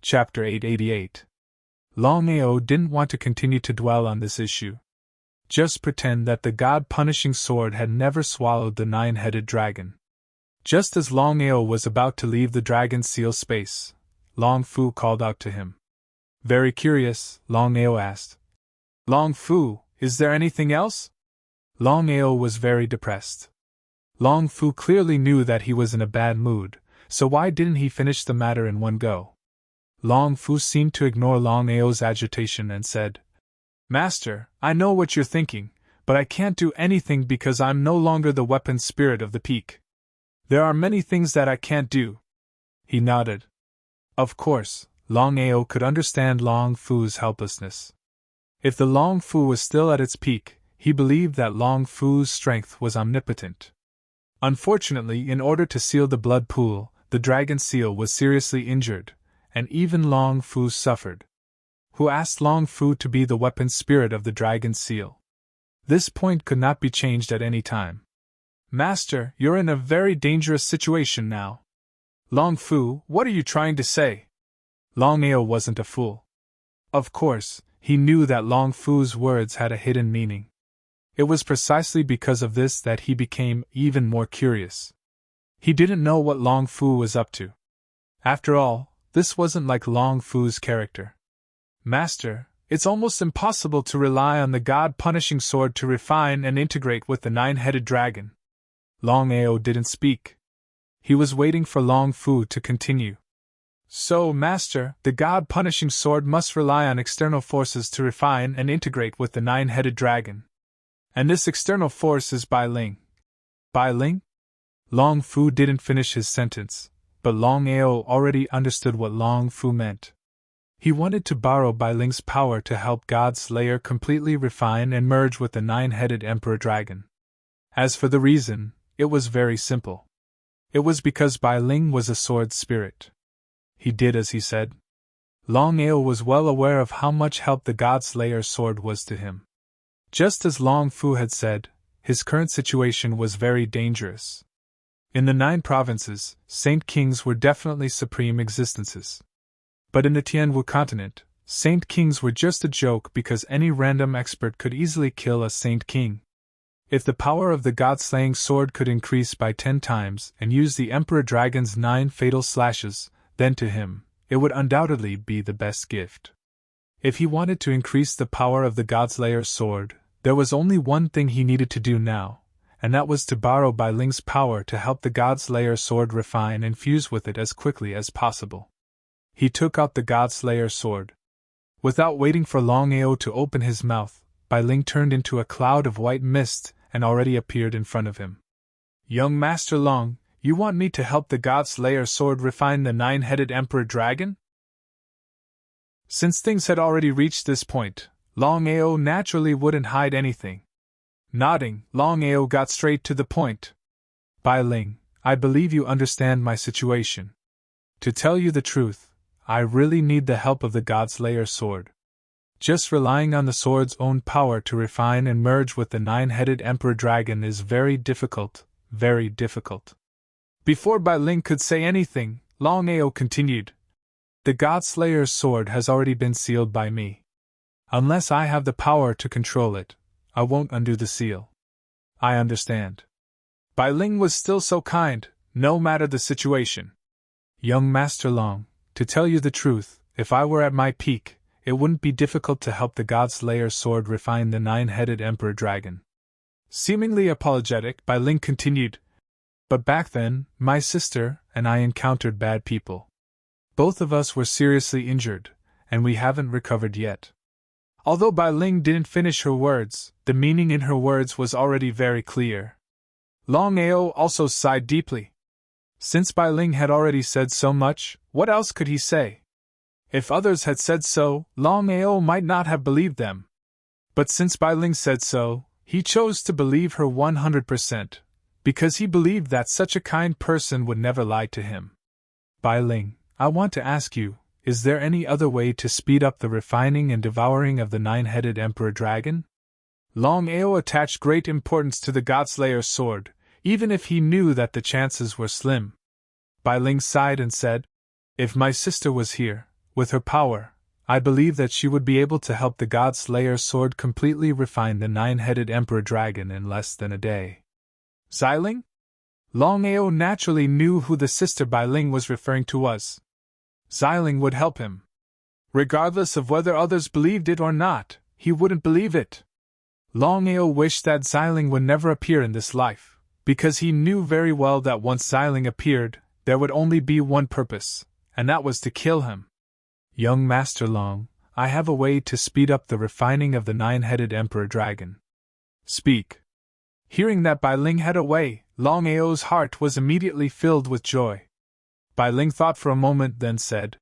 Chapter 888. Longao didn't want to continue to dwell on this issue. Just pretend that the god-punishing sword had never swallowed the nine-headed dragon. Just as Longao was about to leave the dragon's seal space, Long Fu called out to him. Very curious, Longao asked. Long Fu, is there anything else? Longao was very depressed. Long Fu clearly knew that he was in a bad mood, so why didn't he finish the matter in one go? Long Fu seemed to ignore Longao's agitation and said, Master, I know what you're thinking, but I can't do anything because I'm no longer the weapon spirit of the peak. There are many things that I can't do. He nodded. Of course, Longao could understand Long Fu's helplessness. If the Long Fu was still at its peak, he believed that Long Fu's strength was omnipotent. Unfortunately, in order to seal the blood pool, the dragon seal was seriously injured, and even Long Fu suffered. Who asked Long Fu to be the weapon spirit of the dragon seal? This point could not be changed at any time. Master, you're in a very dangerous situation now. Long Fu, what are you trying to say? Longao wasn't a fool. Of course, he knew that Long Fu's words had a hidden meaning. It was precisely because of this that he became even more curious. He didn't know what Long Fu was up to. After all, this wasn't like Long Fu's character. Master, it's almost impossible to rely on the god-punishing sword to refine and integrate with the nine-headed dragon. Longao didn't speak. He was waiting for Long Fu to continue. So, Master, the god-punishing sword must rely on external forces to refine and integrate with the nine-headed dragon. And this external force is Bai Ling. Bai Ling? Long Fu didn't finish his sentence, but Longao already understood what Long Fu meant. He wanted to borrow Bai Ling's power to help God Slayer completely refine and merge with the nine-headed Emperor Dragon. As for the reason, it was very simple. It was because Bai Ling was a sword spirit. He did as he said. Longao was well aware of how much help the God Slayer's sword was to him. Just as Long Fu had said, his current situation was very dangerous. In the 9 provinces, Saint Kings were definitely supreme existences. But in the Tianwu continent, Saint Kings were just a joke because any random expert could easily kill a Saint King. If the power of the god-slaying sword could increase by 10 times and use the Emperor Dragon's 9 fatal slashes, then to him, it would undoubtedly be the best gift. If he wanted to increase the power of the Godslayer's sword, there was only one thing he needed to do now, and that was to borrow Bai Ling's power to help the Godslayer's sword refine and fuse with it as quickly as possible. He took out the Godslayer's sword. Without waiting for Longao to open his mouth, Bai Ling turned into a cloud of white mist and already appeared in front of him. Young Master Long, you want me to help the Godslayer's sword refine the nine-headed Emperor Dragon? Since things had already reached this point, Longao naturally wouldn't hide anything. Nodding, Longao got straight to the point. Bai Ling, I believe you understand my situation. To tell you the truth, I really need the help of the Godslayer's sword. Just relying on the sword's own power to refine and merge with the nine-headed Emperor Dragon is very difficult, very difficult. Before Bai Ling could say anything, Longao continued. The Godslayer's sword has already been sealed by me. Unless I have the power to control it, I won't undo the seal. I understand. Bai Ling was still so kind, no matter the situation. Young Master Long, to tell you the truth, if I were at my peak, it wouldn't be difficult to help the Godslayer's sword refine the nine-headed Emperor Dragon. Seemingly apologetic, Bai Ling continued, but back then, my sister and I encountered bad people. Both of us were seriously injured, and we haven't recovered yet. Although Bai Ling didn't finish her words, the meaning in her words was already very clear. Longao also sighed deeply. Since Bai Ling had already said so much, what else could he say? If others had said so, Longao might not have believed them. But since Bai Ling said so, he chose to believe her 100%, because he believed that such a kind person would never lie to him. Bai Ling, I want to ask you, is there any other way to speed up the refining and devouring of the nine-headed Emperor Dragon? Longao attached great importance to the Godslayer's sword, even if he knew that the chances were slim. Bai Ling sighed and said, if my sister was here, with her power, I believe that she would be able to help the God Slayer sword completely refine the nine-headed Emperor Dragon in less than a day. Xiling? Longao naturally knew who the sister Bai Ling was referring to was. Xiling would help him. Regardless of whether others believed it or not, he wouldn't believe it. Longao wished that Xiling would never appear in this life, because he knew very well that once Xiling appeared, there would only be one purpose, and that was to kill him. Young Master Long, I have a way to speed up the refining of the nine-headed Emperor Dragon. Speak. Hearing that Bai Ling had a way, Longao's heart was immediately filled with joy. Bai Ling thought for a moment, then said,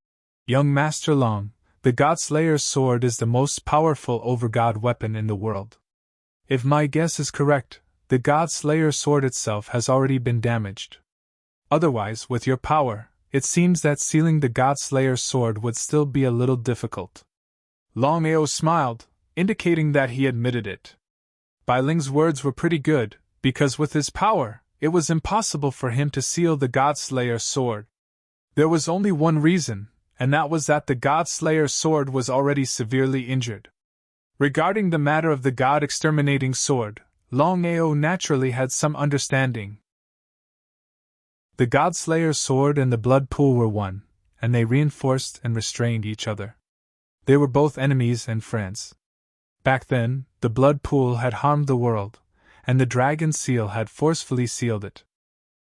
Young Master Long, the God Slayer's sword is the most powerful over-god weapon in the world. If my guess is correct, the God Slayer's sword itself has already been damaged. Otherwise, with your power, it seems that sealing the God Slayer's sword would still be a little difficult. Longao smiled, indicating that he admitted it. Bai Ling's words were pretty good, because with his power, it was impossible for him to seal the God Slayer's sword. There was only one reason, and that was that the God Slayer's sword was already severely injured. Regarding the matter of the God Exterminating Sword, Longao naturally had some understanding. The God Slayer's sword and the blood pool were one, and they reinforced and restrained each other. They were both enemies and friends. Back then, the blood pool had harmed the world, and the dragon seal had forcefully sealed it.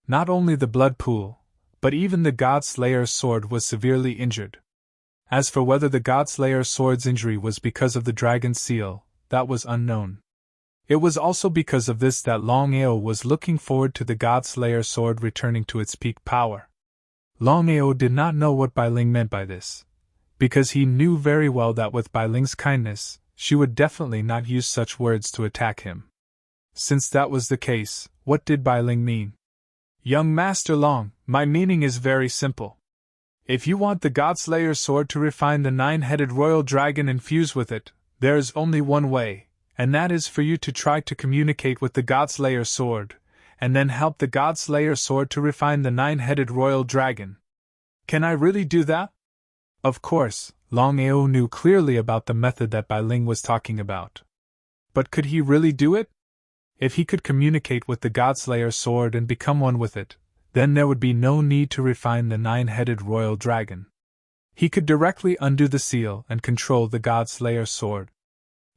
Not only the blood pool, but even the God Slayer's sword was severely injured. As for whether the God Slayer's sword's injury was because of the dragon seal, that was unknown. It was also because of this that Longao was looking forward to the God Slayer's sword returning to its peak power. Longao did not know what Bai Ling meant by this, because he knew very well that with Bai Ling's kindness, she would definitely not use such words to attack him. Since that was the case, what did Bai Ling mean? Young Master Long, my meaning is very simple. If you want the God Slayer's sword to refine the nine-headed royal dragon and fuse with it, there is only one way, and that is for you to try to communicate with the God Slayer's sword, and then help the God Slayer's sword to refine the nine-headed royal dragon. Can I really do that? Of course, Longao knew clearly about the method that Bai Ling was talking about. But could he really do it? If he could communicate with the God Slayer's sword and become one with it, then there would be no need to refine the nine-headed royal dragon. He could directly undo the seal and control the God Slayer's sword.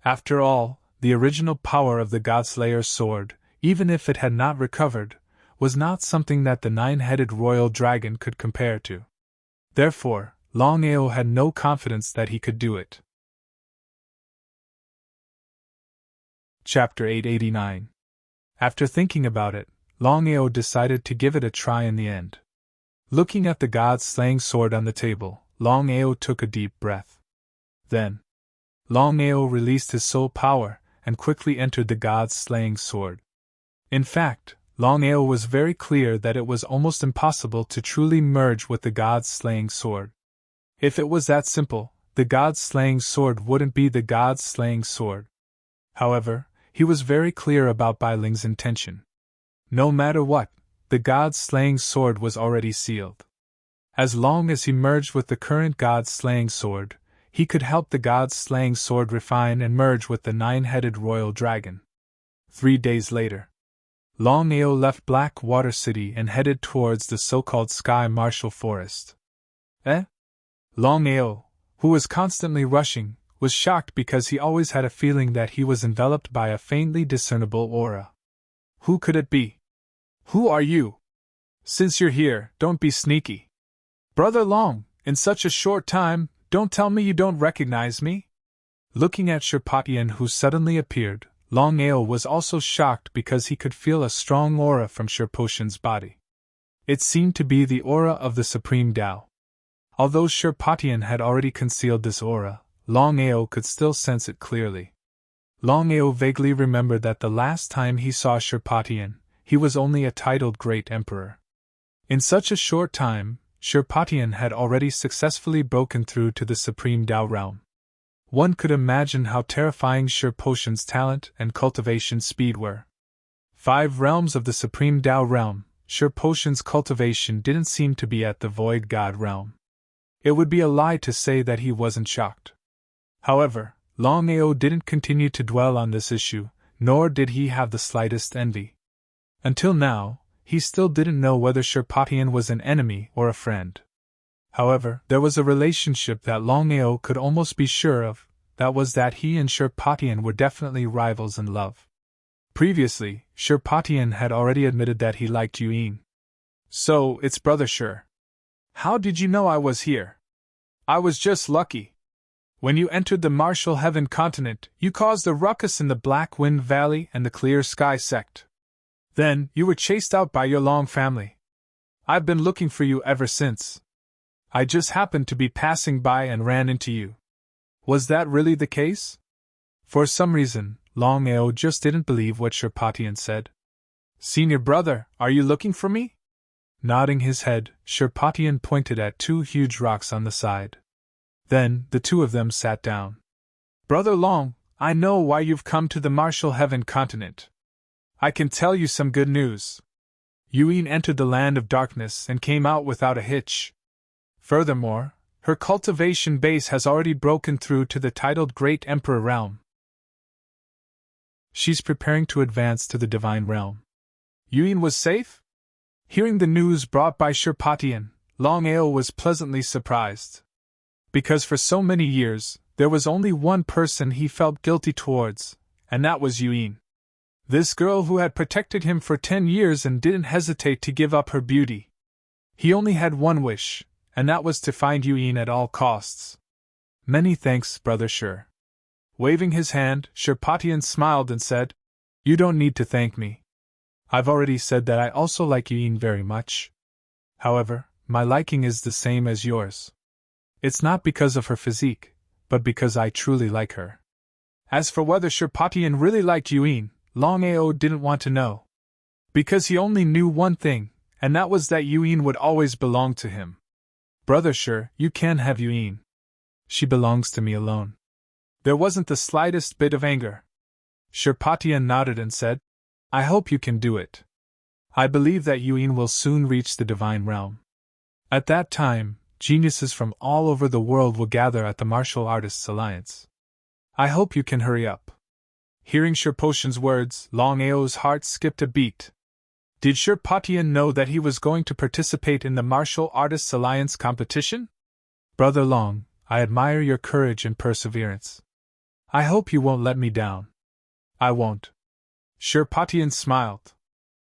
After all, the original power of the God Slayer's sword, even if it had not recovered, was not something that the nine-headed royal dragon could compare to. Therefore, Longao had no confidence that he could do it. Chapter 889. After thinking about it, Longao decided to give it a try in the end. Looking at the God-slaying sword on the table, Longao took a deep breath. Then, Longao released his soul power and quickly entered the God-slaying sword. In fact, Longao was very clear that it was almost impossible to truly merge with the God-slaying sword. If it was that simple, the God-slaying sword wouldn't be the God-slaying sword. However, he was very clear about Bai Ling's intention. No matter what, the God-slaying sword was already sealed. As long as he merged with the current God-slaying sword, he could help the God-slaying sword refine and merge with the nine-headed royal dragon. 3 days later, Longao left Blackwater City and headed towards the so-called Sky Marshal Forest. Longao, who was constantly rushing, was shocked because he always had a feeling that he was enveloped by a faintly discernible aura. Who could it be? Who are you? Since you're here, don't be sneaky. Brother Long, in such a short time, don't tell me you don't recognize me? Looking at Sherpatian who suddenly appeared, Longao was also shocked because he could feel a strong aura from Sherpotian's body. It seemed to be the aura of the Supreme Tao. Although Sherpatian had already concealed this aura, Longao could still sense it clearly. Longao vaguely remembered that the last time he saw Sherpatian, he was only a titled Great Emperor. In such a short time, Sherpatian had already successfully broken through to the Supreme Tao realm. One could imagine how terrifying Sherpotian's talent and cultivation speed were. 5 realms of the Supreme Tao realm, Sherpotian's cultivation didn't seem to be at the Void God realm. It would be a lie to say that he wasn't shocked. However, Longao didn't continue to dwell on this issue, nor did he have the slightest envy. Until now, he still didn't know whether Sherpatian was an enemy or a friend. However, there was a relationship that Longao could almost be sure of, that was that he and Sherpatian were definitely rivals in love. Previously, Sherpatian had already admitted that he liked Yuin. So, it's Brother Sher. How did you know I was here? I was just lucky. When you entered the Martial Heaven continent, you caused a ruckus in the Black Wind Valley and the Clear Sky sect. Then, you were chased out by your Long family. I've been looking for you ever since. I just happened to be passing by and ran into you. Was that really the case? For some reason, Longao just didn't believe what Sherpatian said. Senior brother, are you looking for me? Nodding his head, Sherpatian pointed at two huge rocks on the side. Then, the two of them sat down. Brother Long, I know why you've come to the Martial Heaven continent. I can tell you some good news. Yuin entered the land of darkness and came out without a hitch. Furthermore, her cultivation base has already broken through to the titled Great Emperor realm. She's preparing to advance to the Divine Realm. Yuin was safe? Hearing the news brought by Sherpatian, Longao was pleasantly surprised. Because for so many years, there was only one person he felt guilty towards, and that was Yuin. This girl who had protected him for 10 years and didn't hesitate to give up her beauty. He only had one wish, and that was to find Yuin at all costs. Many thanks, Brother Sher. Waving his hand, Sherpatian smiled and said, You don't need to thank me. I've already said that I also like Yuin very much. However, my liking is the same as yours. It's not because of her physique, but because I truly like her. As for whether Sherpatian really liked Yuin, Longao didn't want to know. Because he only knew one thing, and that was that Yuin would always belong to him. Brother Sher, you can have Yuin. She belongs to me alone. There wasn't the slightest bit of anger. Sherpatian nodded and said, I hope you can do it. I believe that Yuin will soon reach the Divine Realm. At that time, geniuses from all over the world will gather at the Martial Artists Alliance. I hope you can hurry up. Hearing Sherpatian's words, Longao's heart skipped a beat. Did Sherpatian know that he was going to participate in the Martial Artists Alliance competition? Brother Long, I admire your courage and perseverance. I hope you won't let me down. I won't. Sherpatian smiled.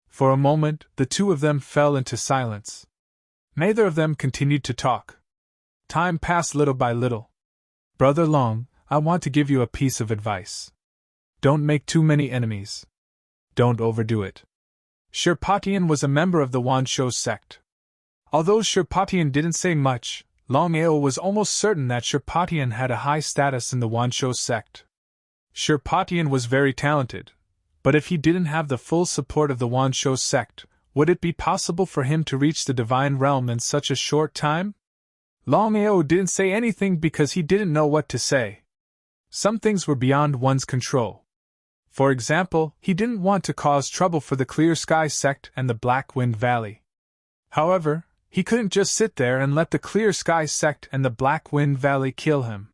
For a moment, the two of them fell into silence. Neither of them continued to talk. Time passed little by little. Brother Long, I want to give you a piece of advice. Don't make too many enemies. Don't overdo it. Sherpatian was a member of the Wanshou sect. Although Sherpatian didn't say much, Longao was almost certain that Sherpatian had a high status in the Wanshou sect. Sherpatian was very talented, but if he didn't have the full support of the Wanshou sect, would it be possible for him to reach the Divine Realm in such a short time? Longao didn't say anything because he didn't know what to say. Some things were beyond one's control. For example, he didn't want to cause trouble for the Clear Sky sect and the Black Wind Valley. However, he couldn't just sit there and let the Clear Sky sect and the Black Wind Valley kill him.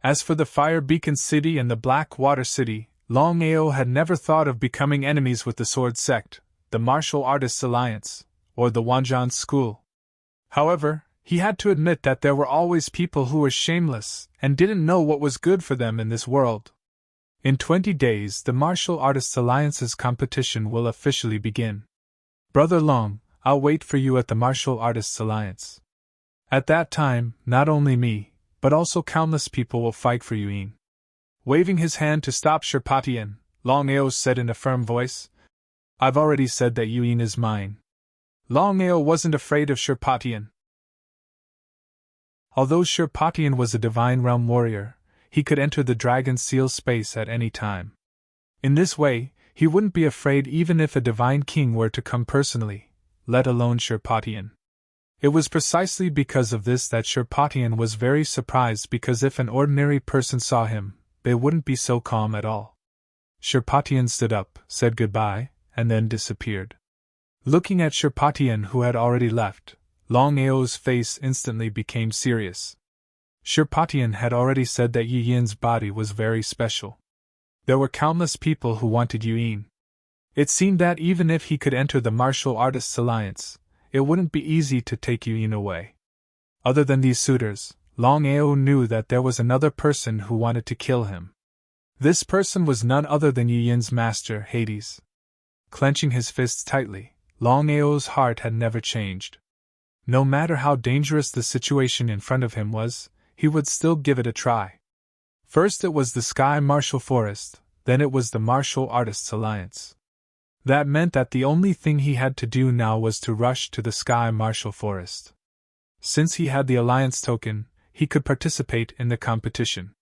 As for the Fire Beacon City and the Black Water City, Longao had never thought of becoming enemies with the Sword sect, the Martial Artists Alliance, or the Wanjan School. However, he had to admit that there were always people who were shameless and didn't know what was good for them in this world. In 20 days, the Martial Artists Alliance's competition will officially begin. Brother Long, I'll wait for you at the Martial Artists Alliance. At that time, not only me, but also countless people will fight for Yuin. Waving his hand to stop Sherpatian, Longao said in a firm voice, I've already said that Yuin is mine. Longao wasn't afraid of Sherpatian. Although Sherpatian was a Divine Realm warrior, he could enter the Dragon Seal space at any time. In this way, he wouldn't be afraid even if a Divine King were to come personally, let alone Sherpatian. It was precisely because of this that Sherpatian was very surprised, because if an ordinary person saw him, they wouldn't be so calm at all. Sherpatian stood up, said goodbye, and then disappeared. Looking at Sherpatian, who had already left, Longao's face instantly became serious. Shirpatian had already said that Yi Yin's body was very special. There were countless people who wanted Yu Yin. It seemed that even if he could enter the Martial Artists' Alliance, it wouldn't be easy to take Yu Yin away. Other than these suitors, Longao knew that there was another person who wanted to kill him. This person was none other than Yu Yin's master, Hades. Clenching his fists tightly, Longao's heart had never changed. No matter how dangerous the situation in front of him was, he would still give it a try. First it was the Sky Martial Forest, then it was the Martial Artists Alliance. That meant that the only thing he had to do now was to rush to the Sky Martial Forest. Since he had the Alliance token, he could participate in the competition.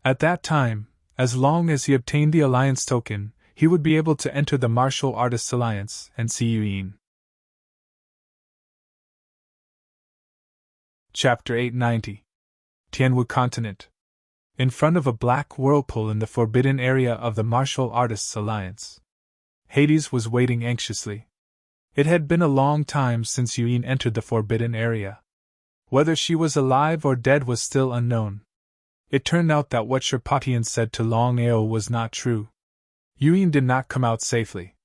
At that time, as long as he obtained the Alliance token, he would be able to enter the Martial Artists Alliance and see Yu Yin. Chapter 890. Tianwu Continent. In front of a black whirlpool in the forbidden area of the Martial Artists Alliance, Hades was waiting anxiously. It had been a long time since Yu Yin entered the forbidden area. Whether she was alive or dead was still unknown. It turned out that what Shirpatian said to Longao was not true. Yu Yin did not come out safely.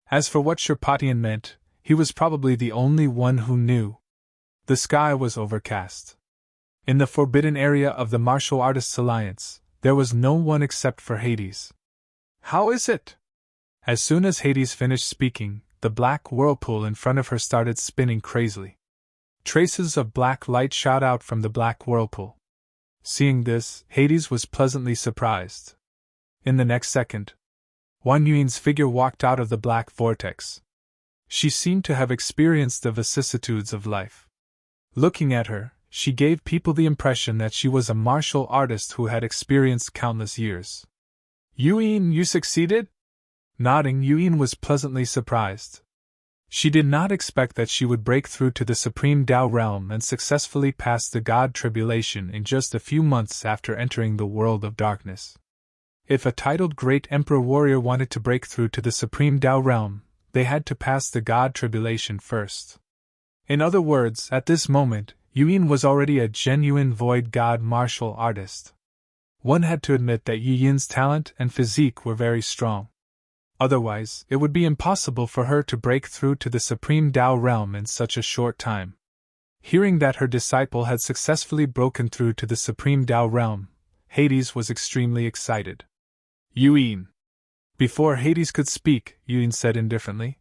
As for what Shirpatian meant, he was probably the only one who knew. The sky was overcast. In the forbidden area of the Martial Artists Alliance, there was no one except for Hades. How is it? As soon as Hades finished speaking, the black whirlpool in front of her started spinning crazily. Traces of black light shot out from the black whirlpool. Seeing this, Hades was pleasantly surprised. In the next second, Wan Yun's figure walked out of the black vortex. She seemed to have experienced the vicissitudes of life. Looking at her, she gave people the impression that she was a martial artist who had experienced countless years. Yu Yin, you succeeded? Nodding, Yu Yin was pleasantly surprised. She did not expect that she would break through to the Supreme Tao realm and successfully pass the God Tribulation in just a few months after entering the world of darkness. If a titled Great Emperor Warrior wanted to break through to the Supreme Tao realm, they had to pass the God Tribulation first. In other words, at this moment, Yu Yin was already a genuine void god martial artist. One had to admit that Yu Yin's talent and physique were very strong. Otherwise, it would be impossible for her to break through to the Supreme Tao realm in such a short time. Hearing that her disciple had successfully broken through to the Supreme Tao realm, Hades was extremely excited. Yu Yin. Before Hades could speak, Yu Yin said indifferently,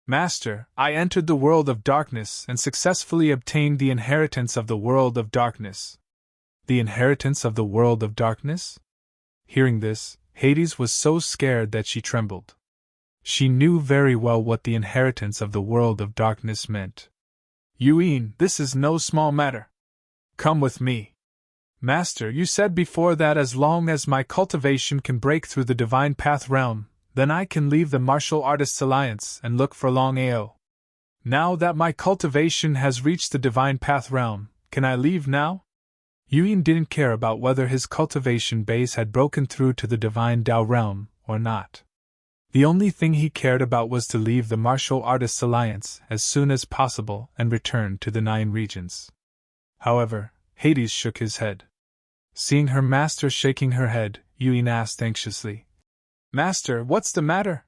Master, I entered the world of darkness and successfully obtained the inheritance of the world of darkness. The inheritance of the world of darkness? Hearing this, Hades was so scared that she trembled. She knew very well what the inheritance of the world of darkness meant. Yu Yin, this is no small matter. Come with me. Master, you said before that as long as my cultivation can break through the Divine Path realm, then I can leave the Martial Artists Alliance and look for Longao. Now that my cultivation has reached the Divine Path realm, can I leave now? Yu Yin didn't care about whether his cultivation base had broken through to the Divine Tao realm or not. The only thing he cared about was to leave the Martial Artists Alliance as soon as possible and return to the 9 regions. However, Hades shook his head. Seeing her master shaking her head, Yu Yin asked anxiously, Master, what's the matter?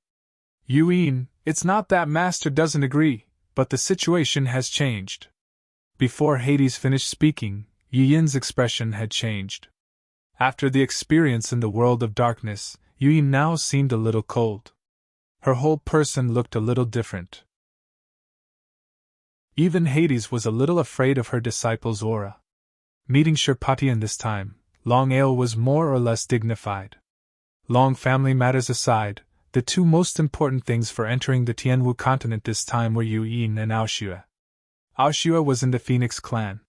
Yu Yin, it's not that Master doesn't agree, but the situation has changed. Before Hades finished speaking, Yu Yin's expression had changed. After the experience in the world of darkness, Yu Yin now seemed a little cold. Her whole person looked a little different. Even Hades was a little afraid of her disciple's aura. Meeting Shirpatian this time, Longao was more or less dignified. Long family matters aside, the 2 most important things for entering the Tianwu continent this time were Yu Yin and Aoshue. Aoshue was in the Phoenix clan.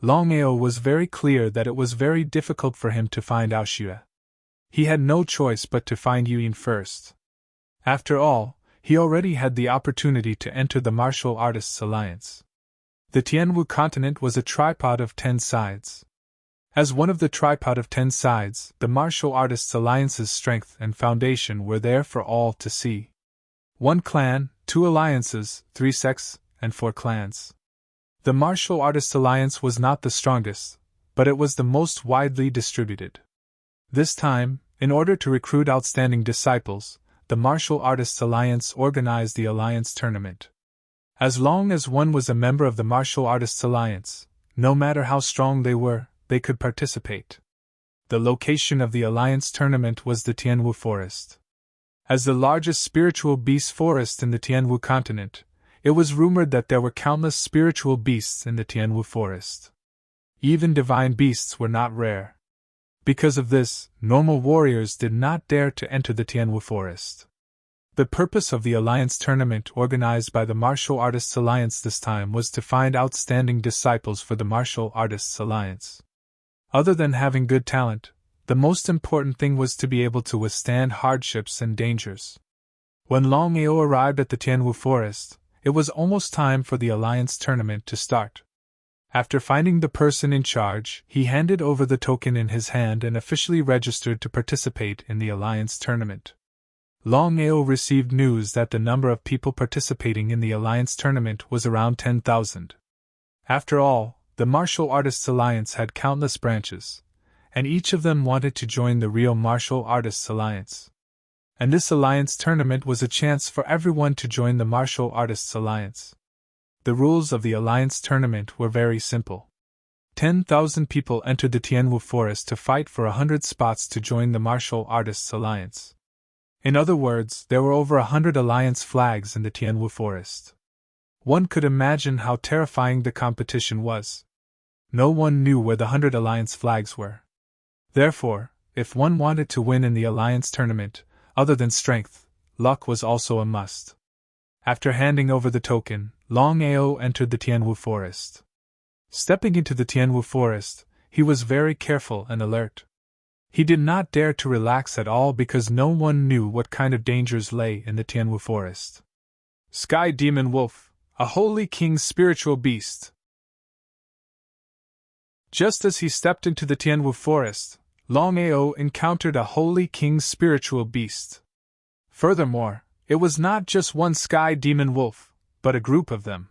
Longao was very clear that it was very difficult for him to find Aoshue. He had no choice but to find Yu Yin first. After all, he already had the opportunity to enter the Martial Artists Alliance. The Tianwu continent was a tripod of 10 sides. As one of the tripod of 10 sides, the Martial Artists Alliance's strength and foundation were there for all to see. 1 clan, 2 alliances, 3 sects, and 4 clans. The Martial Artists Alliance was not the strongest, but it was the most widely distributed. This time, in order to recruit outstanding disciples, the Martial Artists Alliance organized the Alliance Tournament. As long as one was a member of the Martial Artists Alliance, no matter how strong they were, they could participate. The location of the Alliance Tournament was the Tianwu Forest. As the largest spiritual beast forest in the Tianwu continent, it was rumored that there were countless spiritual beasts in the Tianwu Forest. Even divine beasts were not rare. Because of this, normal warriors did not dare to enter the Tianwu Forest. The purpose of the Alliance Tournament organized by the Martial Artists Alliance this time was to find outstanding disciples for the Martial Artists Alliance. Other than having good talent, the most important thing was to be able to withstand hardships and dangers. When Longao arrived at the Tianwu Forest, it was almost time for the Alliance Tournament to start. After finding the person in charge, he handed over the token in his hand and officially registered to participate in the Alliance Tournament. Longao received news that the number of people participating in the Alliance Tournament was around 10,000. After all, the Martial Artists Alliance had countless branches, and each of them wanted to join the real Martial Artists Alliance. And this Alliance Tournament was a chance for everyone to join the Martial Artists Alliance. The rules of the Alliance Tournament were very simple. 10,000 people entered the Tianwu Forest to fight for 100 spots to join the Martial Artists Alliance. In other words, there were over 100 Alliance flags in the Tianwu Forest. One could imagine how terrifying the competition was. No one knew where the 100 Alliance flags were. Therefore, if one wanted to win in the Alliance Tournament, other than strength, luck was also a must. After handing over the token, Longao entered the Tianwu Forest. Stepping into the Tianwu Forest, he was very careful and alert. He did not dare to relax at all because no one knew what kind of dangers lay in the Tianwu Forest. Sky Demon Wolf, a holy king's spiritual beast. Just as he stepped into the Tianwu Forest, Longao encountered a holy king's spiritual beast. Furthermore, it was not just one Sky Demon Wolf, but a group of them.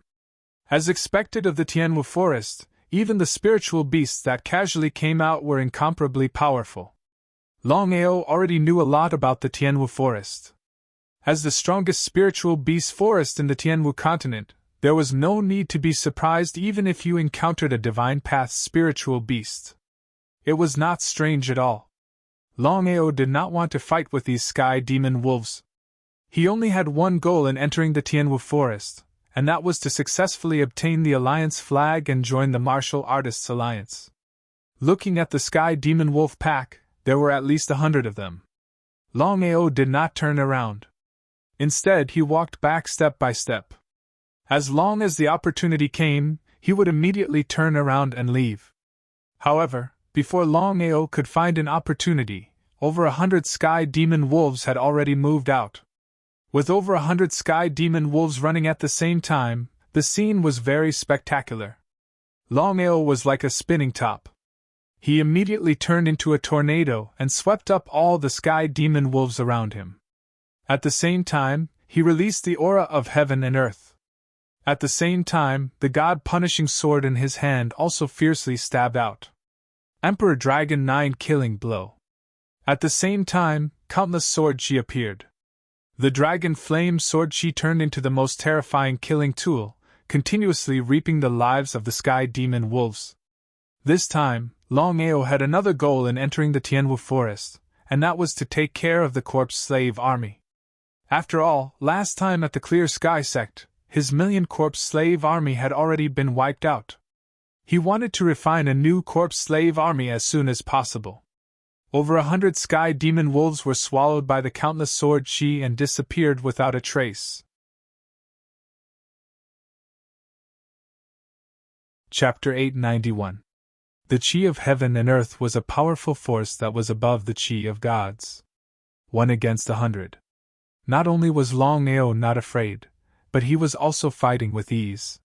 As expected of the Tianwu Forest, even the spiritual beasts that casually came out were incomparably powerful. Longao already knew a lot about the Tianwu Forest. As the strongest spiritual beast forest in the Tianwu continent, there was no need to be surprised even if you encountered a divine path spiritual beast. It was not strange at all. Longao did not want to fight with these Sky Demon Wolves. He only had one goal in entering the Tianwu Forest, and that was to successfully obtain the Alliance flag and join the Martial Artists Alliance. Looking at the Sky Demon Wolf pack, there were at least 100 of them. Longao did not turn around. Instead, he walked back step by step. As long as the opportunity came, he would immediately turn around and leave. However, before Longao could find an opportunity, over 100 Sky Demon Wolves had already moved out. With over 100 Sky Demon Wolves running at the same time, the scene was very spectacular. Longao was like a spinning top. He immediately turned into a tornado and swept up all the Sky Demon Wolves around him. At the same time, he released the aura of heaven and earth. At the same time, the God-punishing sword in his hand also fiercely stabbed out. Emperor Dragon 9 killing blow. At the same time, countless sword chi appeared. The dragon flame sword chi turned into the most terrifying killing tool, continuously reaping the lives of the Sky Demon Wolves. This time, Longao had another goal in entering the Tianwu Forest, and that was to take care of the corpse slave army. After all, last time at the Clear Sky Sect, his million-corpse slave army had already been wiped out. He wanted to refine a new corpse slave army as soon as possible. Over 100 Sky Demon Wolves were swallowed by the countless sword chi and disappeared without a trace. Chapter 891. The chi of heaven and earth was a powerful force that was above the chi of gods. 1 against 100. Not only was Longao not afraid, but he was also fighting with ease.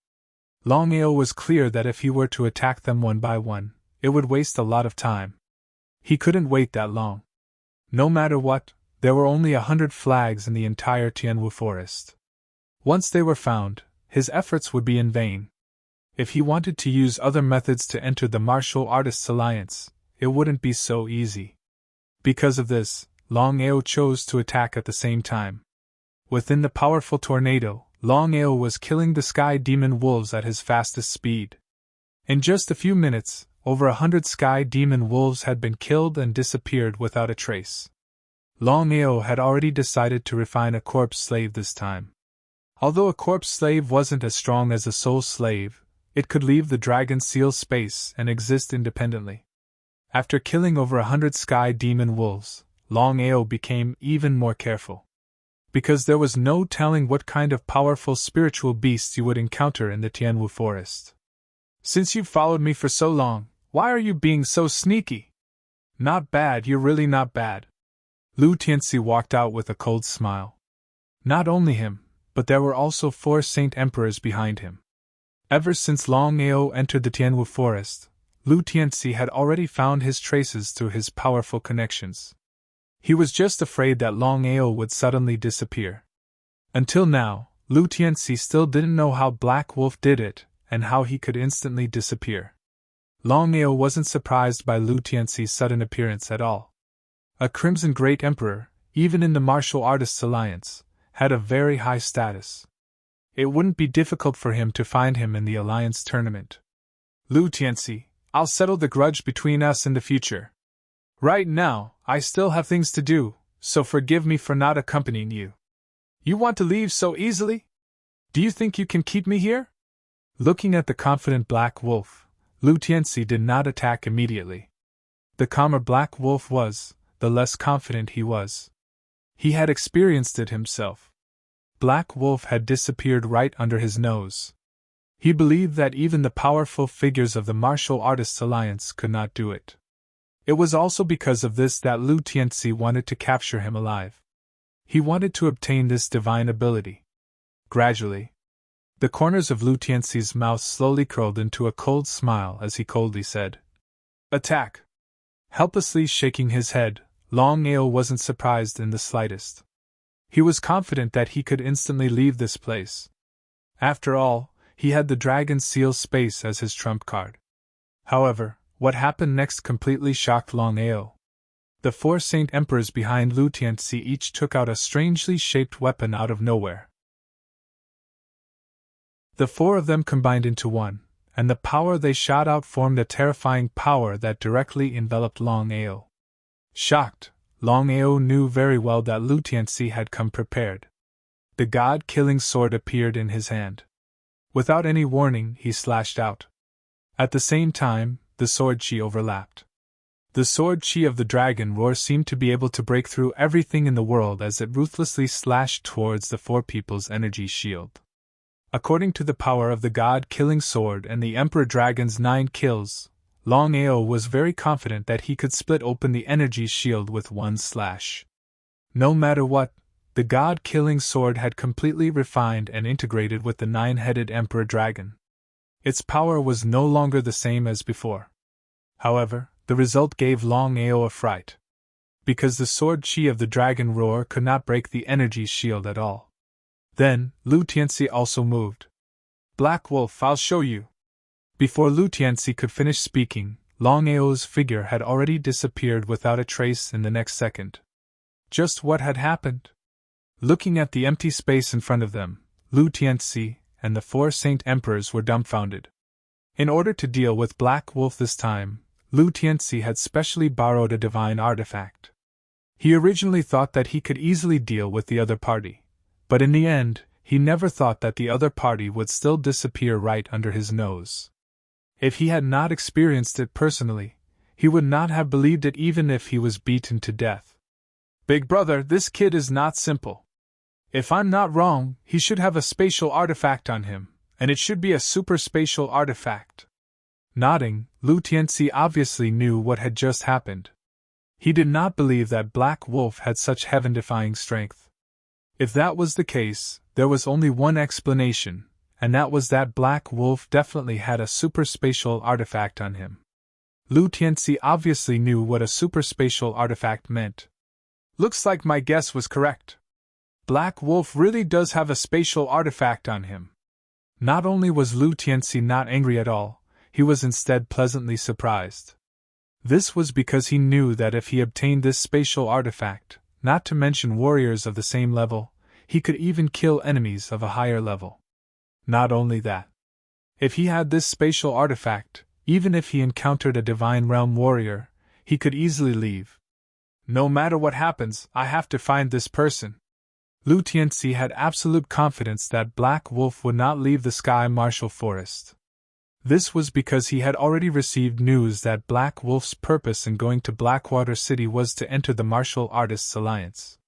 Longao was clear that if he were to attack them one by one, it would waste a lot of time. He couldn't wait that long. No matter what, there were only 100 flags in the entire Tianwu Forest. Once they were found, his efforts would be in vain. If he wanted to use other methods to enter the Martial Artists Alliance, it wouldn't be so easy. Because of this, Longao chose to attack at the same time. Within the powerful tornado, Longao was killing the sky demon wolves at his fastest speed. In just a few minutes, over 100 sky demon wolves had been killed and disappeared without a trace. Longao had already decided to refine a corpse slave this time. Although a corpse slave wasn't as strong as a soul slave, it could leave the dragon seal space and exist independently. After killing over 100 sky demon wolves, Longao became even more careful. Because there was no telling what kind of powerful spiritual beasts you would encounter in the Tianwu forest. Since you've followed me for so long, why are you being so sneaky? Not bad, you're really not bad. Lu Tianxi walked out with a cold smile. Not only him, but there were also 4 Saint Emperors behind him. Ever since Longao entered the Tianwu forest, Lu Tianxi had already found his traces through his powerful connections. He was just afraid that Longao would suddenly disappear. Until now, Lu Tianxi still didn't know how Black Wolf did it, and how he could instantly disappear. Longao wasn't surprised by Lu Tianxi's sudden appearance at all. A Crimson Great Emperor, even in the Martial Artists Alliance, had a very high status. It wouldn't be difficult for him to find him in the Alliance tournament. Lu Tianxi, I'll settle the grudge between us in the future. Right now, I still have things to do, so forgive me for not accompanying you. You want to leave so easily? Do you think you can keep me here? Looking at the confident Black Wolf, Lu Tianxi did not attack immediately. The calmer Black Wolf was, the less confident he was. He had experienced it himself. Black Wolf had disappeared right under his nose. He believed that even the powerful figures of the Martial Artists Alliance could not do it. It was also because of this that Lu Tianxi wanted to capture him alive. He wanted to obtain this divine ability. Gradually, the corners of Lu Tianxi's mouth slowly curled into a cold smile as he coldly said, "Attack!" Helplessly shaking his head, Longao wasn't surprised in the slightest. He was confident that he could instantly leave this place. After all, he had the Dragon Seal space as his trump card. However, what happened next completely shocked Longao. The 4 Saint Emperors behind Lu Tianxi each took out a strangely shaped weapon out of nowhere. The 4 of them combined into one, and the power they shot out formed a terrifying power that directly enveloped Longao. Shocked, Longao knew very well that Lu Tianxi had come prepared. The god-killing sword appeared in his hand. Without any warning, he slashed out. At the same time, the sword chi overlapped. The sword chi of the dragon roar seemed to be able to break through everything in the world as it ruthlessly slashed towards the 4 people's energy shield. According to the power of the god-killing sword and the Emperor Dragon's 9 kills, Longao was very confident that he could split open the energy shield with one slash. No matter what, the god-killing sword had completely refined and integrated with the 9-headed Emperor Dragon. Its power was no longer the same as before. However, the result gave Longao a fright. Because the sword chi of the dragon roar could not break the energy shield at all. Then, Lu Tianxi also moved. Black Wolf, I'll show you. Before Lu Tianxi could finish speaking, Longao's figure had already disappeared without a trace in the next second. Just what had happened? Looking at the empty space in front of them, Lu Tianxi and the 4 Saint Emperors were dumbfounded. In order to deal with Black Wolf this time, Lu Tianxi had specially borrowed a divine artifact. He originally thought that he could easily deal with the other party, but in the end, he never thought that the other party would still disappear right under his nose. If he had not experienced it personally, he would not have believed it even if he was beaten to death. Big brother, this kid is not simple. If I'm not wrong, he should have a spatial artifact on him, and it should be a super spatial artifact. Nodding, Lu Tianxi obviously knew what had just happened. He did not believe that Black Wolf had such heaven-defying strength. If that was the case, there was only one explanation, and that was that Black Wolf definitely had a superspatial artifact on him. Lu Tianxi obviously knew what a superspatial artifact meant. Looks like my guess was correct. Black Wolf really does have a spatial artifact on him. Not only was Lu Tianxi not angry at all, he was instead pleasantly surprised. This was because he knew that if he obtained this spatial artifact, not to mention warriors of the same level, he could even kill enemies of a higher level. Not only that. If he had this spatial artifact, even if he encountered a Divine Realm warrior, he could easily leave. No matter what happens, I have to find this person. Lu Tianxi had absolute confidence that Black Wolf would not leave the Sky Martial Forest. This was because he had already received news that Black Wolf's purpose in going to Blackwater City was to enter the Martial Artists Alliance.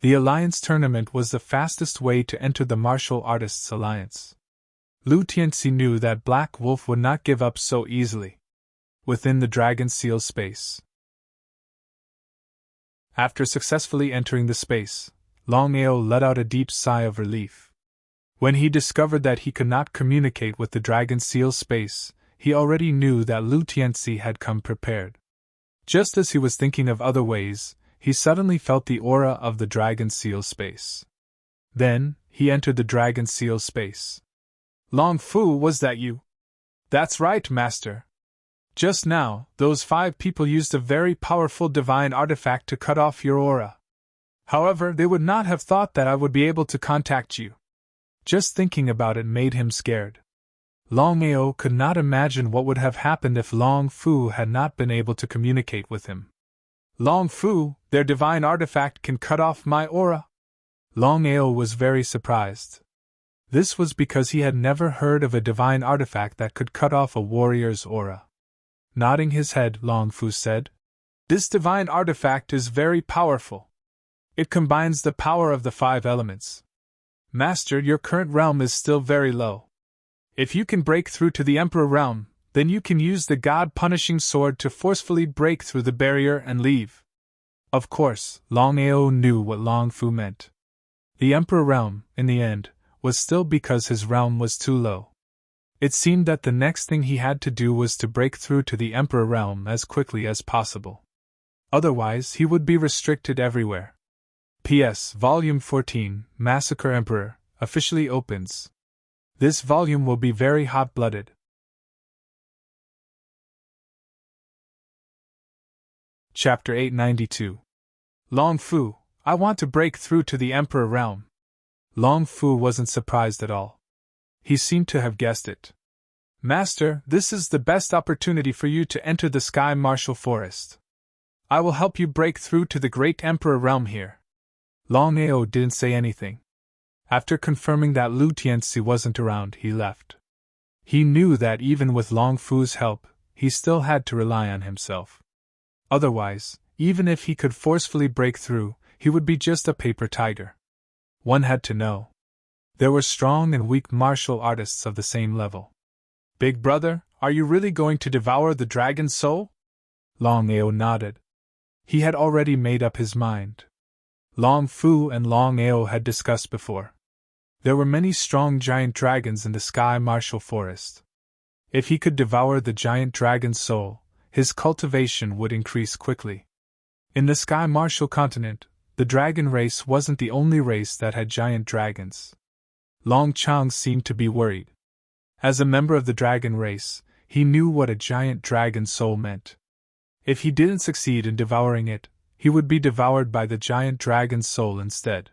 The Alliance tournament was the fastest way to enter the Martial Artists Alliance. Lu Tianxi knew that Black Wolf would not give up so easily. Within the Dragon Seal space. After successfully entering the space, Longao let out a deep sigh of relief. When he discovered that he could not communicate with the Dragon Seal space, he already knew that Lu Tianxi had come prepared. Just as he was thinking of other ways, he suddenly felt the aura of the Dragon Seal space. Then, he entered the Dragon Seal space. Long Fu, was that you? That's right, Master. Just now, those 5 people used a very powerful divine artifact to cut off your aura. However, they would not have thought that I would be able to contact you. Just thinking about it made him scared. Longao could not imagine what would have happened if Long Fu had not been able to communicate with him. Long Fu, their divine artifact can cut off my aura? Longao was very surprised. This was because he had never heard of a divine artifact that could cut off a warrior's aura. Nodding his head, Long Fu said, "This divine artifact is very powerful. It combines the power of the 5 elements. Master, your current realm is still very low. If you can break through to the Emperor realm, then you can use the God-punishing sword to forcefully break through the barrier and leave." Of course, Longao knew what Long Fu meant. The Emperor realm, in the end, was still because his realm was too low. It seemed that the next thing he had to do was to break through to the Emperor realm as quickly as possible. Otherwise, he would be restricted everywhere. P.S. Volume 14, Massacre Emperor, officially opens. This volume will be very hot-blooded. Chapter 892. Long Fu, I want to break through to the Emperor realm. Long Fu wasn't surprised at all. He seemed to have guessed it. Master, this is the best opportunity for you to enter the Sky Martial Forest. I will help you break through to the Great Emperor realm here. Longao didn't say anything. After confirming that Lu Tianxi wasn't around, he left. He knew that even with Long Fu's help, he still had to rely on himself. Otherwise, even if he could forcefully break through, he would be just a paper tiger. One had to know. There were strong and weak martial artists of the same level. Big brother, are you really going to devour the dragon's soul? Longao nodded. He had already made up his mind. Long Fu and Longao had discussed before. There were many strong giant dragons in the Sky Martial Forest. If he could devour the giant dragon's soul, his cultivation would increase quickly. In the Sky Martial continent, the dragon race wasn't the only race that had giant dragons. Long Chang seemed to be worried. As a member of the dragon race, he knew what a giant dragon soul meant. If he didn't succeed in devouring it, he would be devoured by the giant dragon's soul instead.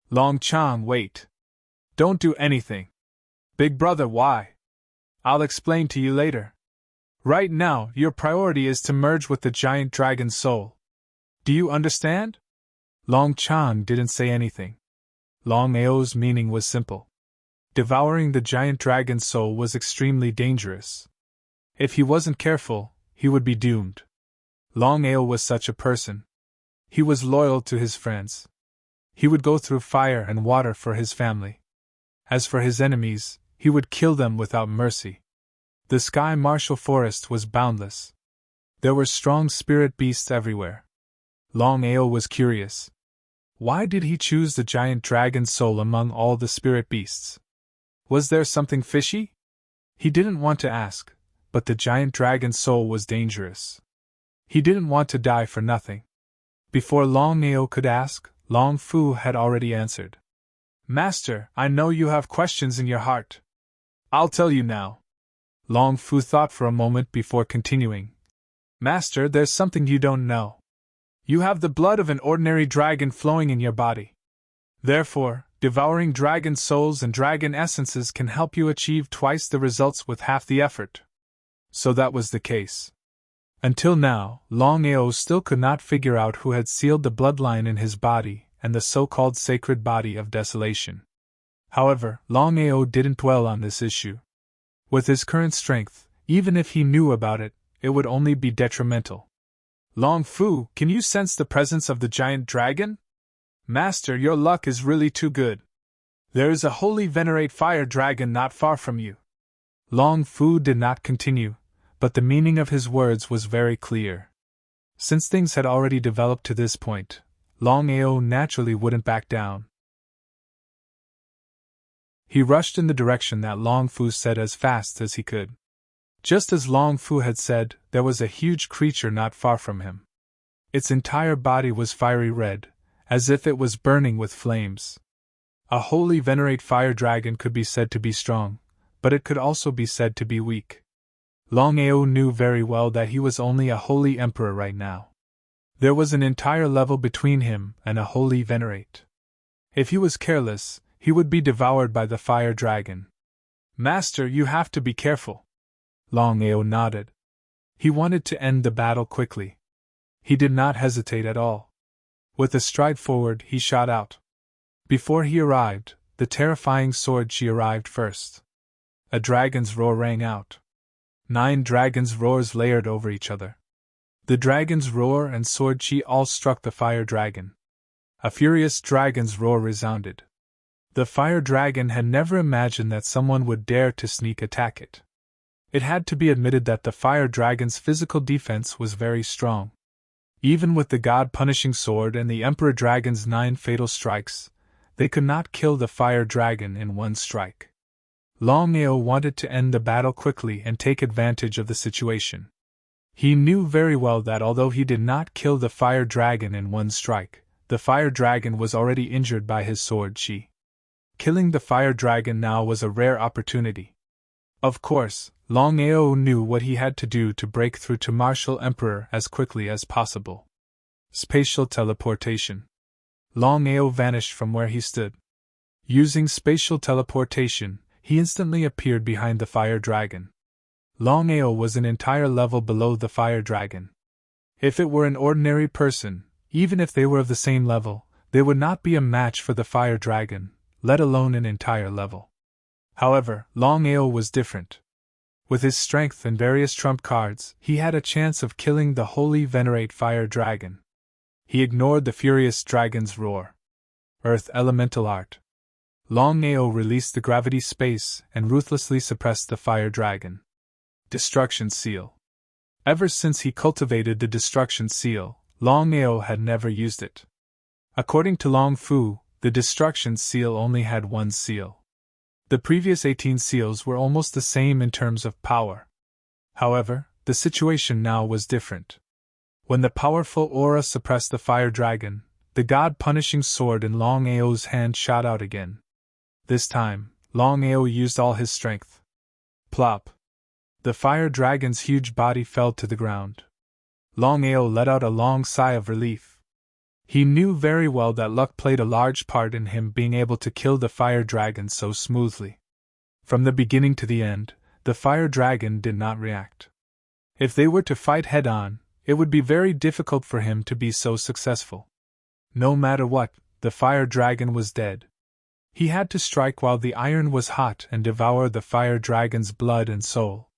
Long Chang, wait. Don't do anything. Big brother, why? I'll explain to you later. Right now, your priority is to merge with the giant dragon's soul. Do you understand? Long Chang didn't say anything. Longao's meaning was simple. Devouring the giant dragon's soul was extremely dangerous. If he wasn't careful, he would be doomed. Longao was such a person. He was loyal to his friends. He would go through fire and water for his family. As for his enemies, he would kill them without mercy. The Sky Martial Forest was boundless. There were strong spirit beasts everywhere. Longao was curious. Why did he choose the giant dragon's soul among all the spirit beasts? Was there something fishy? He didn't want to ask, but the giant dragon's soul was dangerous. He didn't want to die for nothing. Before Longao could ask, Long Fu had already answered. Master, I know you have questions in your heart. I'll tell you now. Long Fu thought for a moment before continuing. Master, there's something you don't know. You have the blood of an ordinary dragon flowing in your body. Therefore, devouring dragon souls and dragon essences can help you achieve twice the results with half the effort. So that was the case. Until now, Longao still could not figure out who had sealed the bloodline in his body and the so-called sacred body of desolation. However, Longao didn't dwell on this issue. With his current strength, even if he knew about it, it would only be detrimental. Long Fu, can you sense the presence of the giant dragon? Master, your luck is really too good. There is a holy venerate fire dragon not far from you. Long Fu did not continue, but the meaning of his words was very clear. Since things had already developed to this point, Longao naturally wouldn't back down. He rushed in the direction that Long Fu said as fast as he could. Just as Long Fu had said, there was a huge creature not far from him. Its entire body was fiery red, as if it was burning with flames. A holy venerate fire dragon could be said to be strong, but it could also be said to be weak. Longao knew very well that he was only a holy emperor right now. There was an entire level between him and a holy venerate. If he was careless, he would be devoured by the fire dragon. Master, you have to be careful. Longao nodded. He wanted to end the battle quickly. He did not hesitate at all. With a stride forward, he shot out. Before he arrived, the terrifying sword chi arrived first. A dragon's roar rang out. 9 dragons' roars layered over each other. The dragon's roar and sword chi all struck the fire dragon. A furious dragon's roar resounded. The fire dragon had never imagined that someone would dare to sneak attack it. It had to be admitted that the fire dragon's physical defense was very strong. Even with the god-punishing sword and the emperor dragon's 9 fatal strikes, they could not kill the fire dragon in one strike. Longao wanted to end the battle quickly and take advantage of the situation. He knew very well that although he did not kill the fire dragon in one strike, the fire dragon was already injured by his sword chi. Killing the fire dragon now was a rare opportunity. Of course, Longao knew what he had to do to break through to Martial Emperor as quickly as possible. Spatial teleportation. Longao vanished from where he stood. Using spatial teleportation, he instantly appeared behind the fire dragon. Longao was an entire level below the fire dragon. If it were an ordinary person, even if they were of the same level, they would not be a match for the fire dragon, let alone an entire level. However, Longao was different. With his strength and various trump cards, he had a chance of killing the holy venerate fire dragon. He ignored the furious dragon's roar. Earth Elemental Art. Longao released the gravity space and ruthlessly suppressed the fire dragon. Destruction Seal. Ever since he cultivated the Destruction Seal, Longao had never used it. According to Long Fu, the Destruction Seal only had 1 seal. The previous 18 seals were almost the same in terms of power. However, the situation now was different. When the powerful aura suppressed the fire dragon, the god-punishing sword in Longao's hand shot out again. This time, Longao used all his strength. Plop! The fire dragon's huge body fell to the ground. Longao let out a long sigh of relief. He knew very well that luck played a large part in him being able to kill the fire dragon so smoothly. From the beginning to the end, the fire dragon did not react. If they were to fight head-on, it would be very difficult for him to be so successful. No matter what, the fire dragon was dead. He had to strike while the iron was hot and devour the fire dragon's blood and soul.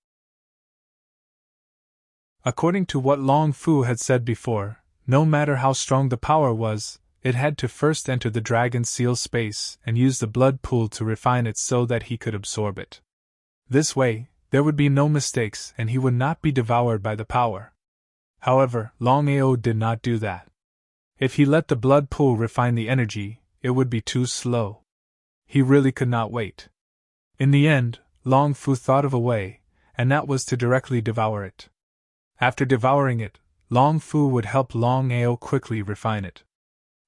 According to what Long Fu had said before, no matter how strong the power was, it had to first enter the dragon seal space and use the blood pool to refine it so that he could absorb it. This way, there would be no mistakes and he would not be devoured by the power. However, Longao did not do that. If he let the blood pool refine the energy, it would be too slow. He really could not wait. In the end, Long Fu thought of a way, and that was to directly devour it. After devouring it, Long Fu would help Longao quickly refine it.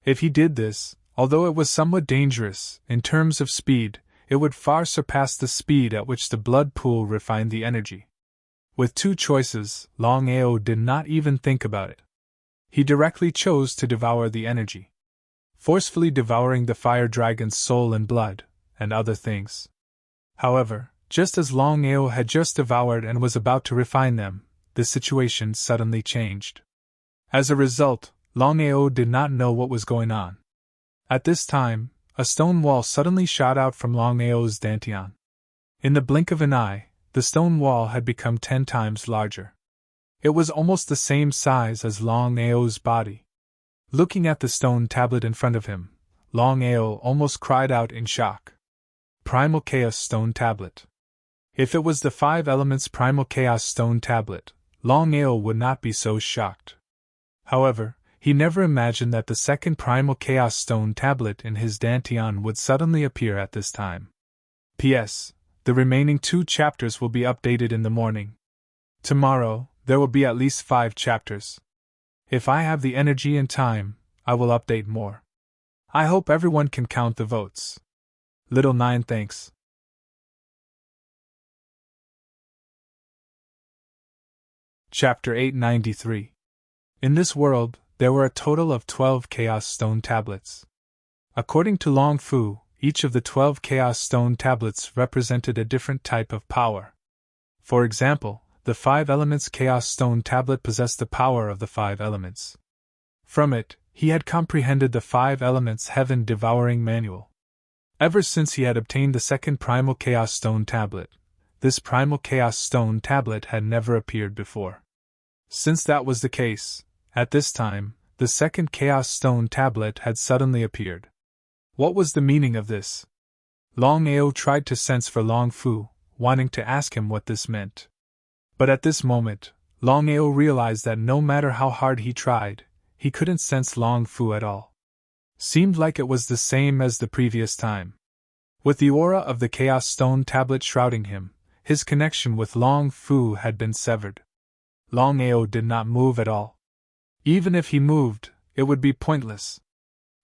If he did this, although it was somewhat dangerous, in terms of speed, it would far surpass the speed at which the blood pool refined the energy. With two choices, Longao did not even think about it. He directly chose to devour the energy, forcefully devouring the fire dragon's soul and blood, and other things. However, just as Longao had just devoured and was about to refine them, the situation suddenly changed. As a result, Longao did not know what was going on. At this time, a stone wall suddenly shot out from Longao's dantian. In the blink of an eye, the stone wall had become 10 times larger. It was almost the same size as Longao's body. Looking at the stone tablet in front of him, Longao almost cried out in shock. Primal Chaos Stone Tablet. If it was the 5 Elements Primal Chaos Stone Tablet, Longao would not be so shocked. However, he never imagined that the second Primal Chaos Stone Tablet in his dantian would suddenly appear at this time. P.S. The remaining 2 chapters will be updated in the morning. Tomorrow, there will be at least 5 chapters. If I have the energy and time, I will update more. I hope everyone can count the votes. Little 9 thanks. Chapter 893. In this world, there were a total of 12 Chaos Stone Tablets. According to Long Fu, each of the 12 Chaos Stone Tablets represented a different type of power. For example, the 5 Elements Chaos Stone Tablet possessed the power of the 5 Elements. From it, he had comprehended the 5 Elements Heaven Devouring Manual. Ever since he had obtained the second Primal Chaos Stone Tablet, this Primal Chaos Stone Tablet had never appeared before. Since that was the case, at this time, the second Chaos Stone Tablet had suddenly appeared. What was the meaning of this? Longao tried to sense for Long Fu, wanting to ask him what this meant. But at this moment, Longao realized that no matter how hard he tried, he couldn't sense Long Fu at all. Seemed like it was the same as the previous time. With the aura of the Chaos Stone Tablet shrouding him, his connection with Long Fu had been severed. Longao did not move at all. Even if he moved, it would be pointless.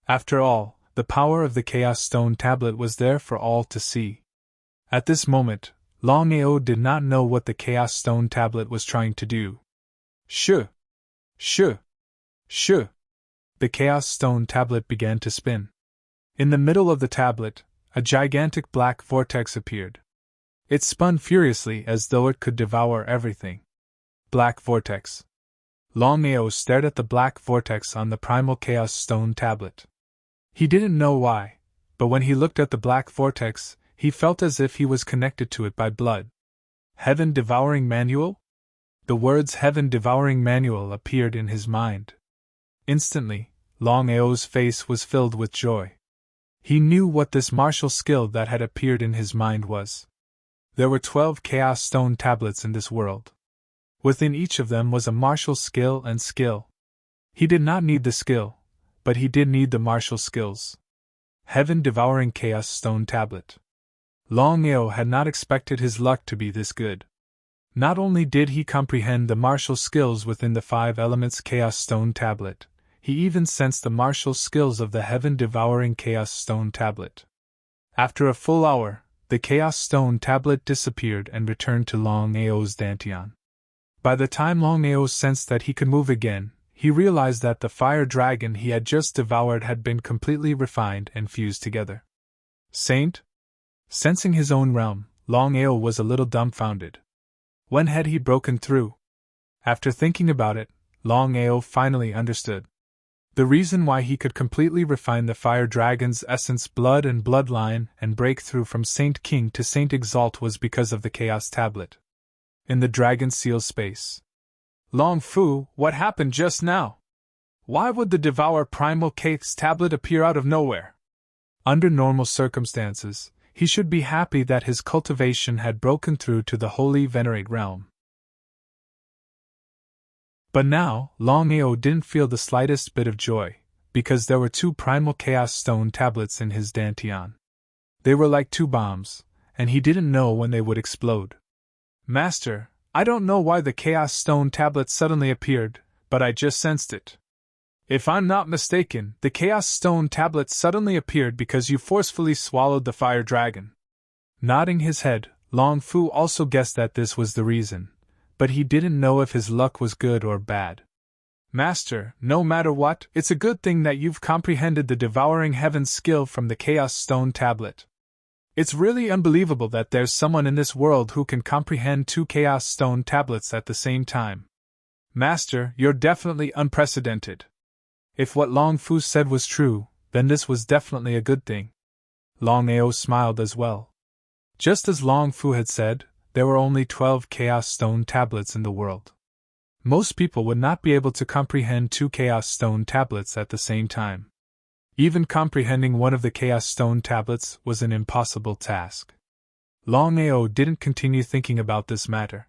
After all, the power of the Chaos Stone Tablet was there for all to see. At this moment, Longao did not know what the Chaos Stone Tablet was trying to do. Shoo! Shoo! Shoo! The Chaos Stone Tablet began to spin. In the middle of the tablet, a gigantic black vortex appeared. It spun furiously as though it could devour everything. Black vortex. Longao stared at the black vortex on the Primal Chaos Stone Tablet. He didn't know why, but when he looked at the black vortex, he felt as if he was connected to it by blood. Heaven Devouring Manual? The words Heaven Devouring Manual appeared in his mind. Instantly, Longao's face was filled with joy. He knew what this martial skill that had appeared in his mind was. There were 12 Chaos Stone Tablets in this world. Within each of them was a martial skill and skill. He did not need the skill, but he did need the martial skills. Heaven Devouring Chaos Stone Tablet. Longao had not expected his luck to be this good. Not only did he comprehend the martial skills within the 5 Elements Chaos Stone Tablet, he even sensed the martial skills of the Heaven Devouring Chaos Stone Tablet. After a full hour, the Chaos Stone Tablet disappeared and returned to Longao's dantian. By the time Longao sensed that he could move again, he realized that the fire dragon he had just devoured had been completely refined and fused together. Saint? Sensing his own realm, Longao was a little dumbfounded. When had he broken through? After thinking about it, Longao finally understood. The reason why he could completely refine the fire dragon's essence, blood and bloodline and break through from Saint King to Saint Exalt was because of the Chaos Tablet. In the Dragon Seal space. Long Fu, what happened just now? Why would the Devour Primal Chaos Tablet appear out of nowhere? Under normal circumstances, he should be happy that his cultivation had broken through to the Holy Venerate realm. But now, Longao didn't feel the slightest bit of joy, because there were 2 Primal Chaos Stone Tablets in his dantian. They were like 2 bombs, and he didn't know when they would explode. Master, I don't know why the Chaos Stone Tablet suddenly appeared, but I just sensed it. If I'm not mistaken, the Chaos Stone Tablet suddenly appeared because you forcefully swallowed the fire dragon. Nodding his head, Long Fu also guessed that this was the reason, but he didn't know if his luck was good or bad. Master, no matter what, it's a good thing that you've comprehended the devouring heaven's skill from the Chaos Stone tablet. It's really unbelievable that there's someone in this world who can comprehend 2 Chaos Stone tablets at the same time. Master, you're definitely unprecedented. If what Long Fu said was true, then this was definitely a good thing. Longao smiled as well. Just as Long Fu had said, there were only 12 Chaos Stone tablets in the world. Most people would not be able to comprehend 2 Chaos Stone tablets at the same time. Even comprehending one of the Chaos Stone tablets was an impossible task. Longao didn't continue thinking about this matter.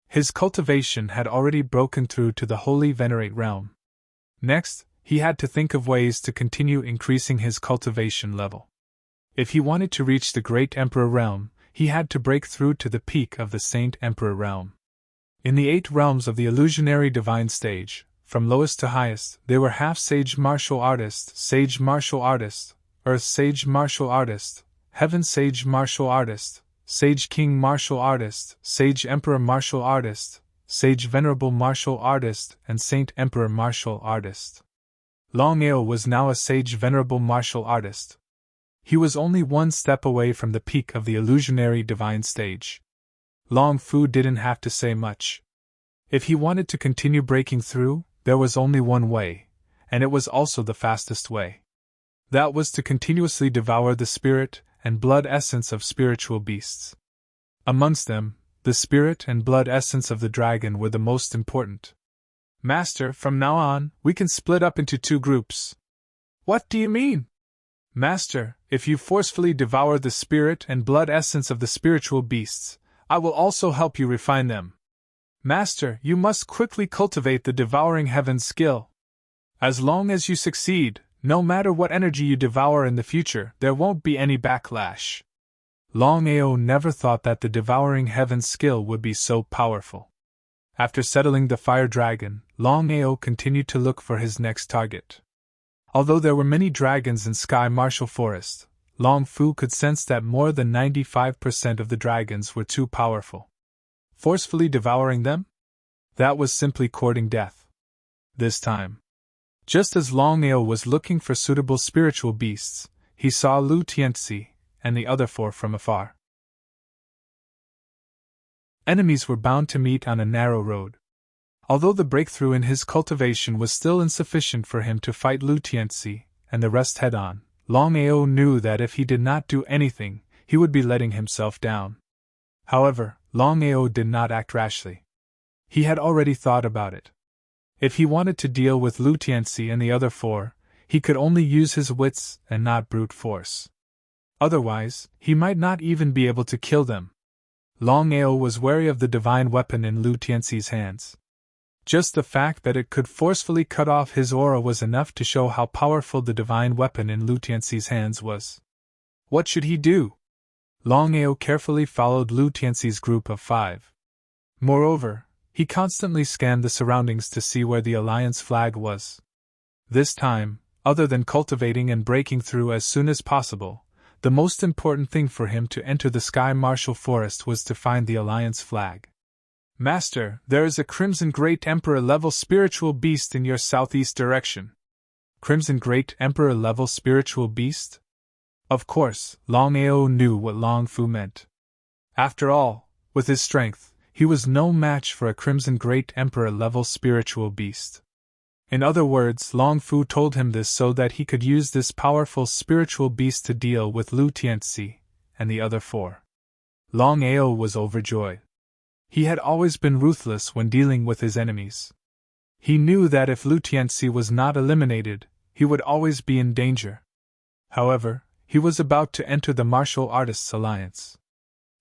His cultivation had already broken through to the Holy Venerate realm. Next, he had to think of ways to continue increasing his cultivation level. If he wanted to reach the Great Emperor realm, he had to break through to the peak of the Saint Emperor realm. In the 8 realms of the illusionary divine stage, from lowest to highest, there were half-sage martial artist, sage martial artist, earth sage martial artist, heaven sage martial artist, sage king martial artist, sage emperor martial artist, sage venerable martial artist, and saint emperor martial artist. Longao was now a sage venerable martial artist. He was only 1 step away from the peak of the illusionary divine stage. Long Fu didn't have to say much. If he wanted to continue breaking through, there was only one way, and it was also the fastest way. That was to continuously devour the spirit and blood essence of spiritual beasts. Amongst them, the spirit and blood essence of the dragon were the most important. Master, from now on, we can split up into 2 groups. What do you mean? Master, if you forcefully devour the spirit and blood essence of the spiritual beasts, I will also help you refine them. Master, you must quickly cultivate the devouring heaven skill. As long as you succeed, no matter what energy you devour in the future, there won't be any backlash. Longao never thought that the devouring heaven skill would be so powerful. After settling the fire dragon, Longao continued to look for his next target. Although there were many dragons in Sky Martial Forest, Long Fu could sense that more than 95% of the dragons were too powerful. Forcefully devouring them? That was simply courting death. This time, just as Longao was looking for suitable spiritual beasts, he saw Lu Tianzi and the other 4 from afar. Enemies were bound to meet on a narrow road. Although the breakthrough in his cultivation was still insufficient for him to fight Lu Tianzi and the rest head-on, Longao knew that if he did not do anything, he would be letting himself down. However, Longao did not act rashly. He had already thought about it. If he wanted to deal with Lu Tianzi and the other 4, he could only use his wits and not brute force. Otherwise, he might not even be able to kill them. Longao was wary of the divine weapon in Lu Tianzi's hands. Just the fact that it could forcefully cut off his aura was enough to show how powerful the divine weapon in Lu Tianzi's hands was. What should he do? Longao carefully followed Lu Tianzi's group of 5. Moreover, he constantly scanned the surroundings to see where the alliance flag was. This time, other than cultivating and breaking through as soon as possible, the most important thing for him to enter the Sky Martial Forest was to find the alliance flag. Master, there is a Crimson Great Emperor level spiritual beast in your southeast direction. Crimson Great Emperor level spiritual beast? Of course, Longao knew what Long Fu meant. After all, with his strength, he was no match for a Crimson Great Emperor level spiritual beast. In other words, Long Fu told him this so that he could use this powerful spiritual beast to deal with Lu Tianzi and the other 4. Longao was overjoyed. He had always been ruthless when dealing with his enemies. He knew that if Lu Tianzi was not eliminated, he would always be in danger. However, he was about to enter the Martial Artists Alliance.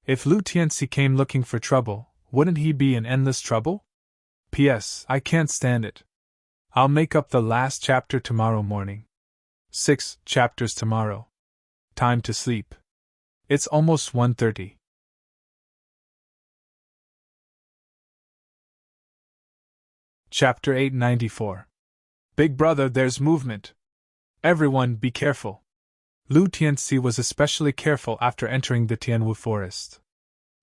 If Lu Tianzi came looking for trouble, wouldn't he be in endless trouble? P.S. I can't stand it. I'll make up the last chapter tomorrow morning. 6 chapters tomorrow. Time to sleep. It's almost 1:30. Chapter 894. Big brother, there's movement. Everyone, be careful. Lu Tianxi was especially careful after entering the Tianwu forest.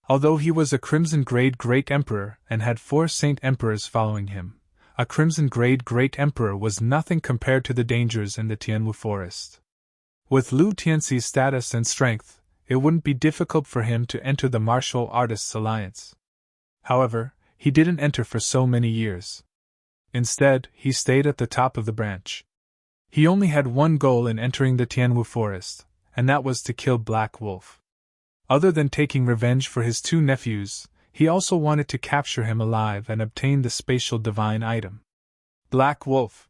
Although he was a Crimson Grade Great Emperor and had 4 Saint Emperors following him, a Crimson Grade Great Emperor was nothing compared to the dangers in the Tianwu forest. With Lu Tianxi's status and strength, it wouldn't be difficult for him to enter the Martial Artists Alliance. However, he didn't enter for so many years. Instead, he stayed at the top of the branch. He only had one goal in entering the Tianwu forest, and that was to kill Black Wolf. Other than taking revenge for his 2 nephews, he also wanted to capture him alive and obtain the spatial divine item. Black Wolf!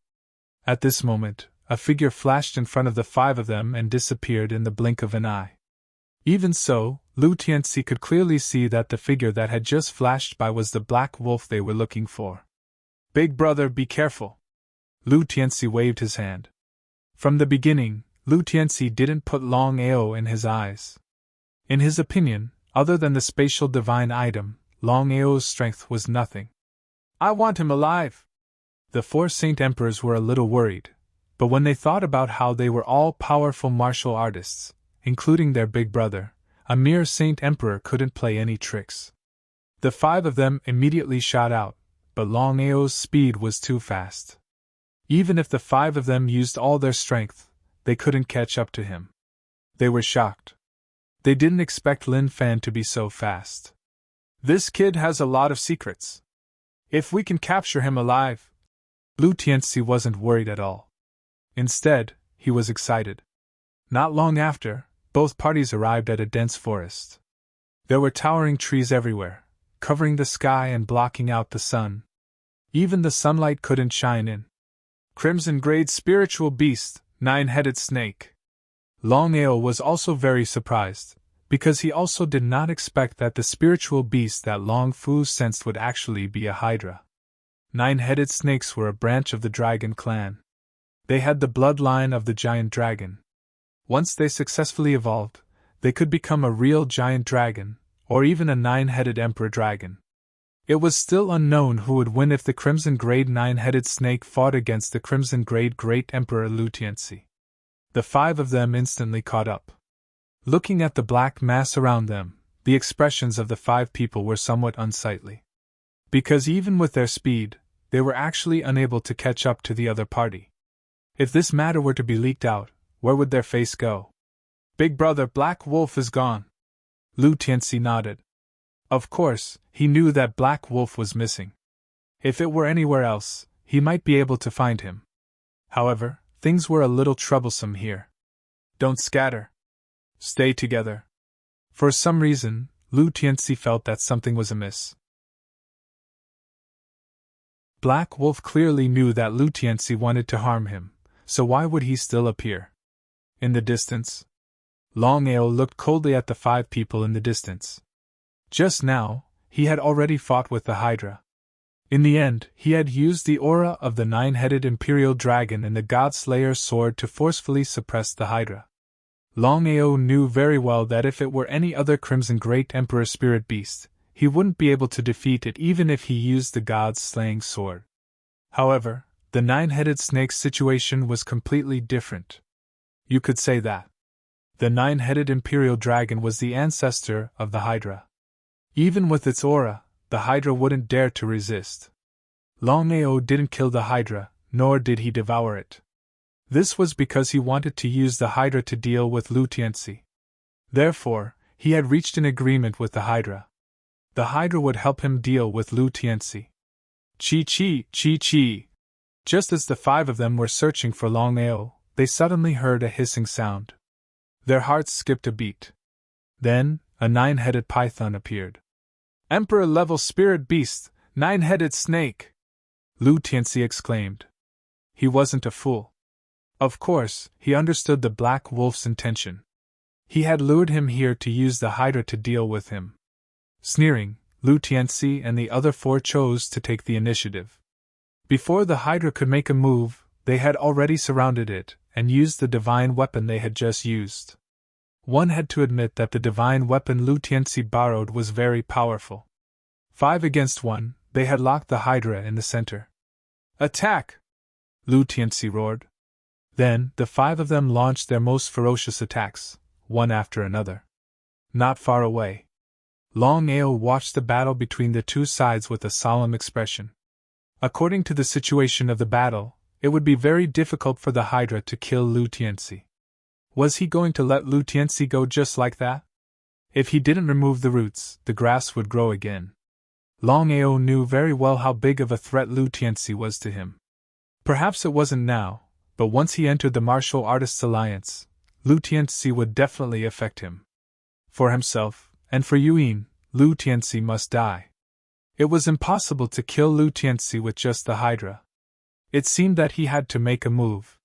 At this moment, a figure flashed in front of the 5 of them and disappeared in the blink of an eye. Even so, Lu Tianxi could clearly see that the figure that had just flashed by was the Black Wolf they were looking for. Big brother, be careful! Lu Tianxi waved his hand. From the beginning, Lu Tianxi didn't put Longao in his eyes. In his opinion, other than the spatial divine item, Longao's strength was nothing. I want him alive! The 4 Saint Emperors were a little worried, but when they thought about how they were all powerful martial artists, including their big brother, a mere Saint Emperor couldn't play any tricks. The 5 of them immediately shot out, but Longao's speed was too fast. Even if the 5 of them used all their strength, they couldn't catch up to him. They were shocked. They didn't expect Lin Fan to be so fast. This kid has a lot of secrets. If we can capture him alive... Lu Tianxi wasn't worried at all. Instead, he was excited. Not long after, both parties arrived at a dense forest. There were towering trees everywhere, covering the sky and blocking out the sun. Even the sunlight couldn't shine in. Crimson Grade Spiritual Beast, 9-headed snake. Longao was also very surprised, because he also did not expect that the spiritual beast that Long Fu sensed would actually be a hydra. 9-headed snakes were a branch of the dragon clan. They had the bloodline of the giant dragon. Once they successfully evolved, they could become a real giant dragon, or even a 9-headed emperor dragon. It was still unknown who would win if the Crimson Grade 9-headed snake fought against the Crimson Grade Great Emperor Lu Tianxi. The 5 of them instantly caught up. Looking at the black mass around them, the expressions of the 5 people were somewhat unsightly. Because even with their speed, they were actually unable to catch up to the other party. If this matter were to be leaked out, where would their face go? Big brother Black Wolf is gone. Lu Tianxi nodded. Of course, he knew that Black Wolf was missing. If it were anywhere else, he might be able to find him. However, things were a little troublesome here. Don't scatter. Stay together. For some reason, Lu Tianxi felt that something was amiss. Black Wolf clearly knew that Lu Tianxi wanted to harm him, so why would he still appear? In the distance, Longao looked coldly at the 5 people in the distance. Just now, he had already fought with the Hydra. In the end, he had used the aura of the 9-headed Imperial Dragon and the God-Slayer's sword to forcefully suppress the Hydra. Longao knew very well that if it were any other Crimson Great Emperor Spirit Beast, he wouldn't be able to defeat it even if he used the God-Slaying sword. However, the 9-headed snake's situation was completely different. You could say that. The 9-headed Imperial Dragon was the ancestor of the Hydra. Even with its aura, the Hydra wouldn't dare to resist. Longao didn't kill the Hydra, nor did he devour it. This was because he wanted to use the Hydra to deal with Lu Tianxi. Therefore, he had reached an agreement with the Hydra. The Hydra would help him deal with Lu Tianxi. Chi. Just as the 5 of them were searching for Longao, they suddenly heard a hissing sound. Their hearts skipped a beat. Then, a 9-headed python appeared. Emperor-level spirit beast, 9-headed snake! Lu Tianxi exclaimed. He wasn't a fool. Of course, he understood the Black Wolf's intention. He had lured him here to use the Hydra to deal with him. Sneering, Lu Tianxi and the other 4 chose to take the initiative. Before the Hydra could make a move, they had already surrounded it and used the divine weapon they had just used. One had to admit that the divine weapon Lu Tianxi borrowed was very powerful. 5 against 1, they had locked the Hydra in the center. Attack! Lu Tianxi roared. Then, the 5 of them launched their most ferocious attacks, one after another. Not far away, Longao watched the battle between the two sides with a solemn expression. According to the situation of the battle, it would be very difficult for the Hydra to kill Lu Tianxi. Was he going to let Lu Tianxi go just like that? If he didn't remove the roots, the grass would grow again. Longao knew very well how big of a threat Lu Tianxi was to him. Perhaps it wasn't now, but once he entered the Martial Artists Alliance, Lu Tianxi would definitely affect him. For himself, and for Yuan, Lu Tianxi must die. It was impossible to kill Lu Tianxi with just the Hydra. It seemed that he had to make a move.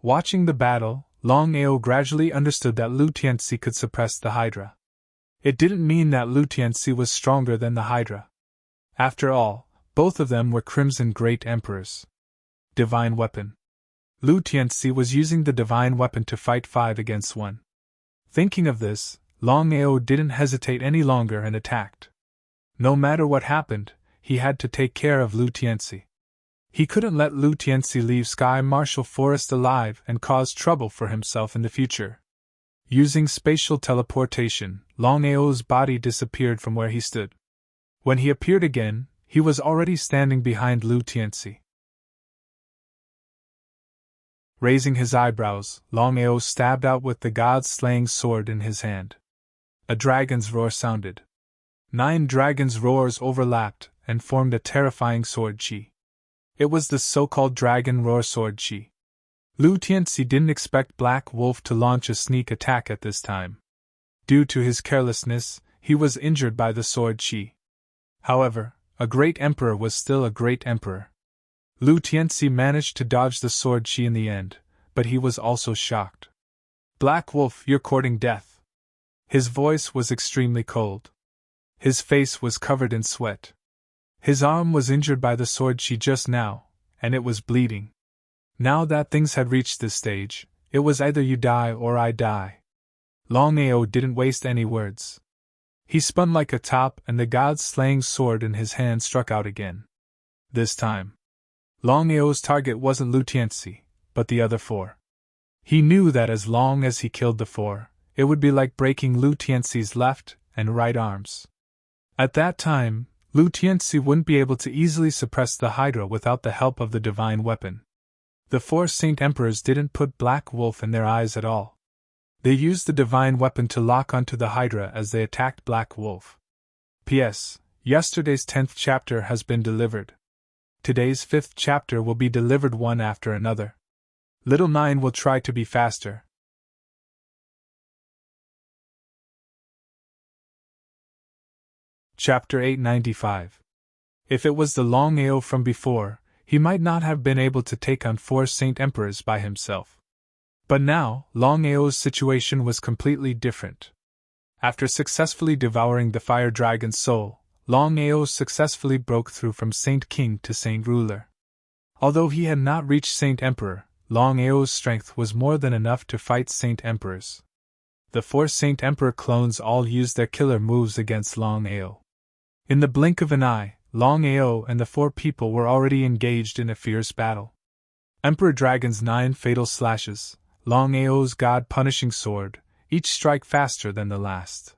Watching the battle, Longao gradually understood that Lu Tianxi could suppress the Hydra. It didn't mean that Lu Tianxi was stronger than the Hydra. After all, both of them were Crimson Great Emperors. Divine Weapon. Lu Tianxi was using the Divine Weapon to fight 5 against 1. Thinking of this, Longao didn't hesitate any longer and attacked. No matter what happened, he had to take care of Lu Tianxi. He couldn't let Lu Tianxi leave Sky Martial Forest alive and cause trouble for himself in the future. Using spatial teleportation, Longao's body disappeared from where he stood. When he appeared again, he was already standing behind Lu Tianxi. Raising his eyebrows, Longao stabbed out with the god-slaying sword in his hand. A dragon's roar sounded. 9 dragons' roars overlapped and formed a terrifying sword chi. It was the so-called dragon roar sword chi. Lu Tianxi didn't expect Black Wolf to launch a sneak attack at this time. Due to his carelessness, he was injured by the sword chi. However, a great emperor was still a great emperor. Lu Tianxi managed to dodge the sword chi in the end, but he was also shocked. Black Wolf, you're courting death. His voice was extremely cold. His face was covered in sweat. His arm was injured by the sword chi just now, and it was bleeding. Now that things had reached this stage, it was either you die or I die. Longao didn't waste any words. He spun like a top and the god-slaying sword in his hand struck out again. This time, Longao's target wasn't Lu Tianxi, but the other 4. He knew that as long as he killed the 4, it would be like breaking Lu Tianxi's left and right arms. At that time, Lu Tianxi wouldn't be able to easily suppress the Hydra without the help of the Divine Weapon. The 4 Saint Emperors didn't put Black Wolf in their eyes at all. They used the Divine Weapon to lock onto the Hydra as they attacked Black Wolf. P.S. Yesterday's 10th chapter has been delivered. Today's 5th chapter will be delivered one after another. Little 9 will try to be faster. Chapter 895. If it was the Longao from before, he might not have been able to take on 4 Saint Emperors by himself. But now, Longao's situation was completely different. After successfully devouring the Fire Dragon's soul, Longao successfully broke through from Saint King to Saint Ruler. Although he had not reached Saint Emperor, Longao's strength was more than enough to fight Saint Emperors. The 4 Saint Emperor clones all used their killer moves against Longao. In the blink of an eye, Longao and the 4 people were already engaged in a fierce battle. Emperor Dragon's 9 fatal slashes, Longao's god-punishing sword, each strike faster than the last.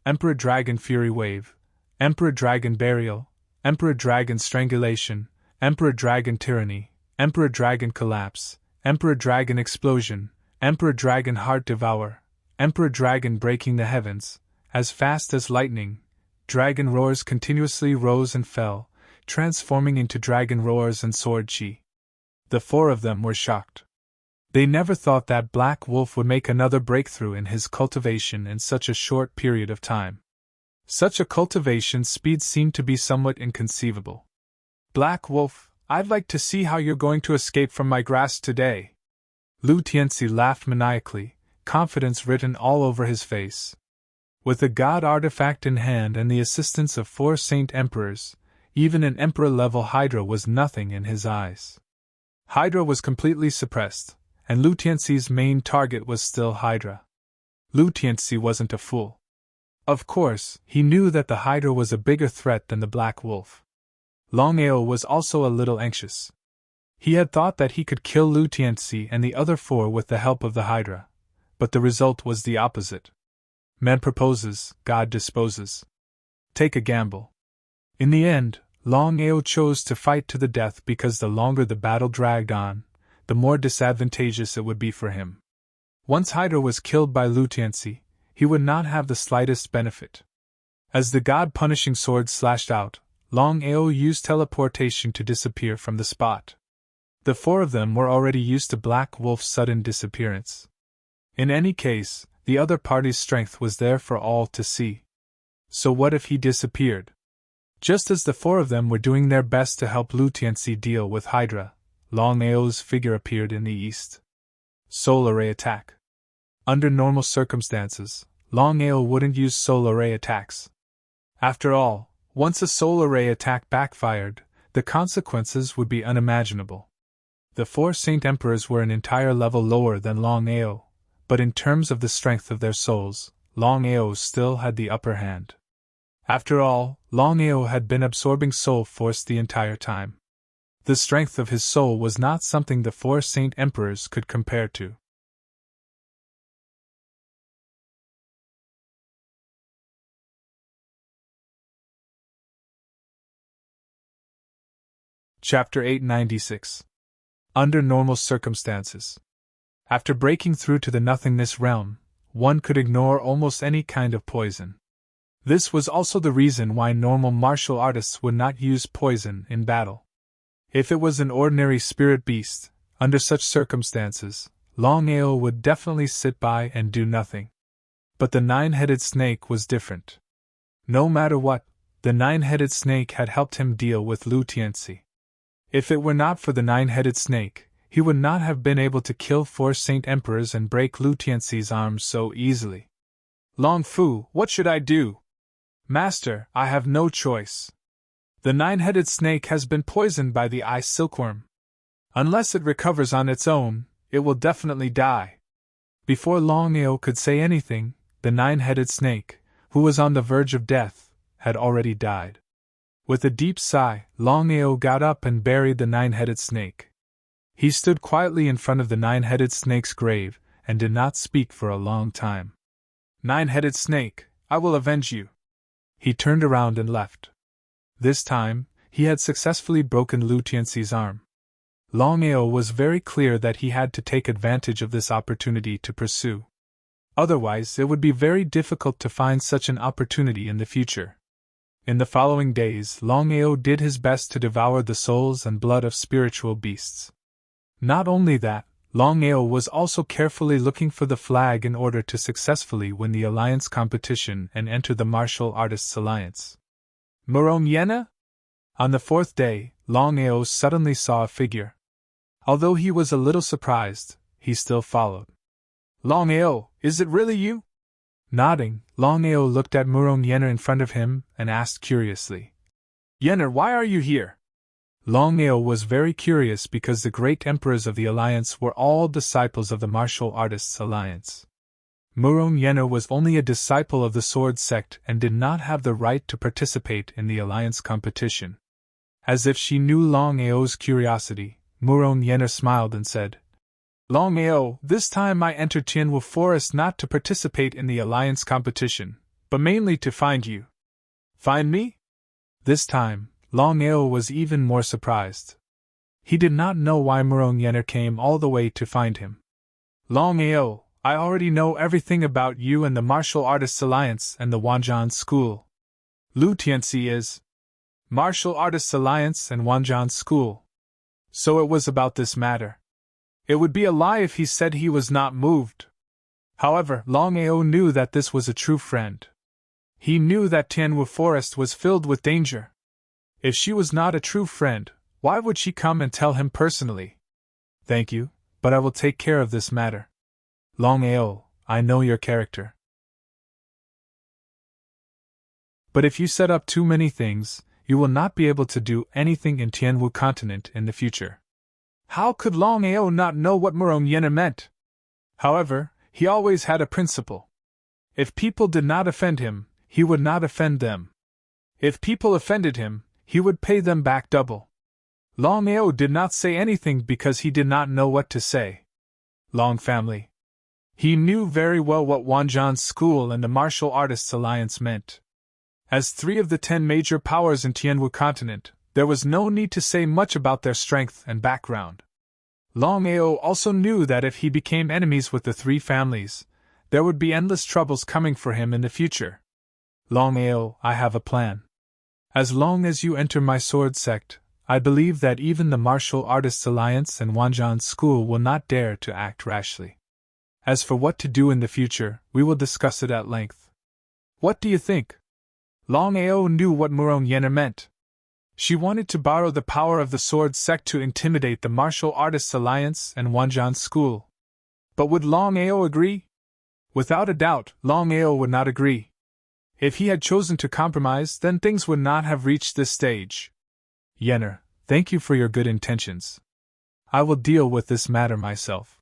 Emperor Dragon Fury Wave, Emperor Dragon Burial, Emperor Dragon Strangulation, Emperor Dragon Tyranny, Emperor Dragon Collapse, Emperor Dragon Explosion, Emperor Dragon Heart Devour, Emperor Dragon Breaking the Heavens. As fast as lightning, dragon roars continuously rose and fell, transforming into dragon roars and sword chi. The 4 of them were shocked. They never thought that Black Wolf would make another breakthrough in his cultivation in such a short period of time. Such a cultivation speed seemed to be somewhat inconceivable. Black Wolf, I'd like to see how you're going to escape from my grasp today. Lu Tianxi laughed maniacally, confidence written all over his face. With a god artifact in hand and the assistance of 4 Saint Emperors, even an Emperor-level Hydra was nothing in his eyes. Hydra was completely suppressed, and Lu Tianxi's main target was still Hydra. Lu Tianxi wasn't a fool. Of course, he knew that the Hydra was a bigger threat than the Black Wolf. Longao was also a little anxious. He had thought that he could kill Lu Tianxi and the other 4 with the help of the Hydra, but the result was the opposite. Man proposes, God disposes. Take a gamble. In the end, Longao chose to fight to the death because the longer the battle dragged on, the more disadvantageous it would be for him. Once Hydra was killed by Lu Tianxi, he would not have the slightest benefit. As the god-punishing sword slashed out, Longao used teleportation to disappear from the spot. The 4 of them were already used to Black Wolf's sudden disappearance. In any case, the other party's strength was there for all to see. So what if he disappeared? Just as the 4 of them were doing their best to help Lu Tianxi deal with Hydra, Longao's figure appeared in the east. Solar ray attack. Under normal circumstances, Longao wouldn't use solar ray attacks. After all, once a solar ray attack backfired, the consequences would be unimaginable. The 4 Saint Emperors were an entire level lower than Longao, but in terms of the strength of their souls, Longao still had the upper hand. After all, Longao had been absorbing soul force the entire time. The strength of his soul was not something the 4 Saint Emperors could compare to. Chapter 896. Under normal circumstances. After breaking through to the nothingness realm, one could ignore almost any kind of poison. This was also the reason why normal martial artists would not use poison in battle. If it was an ordinary spirit beast, under such circumstances, Longao would definitely sit by and do nothing. But the 9-headed snake was different. No matter what, the 9-headed snake had helped him deal with Lu Tianxi. If it were not for the 9-headed snake, he would not have been able to kill 4 Saint Emperors and break Lu Tianxi's arms so easily. Long Fu, what should I do? Master, I have no choice. The 9-headed snake has been poisoned by the ice silkworm. Unless it recovers on its own, it will definitely die. Before Longao could say anything, the 9-headed snake, who was on the verge of death, had already died. With a deep sigh, Longao got up and buried the 9-headed snake. He stood quietly in front of the 9-headed snake's grave and did not speak for a long time. 9-headed snake, I will avenge you. He turned around and left. This time, he had successfully broken Lu Tianxi's arm. Longao was very clear that he had to take advantage of this opportunity to pursue. Otherwise, it would be very difficult to find such an opportunity in the future. In the following days, Longao did his best to devour the souls and blood of spiritual beasts. Not only that, Longao was also carefully looking for the flag in order to successfully win the alliance competition and enter the Martial Artists Alliance. Murong Yena? On the 4th day, Longao suddenly saw a figure. Although he was a little surprised, he still followed. Longao, is it really you? Nodding, Longao looked at Murong Yener in front of him and asked curiously, Yener, why are you here? Longao was very curious because the great emperors of the Alliance were all disciples of the Martial Artists Alliance. Murong Yener was only a disciple of the Sword Sect and did not have the right to participate in the Alliance competition. As if she knew Longao's curiosity, Murong Yener smiled and said, Longao, this time I entered Tianwu Forest not to participate in the Alliance competition, but mainly to find you. Find me? This time, Longao was even more surprised. He did not know why Murong Yener came all the way to find him. Longao, I already know everything about you and the Martial Artists Alliance and the Wanzhan School. Lu Tianxi is Martial Artists Alliance and Wanzhan School. So it was about this matter. It would be a lie if he said he was not moved. However, Longao knew that this was a true friend. He knew that Tianwu Forest was filled with danger. If she was not a true friend, why would she come and tell him personally? Thank you, but I will take care of this matter. Longao, I know your character. But if you set up too many things, you will not be able to do anything in Tianwu continent in the future. How could Longao not know what Murong Yener meant? However, he always had a principle. If people did not offend him, he would not offend them. If people offended him, he would pay them back double. Longao did not say anything because he did not know what to say. Long family. He knew very well what Wanzhan's school and the Martial Artists Alliance meant. As 3 of the 10 major powers in Tianwu continent, there was no need to say much about their strength and background. Longao also knew that if he became enemies with the 3 families, there would be endless troubles coming for him in the future. Longao, I have a plan. As long as you enter my sword sect, I believe that even the Martial Artists Alliance and Wanzhan's school will not dare to act rashly. As for what to do in the future, we will discuss it at length. What do you think? Longao knew what Murong Yener meant. She wanted to borrow the power of the sword sect to intimidate the Martial Artists Alliance and Wanzhan's school. But would Longao agree? Without a doubt, Longao would not agree. If he had chosen to compromise, then things would not have reached this stage. Yener, thank you for your good intentions. I will deal with this matter myself.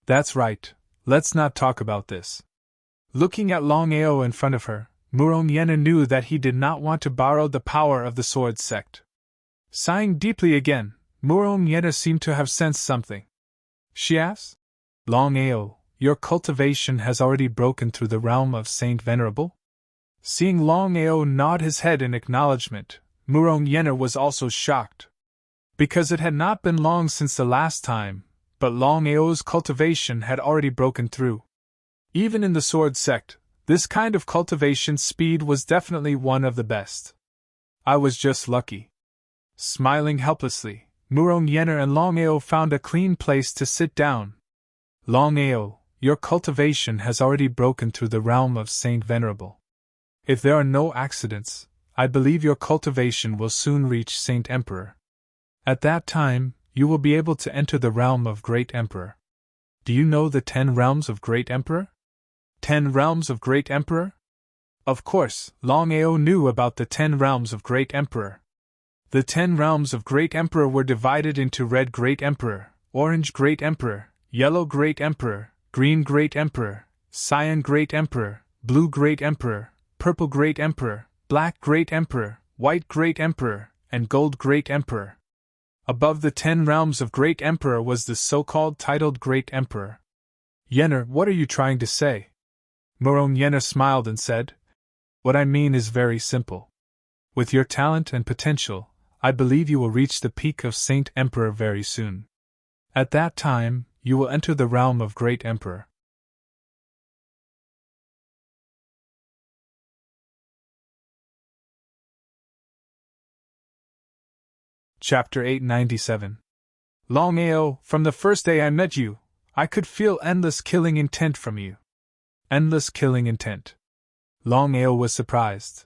That's right, let's not talk about this. Looking at Longao in front of her, Murong Yener knew that he did not want to borrow the power of the sword sect. Sighing deeply again, Murong Yener seemed to have sensed something. She asked, Longao, your cultivation has already broken through the realm of Saint Venerable? Seeing Longao nod his head in acknowledgement, Murong Yener was also shocked. Because it had not been long since the last time, but Longao's cultivation had already broken through. Even in the sword sect, this kind of cultivation speed was definitely one of the best. I was just lucky. Smiling helplessly, Murong Yener and Longao found a clean place to sit down. Longao, your cultivation has already broken through the realm of Saint Venerable. If there are no accidents, I believe your cultivation will soon reach Saint Emperor. At that time, you will be able to enter the realm of Great Emperor. Do you know the 10 realms of Great Emperor? 10 realms of Great Emperor? Of course, Longao knew about the 10 realms of Great Emperor. The 10 realms of Great Emperor were divided into Red Great Emperor, Orange Great Emperor, Yellow Great Emperor, Green Great Emperor, Cyan Great Emperor, Blue Great Emperor, Purple Great Emperor, Black Great Emperor, White Great Emperor, and Gold Great Emperor. Above the 10 realms of Great Emperor was the so-called titled Great Emperor. Yener, what are you trying to say? Murong Yener smiled and said, What I mean is very simple. With your talent and potential, I believe you will reach the peak of Saint Emperor very soon. At that time, you will enter the realm of Great Emperor. Chapter 897. Longao, from the first day I met you, I could feel endless killing intent from you. Endless killing intent. Longao was surprised.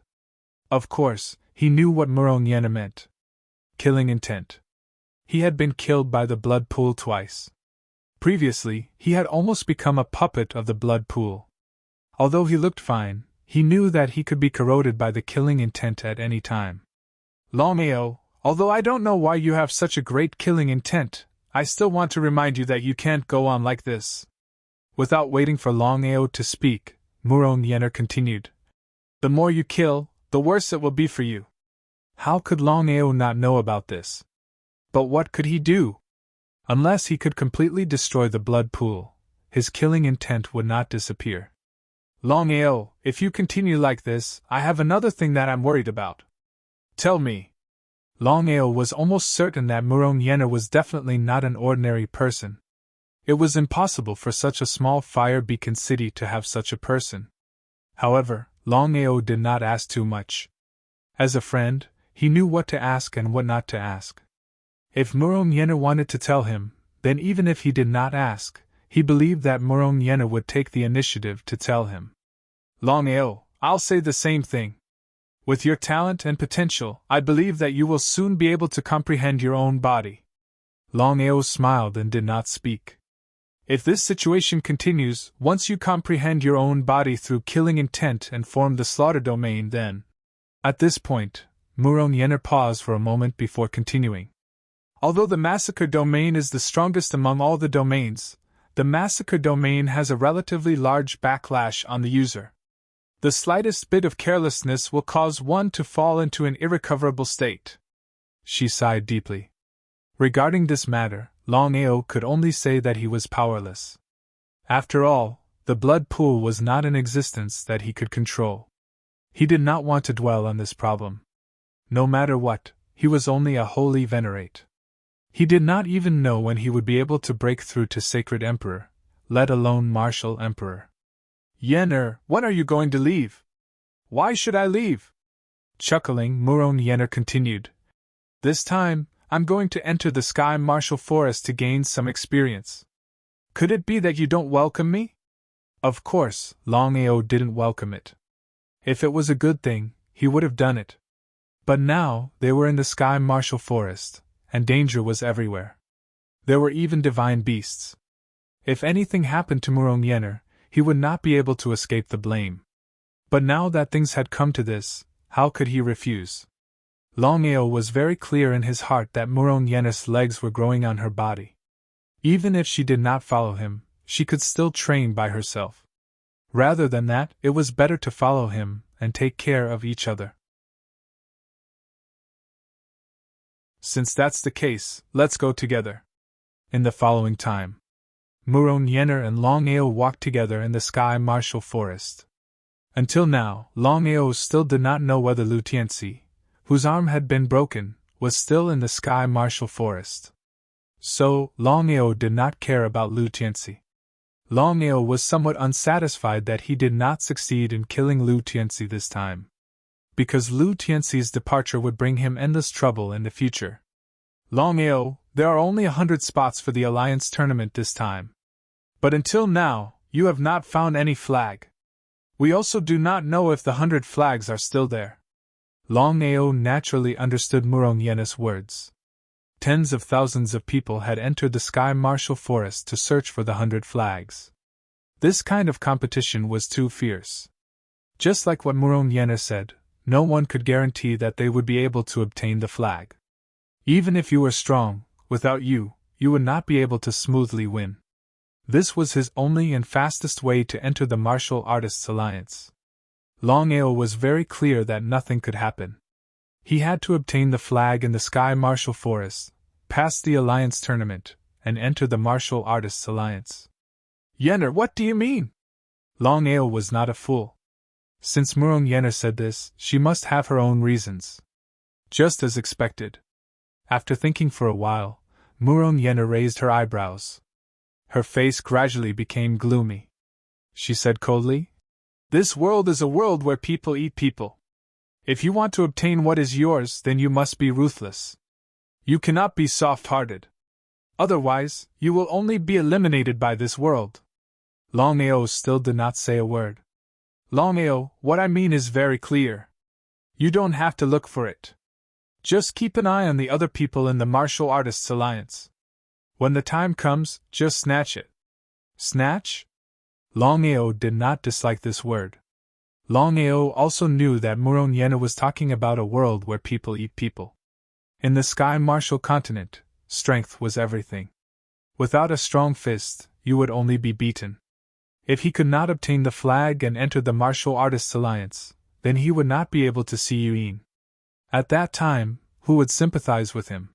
Of course, he knew what Murong Yener meant. Killing intent. He had been killed by the blood pool twice. Previously, he had almost become a puppet of the blood pool. Although he looked fine, he knew that he could be corroded by the killing intent at any time. Longao, although I don't know why you have such a great killing intent, I still want to remind you that you can't go on like this. Without waiting for Longao to speak, Murong Yener continued. The more you kill, the worse it will be for you. How could Longao not know about this? But what could he do? Unless he could completely destroy the blood pool, his killing intent would not disappear. Longao, if you continue like this, I have another thing that I'm worried about. Tell me. Longao was almost certain that Murong Yener was definitely not an ordinary person. It was impossible for such a small fire beacon city to have such a person. However, Longao did not ask too much. As a friend, he knew what to ask and what not to ask. If Murong Yener wanted to tell him, then even if he did not ask, he believed that Murong Yener would take the initiative to tell him. Longao, I'll say the same thing. With your talent and potential, I believe that you will soon be able to comprehend your own body. Longao smiled and did not speak. If this situation continues, once you comprehend your own body through killing intent and form the slaughter domain, then... At this point, Murong Yener paused for a moment before continuing. Although the massacre domain is the strongest among all the domains, the massacre domain has a relatively large backlash on the user. The slightest bit of carelessness will cause one to fall into an irrecoverable state. She sighed deeply. Regarding this matter, Longao could only say that he was powerless. After all, the blood pool was not in existence that he could control. He did not want to dwell on this problem. No matter what, he was only a holy venerate. He did not even know when he would be able to break through to Sacred Emperor, let alone Martial Emperor. Yenner, when are you going to leave? Why should I leave? Chuckling, Muron Yenner continued. This time, I'm going to enter the Sky Martial Forest to gain some experience. Could it be that you don't welcome me? Of course, Longao didn't welcome it. If it was a good thing, he would have done it. But now, they were in the Sky Martial Forest, and danger was everywhere. There were even divine beasts. If anything happened to Muron Yenner, he would not be able to escape the blame. But now that things had come to this, how could he refuse? Longao was very clear in his heart that Muron Yenner's legs were growing on her body. Even if she did not follow him, she could still train by herself. Rather than that, it was better to follow him and take care of each other. Since that's the case, let's go together. In the following time, Muron Yenner and Longao walked together in the Sky Martial Forest. Until now, Longao still did not know whether Lu Tianxi, whose arm had been broken, was still in the Sky Martial Forest. So, Longao did not care about Lu Tianxi. Longao was somewhat unsatisfied that he did not succeed in killing Lu Tianxi this time, because Lu Tianxi's departure would bring him endless trouble in the future. Longao, there are only 100 spots for the Alliance tournament this time. But until now, you have not found any flag. We also do not know if the 100 flags are still there. Longao naturally understood Muron Yenner's words. Tens of thousands of people had entered the Sky Martial Forest to search for the 100 flags. This kind of competition was too fierce. Just like what Muron Yenner said, no one could guarantee that they would be able to obtain the flag. Even if you were strong, without you would not be able to smoothly win. This was his only and fastest way to enter the Martial Artists Alliance. Longao was very clear that nothing could happen. He had to obtain the flag in the Sky Martial Forest, pass the Alliance tournament, and enter the Martial Artists Alliance. Yenner, what do you mean? Longao was not a fool. Since Muron Yenner said this, she must have her own reasons. Just as expected. After thinking for a while, Muron Yenner raised her eyebrows. Her face gradually became gloomy. She said coldly, "This world is a world where people eat people. If you want to obtain what is yours, then you must be ruthless. You cannot be soft-hearted. Otherwise, you will only be eliminated by this world." Longao still did not say a word. Longao, what I mean is very clear. You don't have to look for it. Just keep an eye on the other people in the Martial Artists Alliance. When the time comes, just snatch it. Snatch? Longao did not dislike this word. Longao also knew that Muron Yenner was talking about a world where people eat people. In the Sky Martial continent, strength was everything. Without a strong fist, you would only be beaten. If he could not obtain the flag and enter the Martial Artists Alliance, then he would not be able to see Yuan. At that time, who would sympathize with him?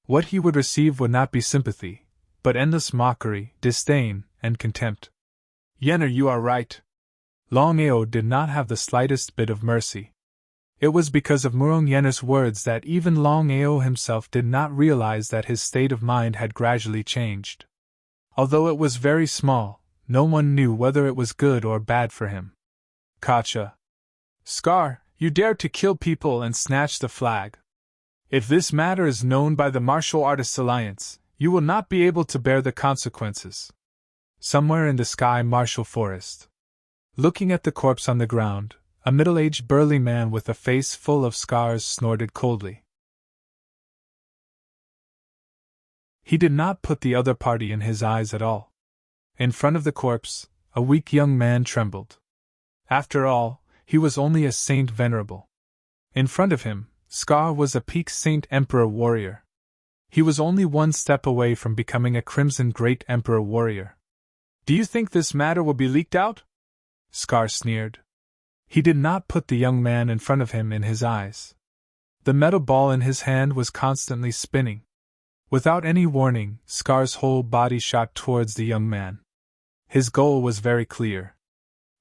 What he would receive would not be sympathy, but endless mockery, disdain, and contempt. Yenner, you are right. Longao did not have the slightest bit of mercy. It was because of Muron Yenner's words that even Longao himself did not realize that his state of mind had gradually changed. Although it was very small, no one knew whether it was good or bad for him. Gotcha. Scar, you dared to kill people and snatch the flag. If this matter is known by the Martial Artists Alliance, you will not be able to bear the consequences. Somewhere in the Sky Martial Forest. Looking at the corpse on the ground, a middle-aged burly man with a face full of scars snorted coldly. He did not put the other party in his eyes at all. In front of the corpse, a weak young man trembled. After all, he was only a saint venerable. In front of him, Scar was a peak Saint Emperor warrior. He was only one step away from becoming a Crimson Great Emperor warrior. Do you think this matter will be leaked out? Scar sneered. He did not put the young man in front of him in his eyes. The metal ball in his hand was constantly spinning. Without any warning, Scar's whole body shot towards the young man. His goal was very clear.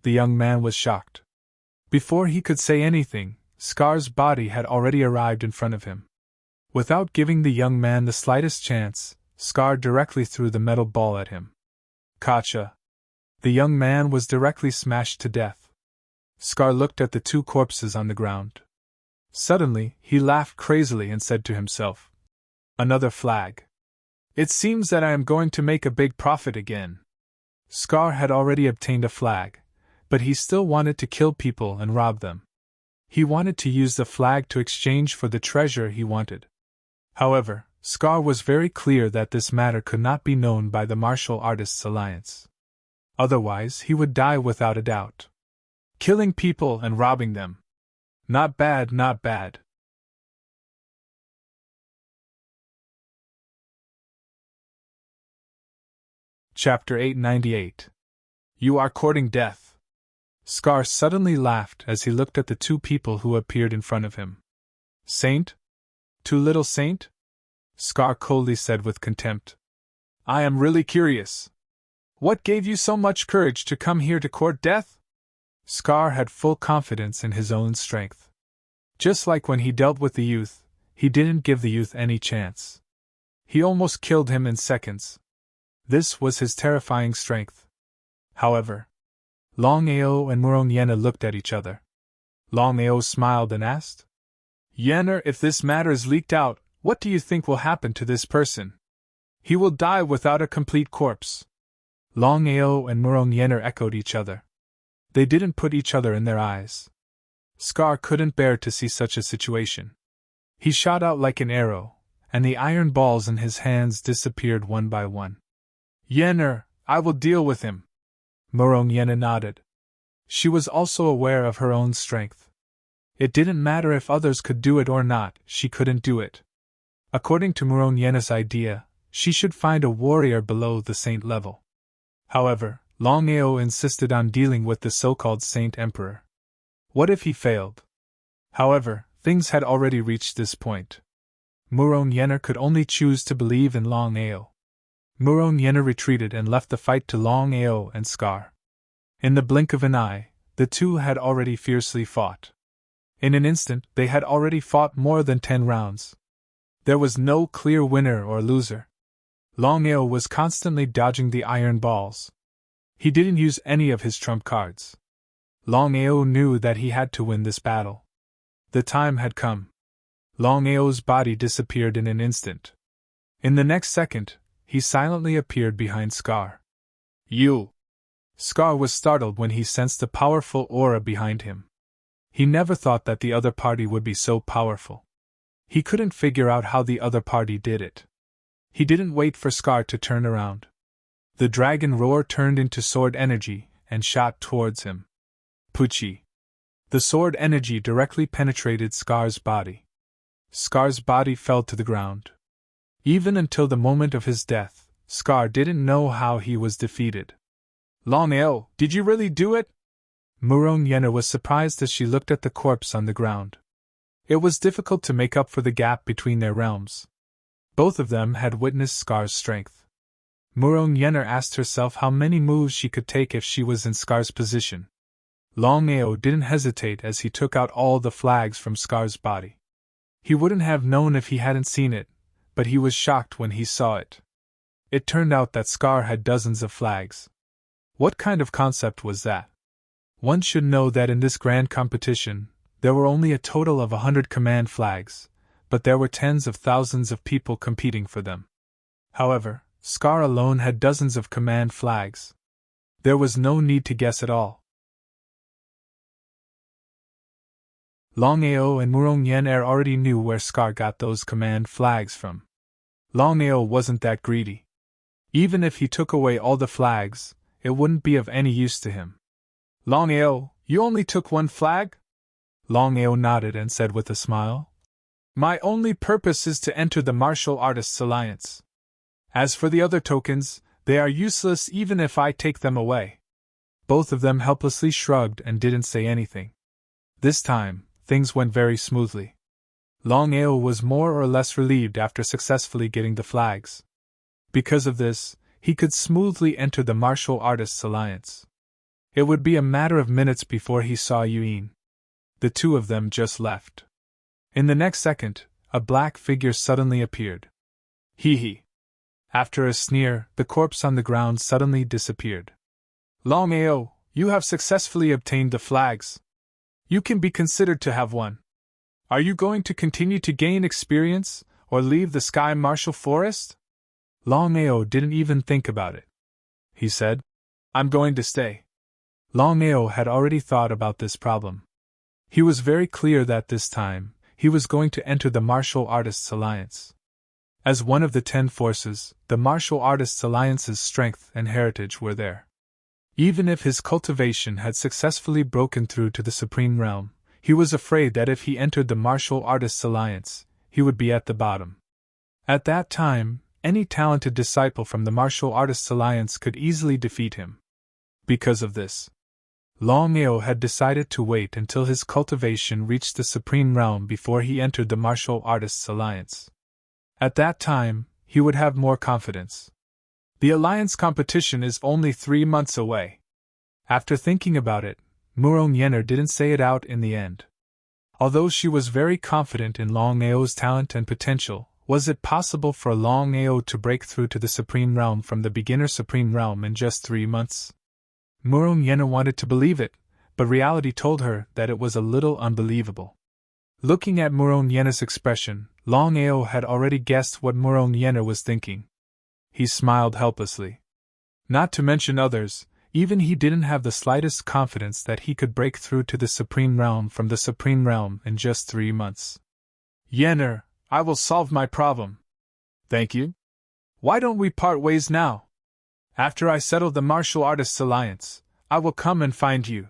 The young man was shocked. Before he could say anything, Scar's body had already arrived in front of him. Without giving the young man the slightest chance, Scar directly threw the metal ball at him. Gotcha! The young man was directly smashed to death. Scar looked at the two corpses on the ground. Suddenly, he laughed crazily and said to himself, "Another flag. It seems that I am going to make a big profit again." Scar had already obtained a flag, but he still wanted to kill people and rob them. He wanted to use the flag to exchange for the treasure he wanted. However, Scar was very clear that this matter could not be known by the Martial Artists Alliance. Otherwise, he would die without a doubt. Killing people and robbing them. Not bad, not bad. Chapter 898. You are courting death. Scar suddenly laughed as he looked at the two people who appeared in front of him. Saint? Too little saint? Scar coldly said with contempt. I am really curious. What gave you so much courage to come here to court death? Scar had full confidence in his own strength. Just like when he dealt with the youth, he didn't give the youth any chance. He almost killed him in seconds. This was his terrifying strength. However, Longao and Murong Yena looked at each other. Longao smiled and asked, Yenner, if this matter is leaked out, what do you think will happen to this person? He will die without a complete corpse. Longao and Murong Yenner echoed each other. They didn't put each other in their eyes. Scar couldn't bear to see such a situation. He shot out like an arrow, and the iron balls in his hands disappeared one by one. Yenner, I will deal with him. Murong Yena nodded. She was also aware of her own strength. It didn't matter if others could do it or not, she couldn't do it. According to Murong Yena's idea, she should find a warrior below the saint level. However, Longao insisted on dealing with the so-called Saint Emperor. What if he failed? However, things had already reached this point. Murong Yena could only choose to believe in Longao. Murong Yena retreated and left the fight to Longao and Scar. In the blink of an eye, the two had already fiercely fought. In an instant, they had already fought more than 10 rounds. There was no clear winner or loser. Longao was constantly dodging the iron balls. He didn't use any of his trump cards. Longao knew that he had to win this battle. The time had come. Longao's body disappeared in an instant. In the next second, he silently appeared behind Scar. You! Scar was startled when he sensed a powerful aura behind him. He never thought that the other party would be so powerful. He couldn't figure out how the other party did it. He didn't wait for Scar to turn around. The dragon roar turned into sword energy and shot towards him. Puchi! The sword energy directly penetrated Scar's body. Scar's body fell to the ground. Even until the moment of his death, Scar didn't know how he was defeated. Longao, did you really do it? Murong Yena was surprised as she looked at the corpse on the ground. It was difficult to make up for the gap between their realms. Both of them had witnessed Scar's strength. Murong Yena asked herself how many moves she could take if she was in Scar's position. Longao didn't hesitate as he took out all the flags from Scar's body. He wouldn't have known if he hadn't seen it, but he was shocked when he saw it. It turned out that Scar had dozens of flags. What kind of concept was that? One should know that in this grand competition, there were only a total of 100 command flags, but there were tens of thousands of people competing for them. However, Scar alone had dozens of command flags. There was no need to guess at all. Longao and Murong Yena already knew where Scar got those command flags from. Longao wasn't that greedy. Even if he took away all the flags, it wouldn't be of any use to him. Longao, you only took one flag? Longao nodded and said with a smile. My only purpose is to enter the Martial Artists Alliance. As for the other tokens, they are useless even if I take them away. Both of them helplessly shrugged and didn't say anything. This time, things went very smoothly. Longao was more or less relieved after successfully getting the flags. Because of this, he could smoothly enter the Martial Artists Alliance. It would be a matter of minutes before he saw Yuan. The two of them just left. In the next second, a black figure suddenly appeared. Hee hee. After a sneer, the corpse on the ground suddenly disappeared. Longao, you have successfully obtained the flags. You can be considered to have won. Are you going to continue to gain experience, or leave the Sky Martial Forest? Longao didn't even think about it. He said, I'm going to stay. Longao had already thought about this problem. He was very clear that this time, he was going to enter the Martial Artists Alliance. As one of the 10 forces, the Martial Artists Alliance's strength and heritage were there. Even if his cultivation had successfully broken through to the Supreme Realm, he was afraid that if he entered the Martial Artists Alliance, he would be at the bottom. At that time, any talented disciple from the Martial Artists Alliance could easily defeat him. Because of this, Longao had decided to wait until his cultivation reached the Supreme Realm before he entered the Martial Artists Alliance. At that time, he would have more confidence. The alliance competition is only 3 months away. After thinking about it, Murong Yener didn't say it out in the end. Although she was very confident in Longao's talent and potential, was it possible for Longao to break through to the Supreme Realm from the beginner Supreme Realm in just 3 months? Murong Yener wanted to believe it, but reality told her that it was a little unbelievable. Looking at Murong Yener's expression, Longao had already guessed what Murong Yener was thinking. He smiled helplessly. Not to mention others, even he didn't have the slightest confidence that he could break through to the Supreme Realm from the Supreme Realm in just 3 months. Yener, I will solve my problem. Thank you. Why don't we part ways now? After I settle the Martial Artists Alliance, I will come and find you.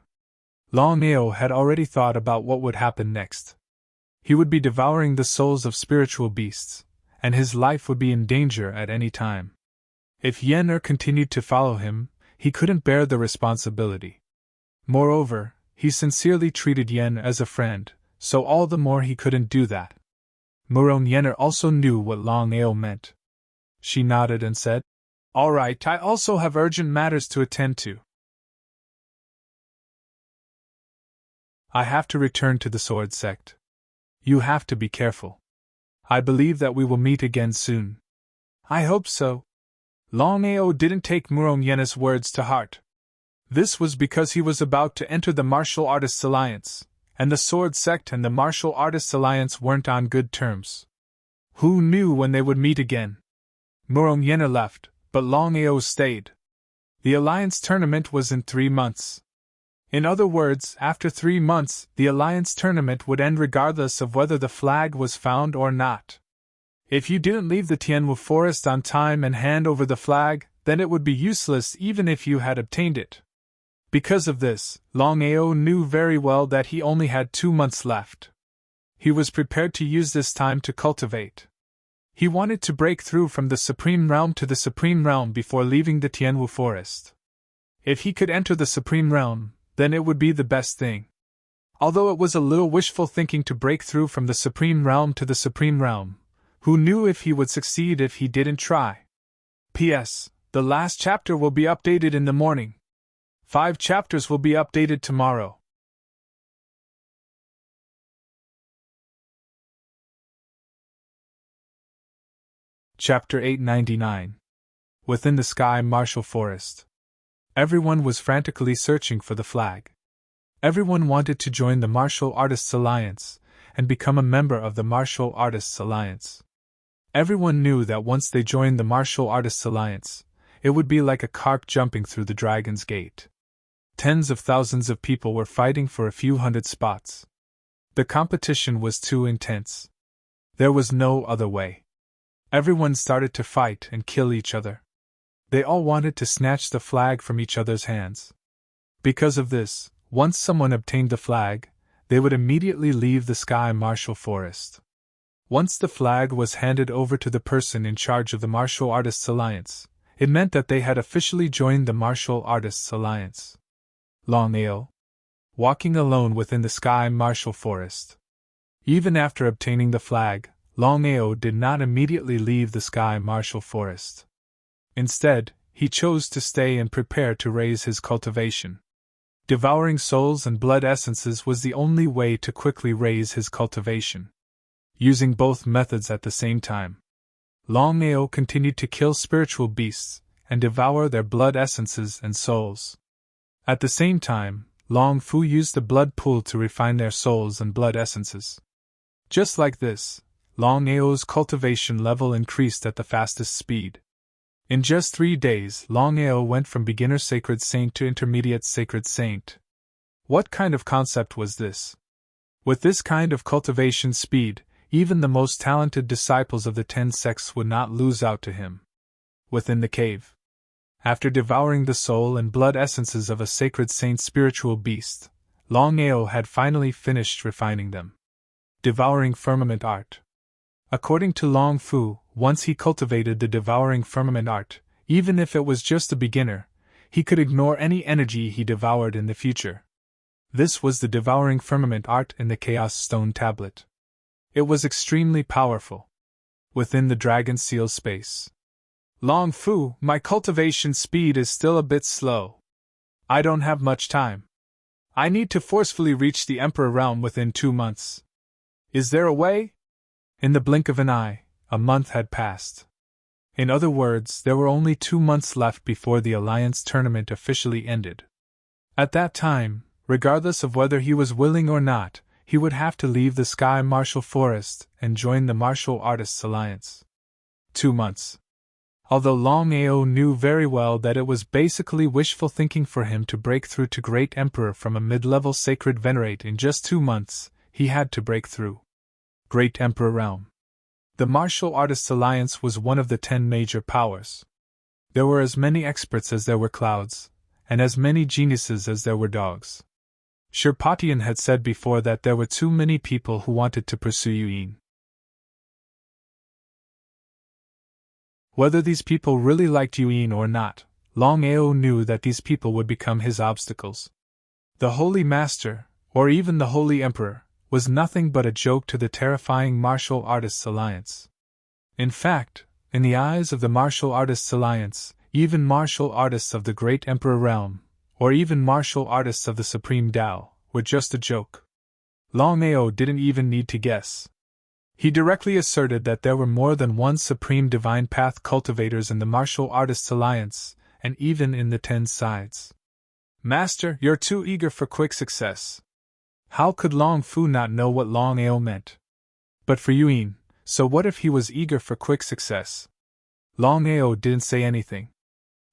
Longao had already thought about what would happen next. He would be devouring the souls of spiritual beasts, and his life would be in danger at any time. If Yener continued to follow him, he couldn't bear the responsibility. Moreover, he sincerely treated Yen as a friend, so all the more he couldn't do that. Murong Yener also knew what Longao meant. She nodded and said, All right, I also have urgent matters to attend to. I have to return to the Sword Sect. You have to be careful. I believe that we will meet again soon. I hope so. Longao didn't take Murong Yener's words to heart. This was because he was about to enter the Martial Artists Alliance, and the Sword Sect and the Martial Artists Alliance weren't on good terms. Who knew when they would meet again? Murong Yener left, but Longao stayed. The Alliance tournament was in 3 months. In other words, after 3 months, the Alliance tournament would end regardless of whether the flag was found or not. If you didn't leave the Tianwu forest on time and hand over the flag, then it would be useless even if you had obtained it. Because of this, Longao knew very well that he only had 2 months left. He was prepared to use this time to cultivate. He wanted to break through from the Supreme Realm to the Supreme Realm before leaving the Tianwu forest. If he could enter the Supreme Realm, then it would be the best thing. Although it was a little wishful thinking to break through from the Supreme Realm to the Supreme Realm, who knew if he would succeed if he didn't try? P.S. The last chapter will be updated in the morning. 5 chapters will be updated tomorrow. Chapter 899. Within the Sky Martial Forest. Everyone was frantically searching for the flag. Everyone wanted to join the Martial Artists Alliance and become a member of the Martial Artists Alliance. Everyone knew that once they joined the Martial Artists Alliance, it would be like a carp jumping through the Dragon's Gate. Tens of thousands of people were fighting for a few hundred spots. The competition was too intense. There was no other way. Everyone started to fight and kill each other. They all wanted to snatch the flag from each other's hands. Because of this, once someone obtained the flag, they would immediately leave the Sky Martial Forest. Once the flag was handed over to the person in charge of the Martial Artists Alliance, it meant that they had officially joined the Martial Artists Alliance. Longao, walking alone within the Sky Martial Forest. Even after obtaining the flag, Longao did not immediately leave the sky martial forest. Instead, he chose to stay and prepare to raise his cultivation. Devouring souls and blood essences was the only way to quickly raise his cultivation. Using both methods at the same time, Longao continued to kill spiritual beasts and devour their blood essences and souls. At the same time, Long Fu used the blood pool to refine their souls and blood essences. Just like this, Longao's cultivation level increased at the fastest speed. In just 3 days, Longao went from beginner sacred saint to intermediate sacred saint. What kind of concept was this? With this kind of cultivation speed, even the most talented disciples of the 10 sects would not lose out to him. Within the cave, after devouring the soul and blood essences of a sacred saint's spiritual beast, Longao had finally finished refining them. Devouring firmament art. According to Long Fu, once he cultivated the devouring firmament art, even if it was just a beginner, he could ignore any energy he devoured in the future. This was the devouring firmament art in the Chaos Stone tablet. It was extremely powerful. Within the Dragon Seal space. Long Fu, my cultivation speed is still a bit slow. I don't have much time. I need to forcefully reach the Emperor realm within 2 months. Is there a way? In the blink of an eye, a month had passed. In other words, there were only 2 months left before the Alliance tournament officially ended. At that time, regardless of whether he was willing or not, he would have to leave the Sky Martial Forest and join the Martial Artists Alliance. 2 months. Although Longao knew very well that it was basically wishful thinking for him to break through to Great Emperor from a mid-level sacred venerate in just 2 months, he had to break through. Great Emperor Realm. The Martial Artists Alliance was one of the 10 major powers. There were as many experts as there were clouds, and as many geniuses as there were dogs. Shirpatian had said before that there were too many people who wanted to pursue Yuin. Whether these people really liked Yuin or not, Longao knew that these people would become his obstacles. The Holy Master, or even the Holy Emperor, was nothing but a joke to the terrifying Martial Artists Alliance. In fact, in the eyes of the Martial Artists Alliance, even martial artists of the Great Emperor Realm, or even martial artists of the Supreme Tao, were just a joke. Longao didn't even need to guess. He directly asserted that there were more than one Supreme Divine Path cultivators in the Martial Artists Alliance, and even in the 10 sides. Master, you're too eager for quick success. How could Long Fu not know what Longao meant? But for Yuin, so what if he was eager for quick success? Longao didn't say anything.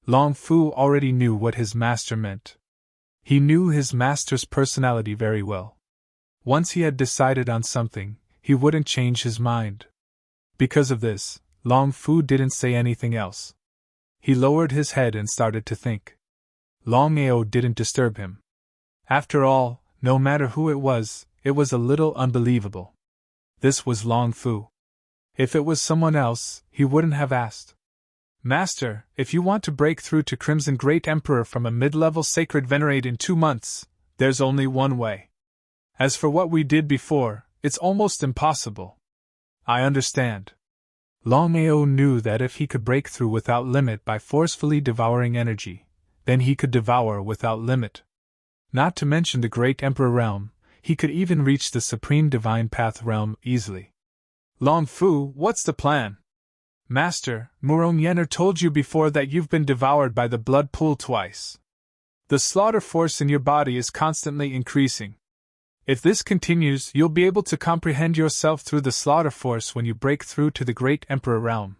Long Fu already knew what his master meant. He knew his master's personality very well. Once he had decided on something, he wouldn't change his mind. Because of this, Long Fu didn't say anything else. He lowered his head and started to think. Longao didn't disturb him. After all, no matter who it was a little unbelievable. This was Long Fu. If it was someone else, he wouldn't have asked. Master, if you want to break through to Crimson Great Emperor from a mid-level sacred venerate in 2 months, there's only one way. As for what we did before, it's almost impossible. I understand. Longao knew that if he could break through without limit by forcefully devouring energy, then he could devour without limit. Not to mention the Great Emperor Realm, he could even reach the Supreme Divine Path Realm easily. Long Fu, what's the plan? Master, Murong Yener told you before that you've been devoured by the blood pool twice. The slaughter force in your body is constantly increasing. If this continues, you'll be able to comprehend yourself through the slaughter force when you break through to the Great Emperor Realm.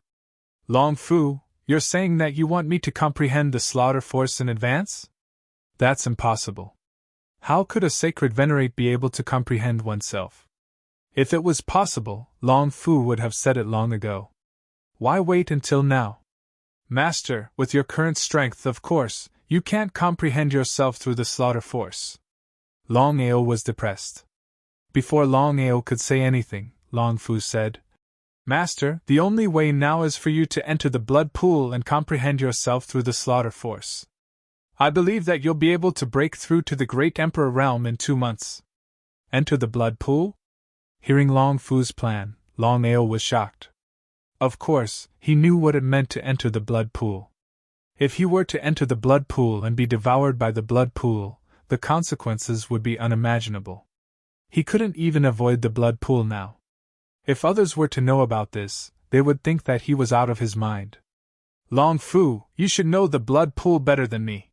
Long Fu, you're saying that you want me to comprehend the slaughter force in advance? That's impossible. How could a sacred venerate be able to comprehend oneself? If it was possible, Long Fu would have said it long ago. Why wait until now? Master, with your current strength, of course, you can't comprehend yourself through the slaughter force. Longao was depressed. Before Longao could say anything, Long Fu said, Master, the only way now is for you to enter the blood pool and comprehend yourself through the slaughter force. I believe that you'll be able to break through to the Great Emperor Realm in 2 months. Enter the blood pool? Hearing Long Fu's plan, Longao was shocked. Of course, he knew what it meant to enter the blood pool. If he were to enter the blood pool and be devoured by the blood pool, the consequences would be unimaginable. He couldn't even avoid the blood pool now. If others were to know about this, they would think that he was out of his mind. Long Fu, you should know the blood pool better than me.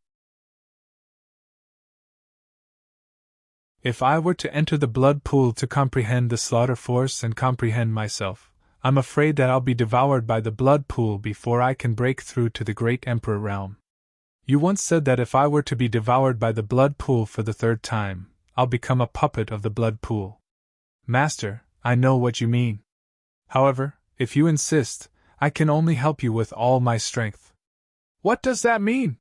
If I were to enter the blood pool to comprehend the slaughter force and comprehend myself, I'm afraid that I'll be devoured by the blood pool before I can break through to the great Emperor realm. You once said that if I were to be devoured by the blood pool for the third time, I'll become a puppet of the blood pool. Master, I know what you mean. However, if you insist, I can only help you with all my strength. What does that mean?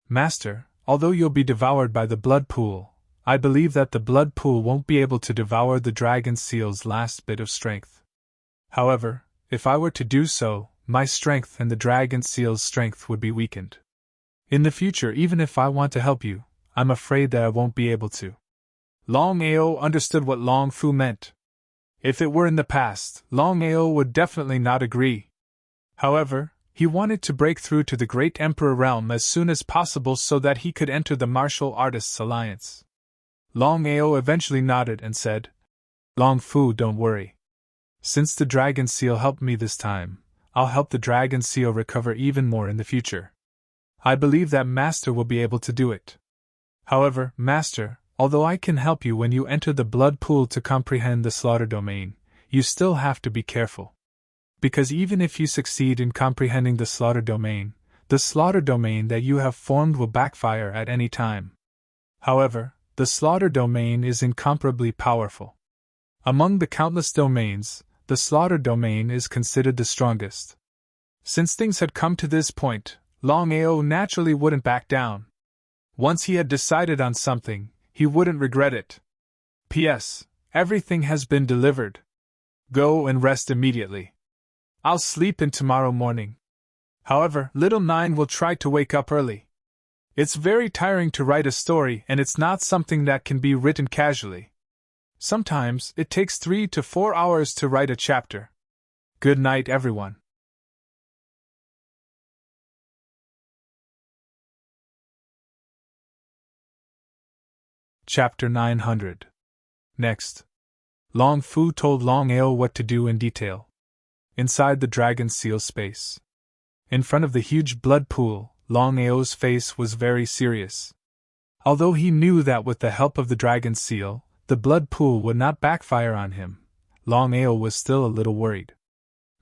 Master, although you'll be devoured by the blood pool, I believe that the blood pool won't be able to devour the dragon seal's last bit of strength. However, if I were to do so, my strength and the dragon seal's strength would be weakened. In the future, even if I want to help you, I'm afraid that I won't be able to. Longao understood what Long Fu meant. If it were in the past, Longao would definitely not agree. However, he wanted to break through to the great Emperor realm as soon as possible so that he could enter the Martial Artists Alliance. Longao eventually nodded and said, Long Fu, don't worry. Since the Dragon Seal helped me this time, I'll help the Dragon Seal recover even more in the future. I believe that Master will be able to do it. However, Master, although I can help you when you enter the blood pool to comprehend the slaughter domain, you still have to be careful. Because even if you succeed in comprehending the slaughter domain that you have formed will backfire at any time. However, the slaughter domain is incomparably powerful. Among the countless domains, the slaughter domain is considered the strongest. Since things had come to this point, Longao naturally wouldn't back down. Once he had decided on something, he wouldn't regret it. P.S. Everything has been delivered. Go and rest immediately. I'll sleep in tomorrow morning. However, little Nine will try to wake up early. It's very tiring to write a story, and it's not something that can be written casually. Sometimes it takes 3 to 4 hours to write a chapter. Good night, everyone. Chapter 900. Next, Long Fu told Longao what to do in detail. Inside the Dragon Seal space, in front of the huge blood pool, Longao's face was very serious. Although he knew that with the help of the Dragon Seal, the blood pool would not backfire on him, Longao was still a little worried.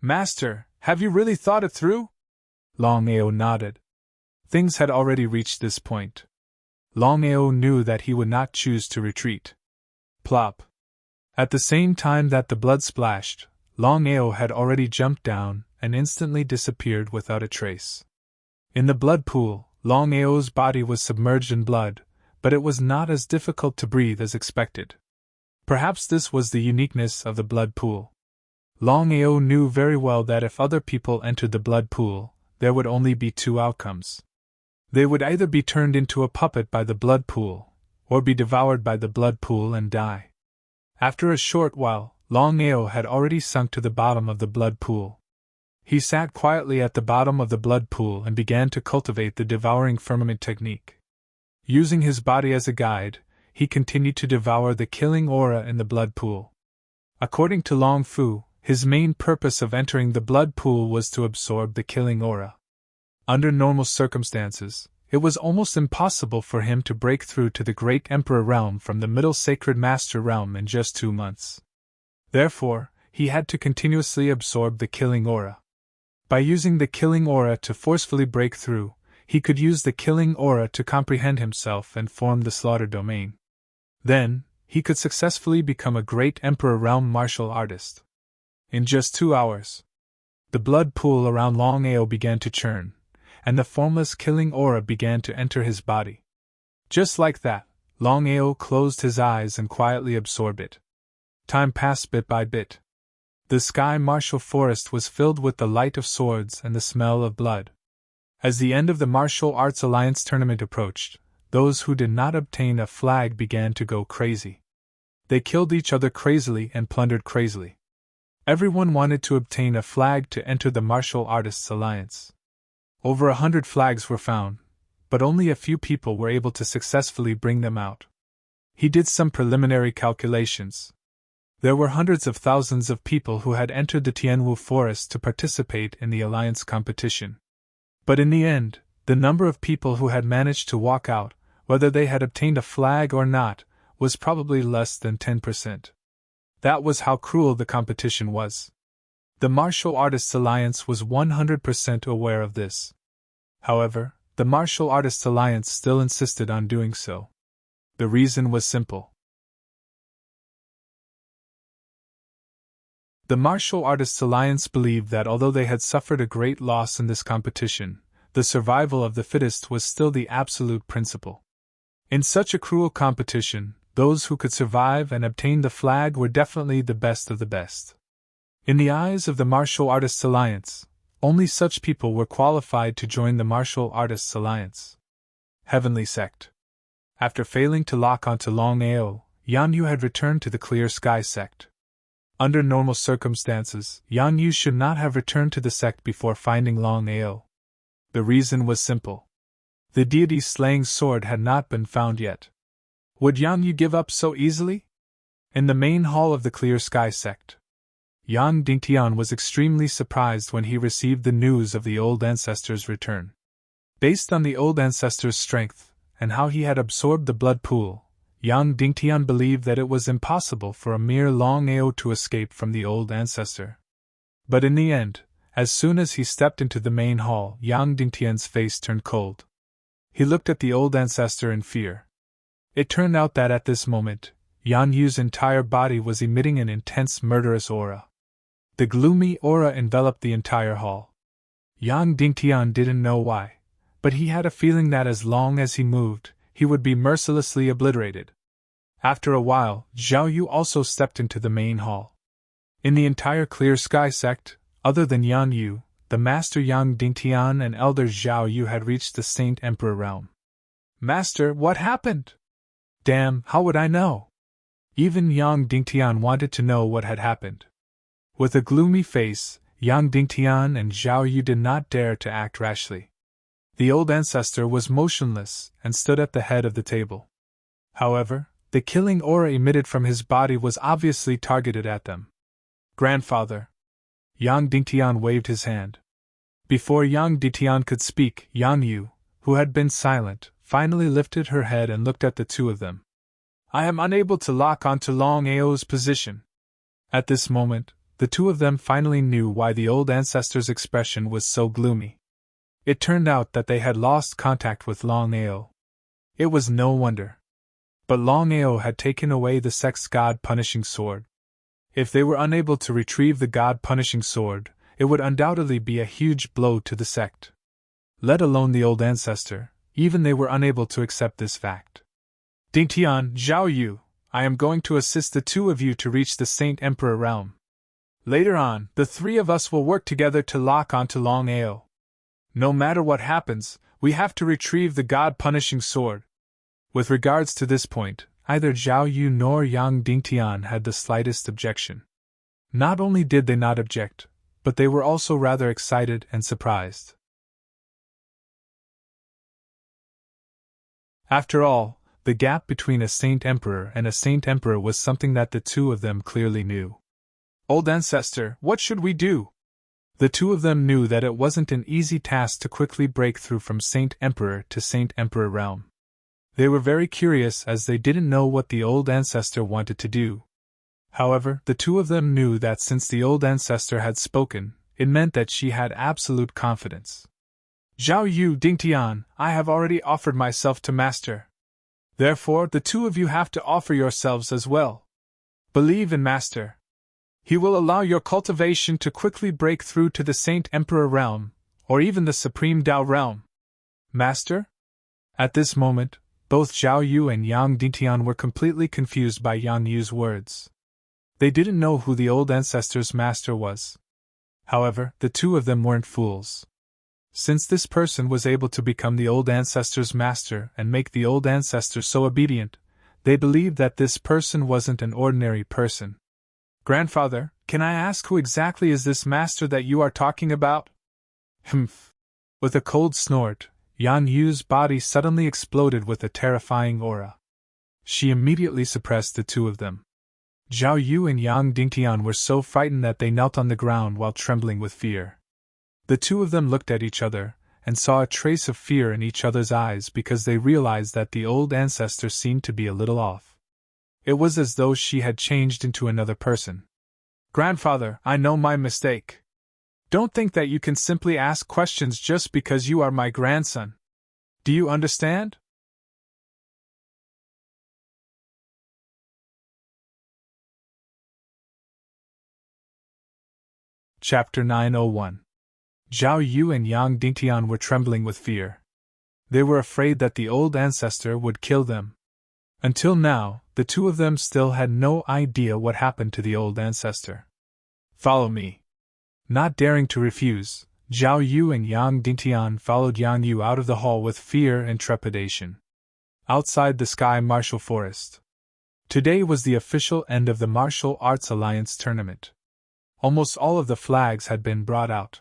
Master, have you really thought it through? Longao nodded. Things had already reached this point. Longao knew that he would not choose to retreat. Plop. At the same time that the blood splashed, Longao had already jumped down and instantly disappeared without a trace. In the blood pool, Longao's body was submerged in blood, but it was not as difficult to breathe as expected. Perhaps this was the uniqueness of the blood pool. Longao knew very well that if other people entered the blood pool, there would only be 2 outcomes. They would either be turned into a puppet by the blood pool, or be devoured by the blood pool and die. After a short while, Longao had already sunk to the bottom of the blood pool. He sat quietly at the bottom of the blood pool and began to cultivate the devouring firmament technique. Using his body as a guide, he continued to devour the killing aura in the blood pool. According to Long Fu, his main purpose of entering the blood pool was to absorb the killing aura. Under normal circumstances, it was almost impossible for him to break through to the Great Emperor realm from the Middle Sacred Master realm in just 2 months. Therefore, he had to continuously absorb the killing aura. By using the killing aura to forcefully break through, he could use the killing aura to comprehend himself and form the slaughter domain. Then, he could successfully become a Great Emperor realm martial artist. In just 2 hours, the blood pool around Longao began to churn, and the formless killing aura began to enter his body. Just like that, Longao closed his eyes and quietly absorbed it. Time passed bit by bit. The sky martial forest was filled with the light of swords and the smell of blood. As the end of the Martial Arts Alliance tournament approached, those who did not obtain a flag began to go crazy. They killed each other crazily and plundered crazily. Everyone wanted to obtain a flag to enter the Martial Artists Alliance. Over 100 flags were found, but only a few people were able to successfully bring them out. He did some preliminary calculations. There were hundreds of thousands of people who had entered the Tianwu forest to participate in the alliance competition. But in the end, the number of people who had managed to walk out, whether they had obtained a flag or not, was probably less than 10%. That was how cruel the competition was. The Martial Artists Alliance was 100% aware of this. However, the Martial Artists Alliance still insisted on doing so. The reason was simple. The Martial Artists Alliance believed that although they had suffered a great loss in this competition, the survival of the fittest was still the absolute principle. In such a cruel competition, those who could survive and obtain the flag were definitely the best of the best. In the eyes of the Martial Artists Alliance, only such people were qualified to join the Martial Artists Alliance. Heavenly Sect. After failing to lock onto Longao, Yan Yu had returned to the Clear Sky Sect. Under normal circumstances, Yan Yu should not have returned to the sect before finding Longao. The reason was simple. The deity's slaying sword had not been found yet. Would Yang Yu give up so easily? In the main hall of the Clear Sky Sect, Yang Dingtian was extremely surprised when he received the news of the old ancestor's return. Based on the old ancestor's strength, and how he had absorbed the blood pool, Yang Dingtian believed that it was impossible for a mere Longao to escape from the old ancestor. But in the end, as soon as he stepped into the main hall, Yang Dingtian's face turned cold. He looked at the old ancestor in fear. It turned out that at this moment, Yan Yu's entire body was emitting an intense murderous aura. The gloomy aura enveloped the entire hall. Yang Dingtian didn't know why, but he had a feeling that as long as he moved, he would be mercilessly obliterated. After a while, Zhao Yu also stepped into the main hall. In the entire Clear Sky Sect, other than Yan Yu, the Master Yang Dingtian and Elder Zhao Yu had reached the Saint Emperor realm. Master, what happened? Damn, how would I know? Even Yang Dingtian wanted to know what had happened. With a gloomy face, Yang Dingtian and Zhao Yu did not dare to act rashly. The old ancestor was motionless and stood at the head of the table. However, the killing aura emitted from his body was obviously targeted at them. Grandfather. Yang Dingtian waved his hand. Before Yang Dingtian could speak, Yang Yu, who had been silent, finally lifted her head and looked at the two of them. I am unable to lock onto Longao's position. At this moment, the two of them finally knew why the old ancestor's expression was so gloomy. It turned out that they had lost contact with Longao. It was no wonder. But Longao had taken away the sect's god-punishing sword. If they were unable to retrieve the god-punishing sword, it would undoubtedly be a huge blow to the sect. Let alone the old ancestor, even they were unable to accept this fact. Dingtian, Zhao Yu, I am going to assist the two of you to reach the Saint Emperor realm. Later on, the three of us will work together to lock onto Longao. No matter what happens, we have to retrieve the god-punishing sword. With regards to this point, neither Zhao Yu nor Yang Dingtian had the slightest objection. Not only did they not object, but they were also rather excited and surprised. After all, the gap between a Saint Emperor and a Saint Emperor was something that the two of them clearly knew. Old Ancestor, what should we do? The two of them knew that it wasn't an easy task to quickly break through from Saint Emperor to Saint Emperor realm. They were very curious as they didn't know what the old ancestor wanted to do. However, the two of them knew that since the old ancestor had spoken, it meant that she had absolute confidence. Zhao Yu, Dingtian, I have already offered myself to Master. Therefore, the two of you have to offer yourselves as well. Believe in Master. He will allow your cultivation to quickly break through to the Saint Emperor realm, or even the Supreme Tao realm. Master? At this moment, both Zhao Yu and Yang Dingtian were completely confused by Yang Yu's words. They didn't know who the old ancestor's master was. However, the two of them weren't fools. Since this person was able to become the old ancestor's master and make the old ancestor so obedient, they believed that this person wasn't an ordinary person. "Grandfather, can I ask who exactly is this master that you are talking about?" Humph! With a cold snort, Yang Yu's body suddenly exploded with a terrifying aura. She immediately suppressed the two of them. Zhao Yu and Yang Dingtian were so frightened that they knelt on the ground while trembling with fear. The two of them looked at each other, and saw a trace of fear in each other's eyes because they realized that the old ancestor seemed to be a little off. It was as though she had changed into another person. "Grandfather, I know my mistake. Don't think that you can simply ask questions just because you are my grandson. Do you understand?" Chapter 901. Zhao Yu and Yang Dingtian were trembling with fear. They were afraid that the old ancestor would kill them. Until now, the two of them still had no idea what happened to the old ancestor. "Follow me." Not daring to refuse, Zhao Yu and Yang Dingtian followed Yang Yu out of the hall with fear and trepidation. Outside the Sky Martial Forest. Today was the official end of the Martial Arts Alliance tournament. Almost all of the flags had been brought out.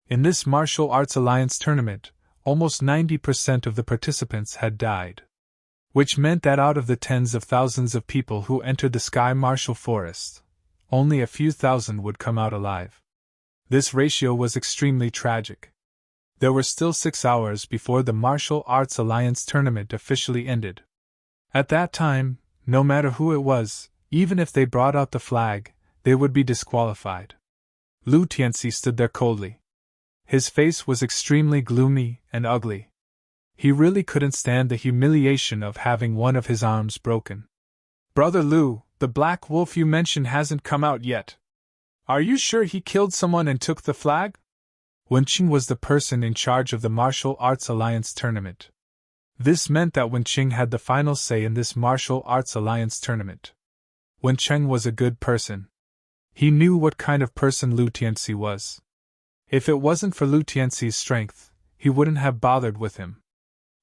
In this Martial Arts Alliance tournament, almost 90% of the participants had died. Which meant that out of the tens of thousands of people who entered the Sky Martial Forest, only a few thousand would come out alive. This ratio was extremely tragic. There were still 6 hours before the Martial Arts Alliance tournament officially ended. At that time, no matter who it was, even if they brought out the flag, they would be disqualified. Lu Tianxi stood there coldly. His face was extremely gloomy and ugly. He really couldn't stand the humiliation of having one of his arms broken. "Brother Lu, the black wolf you mentioned hasn't come out yet. Are you sure he killed someone and took the flag?" Wenqing was the person in charge of the Martial Arts Alliance tournament. This meant that Wenqing had the final say in this Martial Arts Alliance tournament. Wenqing was a good person. He knew what kind of person Lu Tianxi was. If it wasn't for Lu Tianxi's strength, he wouldn't have bothered with him.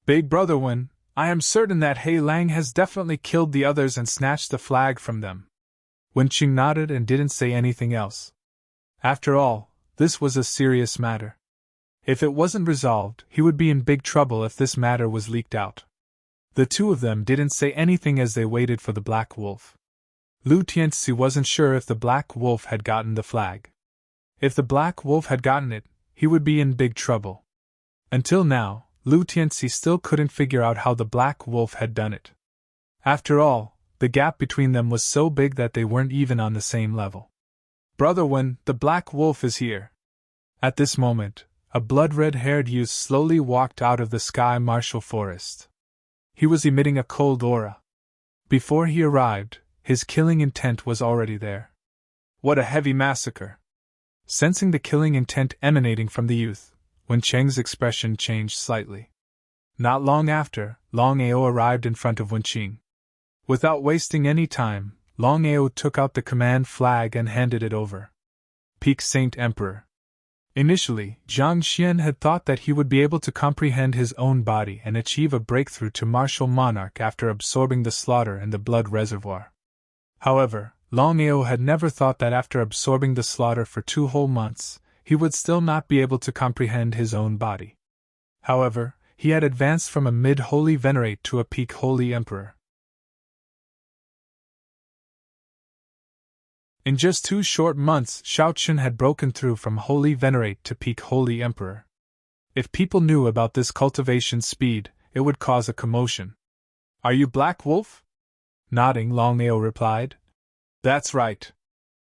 "Big Brother Wen, I am certain that He Lang has definitely killed the others and snatched the flag from them." Wenqing nodded and didn't say anything else. After all, this was a serious matter. If it wasn't resolved, he would be in big trouble if this matter was leaked out. The two of them didn't say anything as they waited for the Black Wolf. Lu Tianxi wasn't sure if the Black Wolf had gotten the flag. If the Black Wolf had gotten it, he would be in big trouble. Until now, Lu Tianxi still couldn't figure out how the Black Wolf had done it. After all, the gap between them was so big that they weren't even on the same level. "Brother Wen, the Black Wolf is here." At this moment, a blood-red-haired youth slowly walked out of the Sky Martial Forest. He was emitting a cold aura. Before he arrived, his killing intent was already there. What a heavy massacre! Sensing the killing intent emanating from the youth, Wenqing's expression changed slightly. Not long after, Longao arrived in front of Wenqing. Without wasting any time, Longao took out the command flag and handed it over. Peak Saint Emperor. Initially, Zhang Xian had thought that he would be able to comprehend his own body and achieve a breakthrough to martial monarch after absorbing the slaughter and the blood reservoir. However, Longao had never thought that after absorbing the slaughter for 2 whole months, he would still not be able to comprehend his own body. However, he had advanced from a mid-holy venerate to a peak holy emperor. In just 2 short months, Shaochen had broken through from holy venerate to peak holy emperor. If people knew about this cultivation speed, it would cause a commotion. "Are you Black Wolf?" Nodding, Longao replied. "That's right."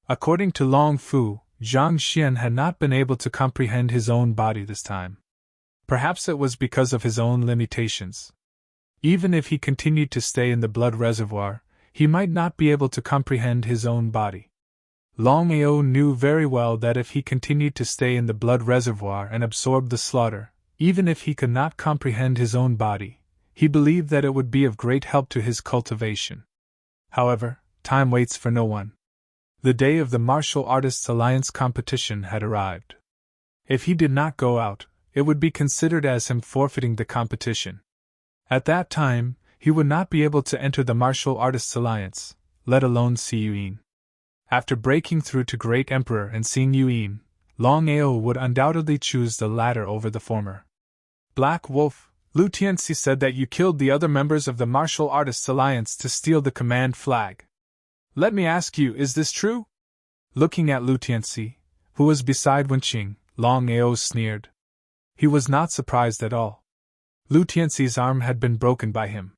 According to Long Fu, Zhang Xian had not been able to comprehend his own body this time. Perhaps it was because of his own limitations. Even if he continued to stay in the blood reservoir, he might not be able to comprehend his own body. Longao knew very well that if he continued to stay in the blood reservoir and absorb the slaughter, even if he could not comprehend his own body, he believed that it would be of great help to his cultivation. However, time waits for no one. The day of the Martial Artists Alliance competition had arrived. If he did not go out, it would be considered as him forfeiting the competition. At that time, he would not be able to enter the Martial Artists Alliance, let alone see Yuen. After breaking through to Great Emperor and seeing Yuen, Longao would undoubtedly choose the latter over the former. Black Wolf, Lu Tianxi said that you killed the other members of the Martial Artists Alliance to steal the command flag. Let me ask you, is this true? Looking at Lu Tianxi, who was beside Wenqing, Longao sneered. He was not surprised at all. Lu Tianxi's arm had been broken by him.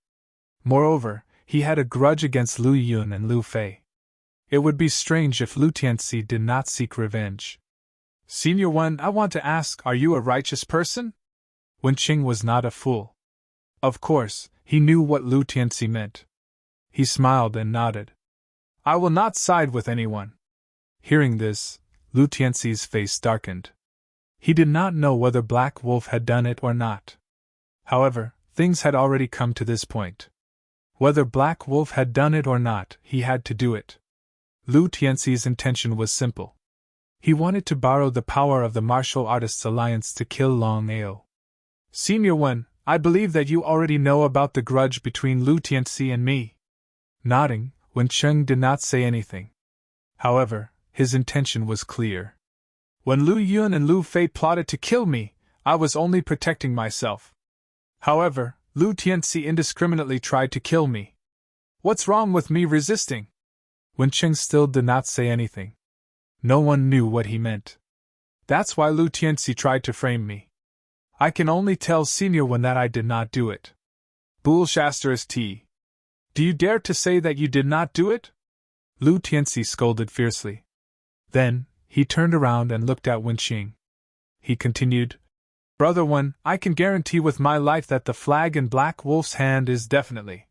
Moreover, he had a grudge against Lu Yun and Lu Fei. It would be strange if Lu Tianxi did not seek revenge. Senior One, I want to ask, are you a righteous person? Wenqing was not a fool. Of course, he knew what Lu Tianxi meant. He smiled and nodded. I will not side with anyone. Hearing this, Lu Tianxi's face darkened. He did not know whether Black Wolf had done it or not. However, things had already come to this point. Whether Black Wolf had done it or not, he had to do it. Lu Tianxi's intention was simple. He wanted to borrow the power of the Martial Artists Alliance to kill Longao. Senior One, I believe that you already know about the grudge between Lu Tianxi and me. Nodding, Wenqing did not say anything. However, his intention was clear. When Lu Yun and Lu Fei plotted to kill me, I was only protecting myself. However, Lu Tianxi indiscriminately tried to kill me. What's wrong with me resisting? Wenqing still did not say anything. No one knew what he meant. That's why Lu Tianxi tried to frame me. I can only tell Senior One that I did not do it. Bullshasters T. Do you dare to say that you did not do it? Lu Tianxi scolded fiercely. Then, he turned around and looked at Wenqing. He continued, Brother One, I can guarantee with my life that the flag in Black Wolf's hand is definitely.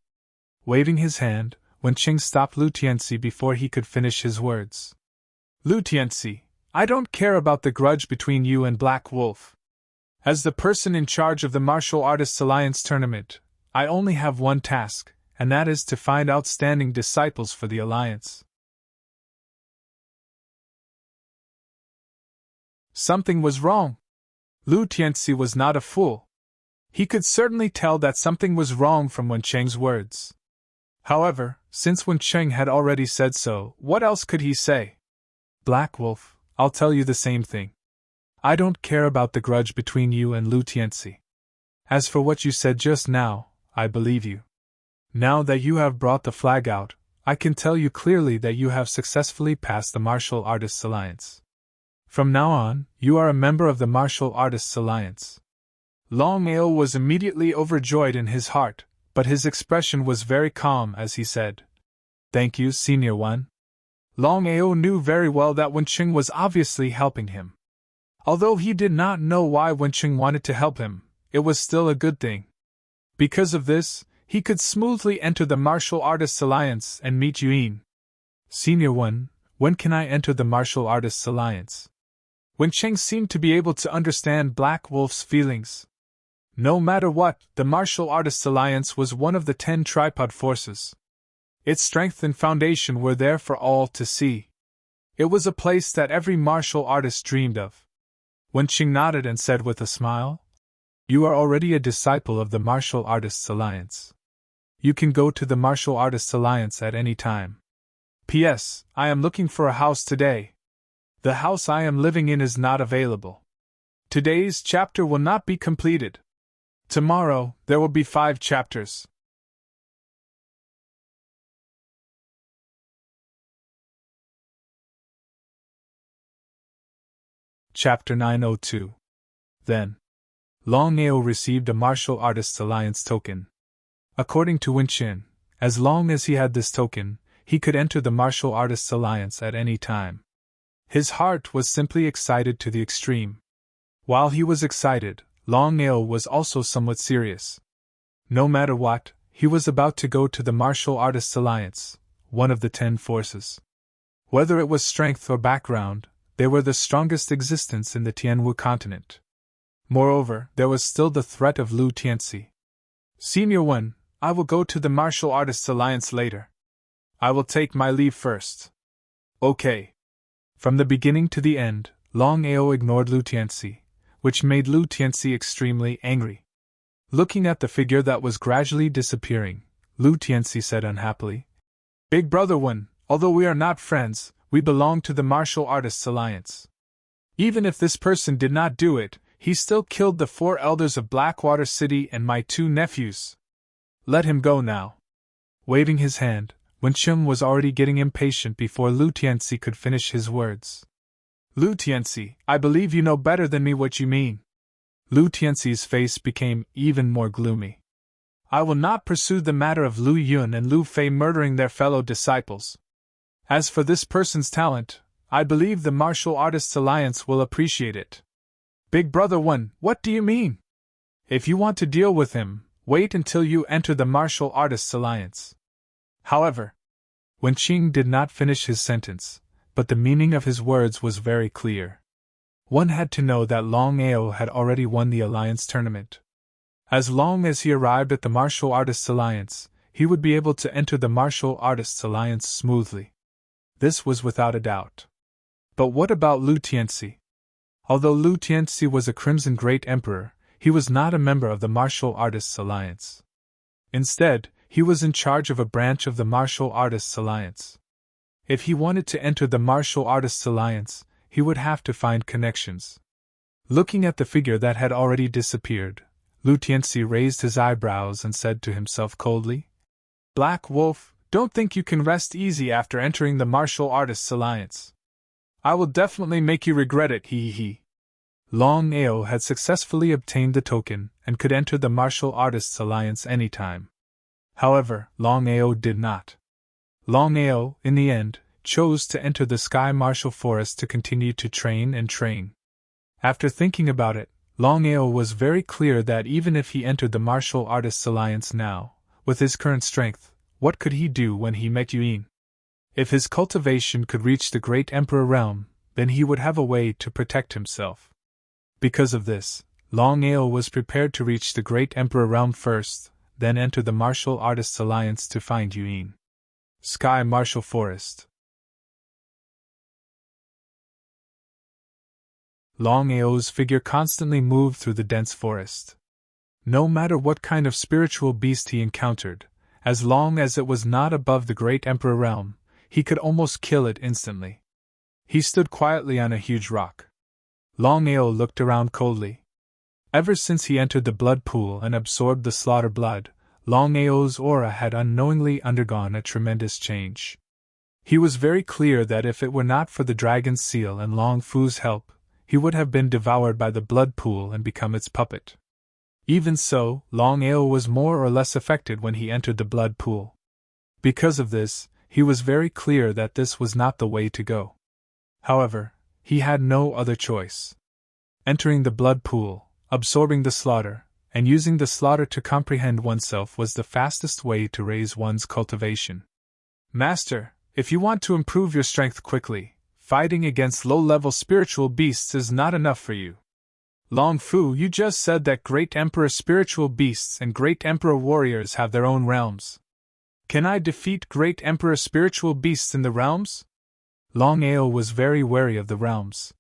Waving his hand, Wenqing stopped Lu Tianxi before he could finish his words. Lu Tianxi, I don't care about the grudge between you and Black Wolf. As the person in charge of the Martial Artists Alliance tournament, I only have one task, and that is to find outstanding disciples for the Alliance. Something was wrong. Lu Tianxi was not a fool. He could certainly tell that something was wrong from Wenqing's words. However, since Wenqing had already said so, what else could he say? Black Wolf, I'll tell you the same thing. I don't care about the grudge between you and Lu Tianxi. As for what you said just now, I believe you. Now that you have brought the flag out, I can tell you clearly that you have successfully passed the Martial Artists Alliance. From now on, you are a member of the Martial Artists Alliance. Longao was immediately overjoyed in his heart, but his expression was very calm as he said, Thank you, Senior One. Longao knew very well that Wenqing was obviously helping him. Although he did not know why Wenqing wanted to help him, it was still a good thing. Because of this, he could smoothly enter the Martial Artists Alliance and meet Yuen. Senior One, when can I enter the Martial Artists Alliance? Wenqing seemed to be able to understand Black Wolf's feelings. No matter what, the Martial Artists Alliance was one of the 10 tripod forces. Its strength and foundation were there for all to see. It was a place that every martial artist dreamed of. Wenqing nodded and said with a smile, You are already a disciple of the Martial Artists Alliance. You can go to the Martial Artists Alliance at any time. P.S. I am looking for a house today. The house I am living in is not available. Today's chapter will not be completed. Tomorrow, there will be 5 chapters. Chapter 902. Then, Longao received a Martial Artists Alliance token. According to Wenqing, as long as he had this token, he could enter the Martial Artists Alliance at any time. His heart was simply excited to the extreme. While he was excited, Longao was also somewhat serious. No matter what, he was about to go to the Martial Artists Alliance, one of the 10 forces. Whether it was strength or background, they were the strongest existence in the Tianwu continent. Moreover, there was still the threat of Lu Tianxi. Senior One, I will go to the Martial Artists Alliance later. I will take my leave first. Okay. From the beginning to the end, Longao ignored Lu Tianxi, which made Lu Tianxi extremely angry. Looking at the figure that was gradually disappearing, Lu Tianxi said unhappily, Big Brother Wen, although we are not friends, we belong to the Martial Artists Alliance. Even if this person did not do it, he still killed the 4 elders of Blackwater City and my 2 nephews. Let him go now. Waving his hand, Wen Chum was already getting impatient before Lu Tianxi could finish his words. Lu Tianxi, I believe you know better than me what you mean. Lu Tianxi's face became even more gloomy. I will not pursue the matter of Lu Yun and Lu Fei murdering their fellow disciples. As for this person's talent, I believe the Martial Artists Alliance will appreciate it. Big Brother Wen, what do you mean? If you want to deal with him, wait until you enter the Martial Artists Alliance. However, Wen Qing did not finish his sentence, but the meaning of his words was very clear. One had to know that Longao had already won the Alliance tournament. As long as he arrived at the Martial Artists Alliance, he would be able to enter the Martial Artists Alliance smoothly. This was without a doubt. But what about Lu Tianxi? Although Lu Tianxi was a Crimson Great Emperor, he was not a member of the Martial Artists Alliance. Instead, he was in charge of a branch of the Martial Artists Alliance. If he wanted to enter the Martial Artists Alliance, he would have to find connections. Looking at the figure that had already disappeared, Lu Tianxi raised his eyebrows and said to himself coldly, Black Wolf, don't think you can rest easy after entering the Martial Artists Alliance. I will definitely make you regret it, hee. Longao had successfully obtained the token and could enter the Martial Artists Alliance anytime. However, Longao did not. Longao, in the end, chose to enter the Sky Martial Forest to continue to train and train. After thinking about it, Longao was very clear that even if he entered the Martial Artists Alliance now, with his current strength, what could he do when he met Yuan? If his cultivation could reach the Great Emperor realm, then he would have a way to protect himself. Because of this, Longao was prepared to reach the Great Emperor realm first, then enter the Martial Artists Alliance to find Yuan. Sky Martial Forest. Longao's figure constantly moved through the dense forest. No matter what kind of spiritual beast he encountered, as long as it was not above the Great Emperor realm, he could almost kill it instantly. He stood quietly on a huge rock. Longao looked around coldly. Ever since he entered the blood pool and absorbed the slaughter blood, Longao's aura had unknowingly undergone a tremendous change. He was very clear that if it were not for the dragon's seal and Long Fu's help, he would have been devoured by the blood pool and become its puppet. Even so, Longao was more or less affected when he entered the blood pool. Because of this, he was very clear that this was not the way to go. However, he had no other choice. Entering the blood pool, absorbing the slaughter, and using the slaughter to comprehend oneself was the fastest way to raise one's cultivation. Master, if you want to improve your strength quickly, fighting against low-level spiritual beasts is not enough for you. Long Fu, you just said that Great Emperor spiritual beasts and Great Emperor warriors have their own realms. Can I defeat Great Emperor spiritual beasts in the realms? Longao was very wary of the realms.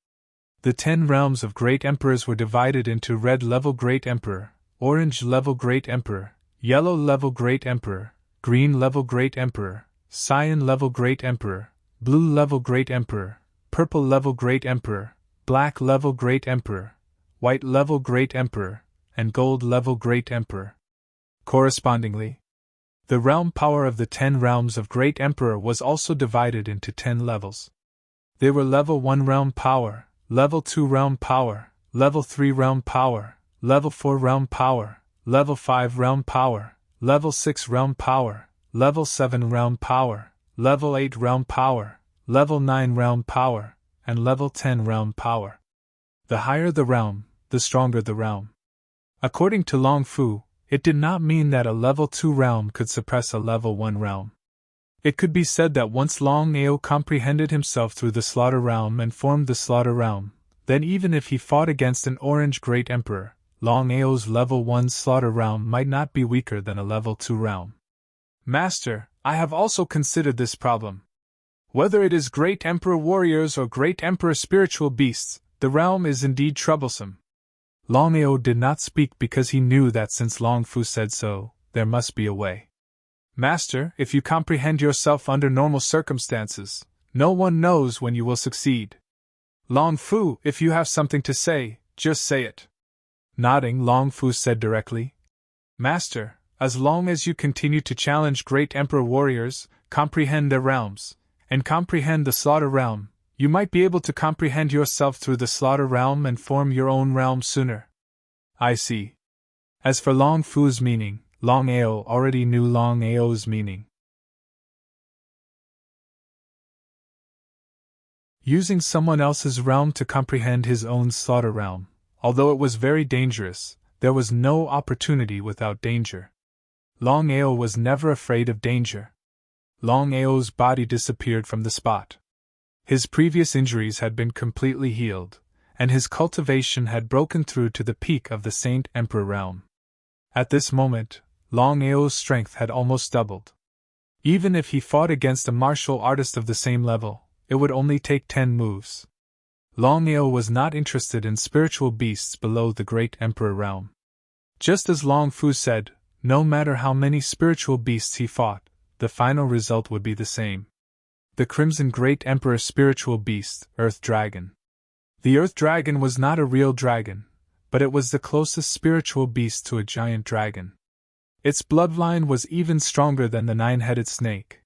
The 10 realms of Great Emperors were divided into Red-level Great Emperor, Orange-level Great Emperor, Yellow-level Great Emperor, Green-level Great Emperor, Cyan-level Great Emperor, Blue-level Great Emperor, Purple-level Great Emperor, Black-level Great Emperor, White-level Great Emperor, and Gold-level Great Emperor. Correspondingly, the realm power of the 10 realms of Great Emperor was also divided into 10 levels. They were Level 1 Realm Power, Level 2 Realm Power, Level 3 Realm Power, Level 4 Realm Power, Level 5 Realm Power, Level 6 Realm Power, Level 7 Realm Power, Level 8 Realm Power, Level 9 Realm Power, and Level 10 Realm Power. The higher the realm, the stronger the realm. According to Long Fu, it did not mean that a Level 2 realm could suppress a Level 1 realm. It could be said that once Longao comprehended himself through the Slaughter Realm and formed the Slaughter Realm, then even if he fought against an Orange Great Emperor, Longao's Level 1 Slaughter Realm might not be weaker than a Level 2 realm. Master, I have also considered this problem. Whether it is Great Emperor warriors or Great Emperor spiritual beasts, the realm is indeed troublesome. Longao did not speak because he knew that since Long Fu said so, there must be a way. Master, if you comprehend yourself under normal circumstances, no one knows when you will succeed. Long Fu, if you have something to say, just say it. Nodding, Long Fu said directly, Master, as long as you continue to challenge great emperor warriors, comprehend their realms, and comprehend the slaughter realm, you might be able to comprehend yourself through the slaughter realm and form your own realm sooner. I see. As for Long Fu's meaning, Longao already knew Longao's meaning. Using someone else's realm to comprehend his own slaughter realm, although it was very dangerous, there was no opportunity without danger. Longao was never afraid of danger. Longao's body disappeared from the spot. His previous injuries had been completely healed, and his cultivation had broken through to the peak of the Saint Emperor realm. At this moment, Longao's strength had almost doubled. Even if he fought against a martial artist of the same level, it would only take 10 moves. Longao was not interested in spiritual beasts below the Great Emperor realm. Just as Long Fu said, no matter how many spiritual beasts he fought, the final result would be the same. The Crimson Great Emperor spiritual beast, Earth Dragon. The Earth Dragon was not a real dragon, but it was the closest spiritual beast to a giant dragon. Its bloodline was even stronger than the 9-headed snake.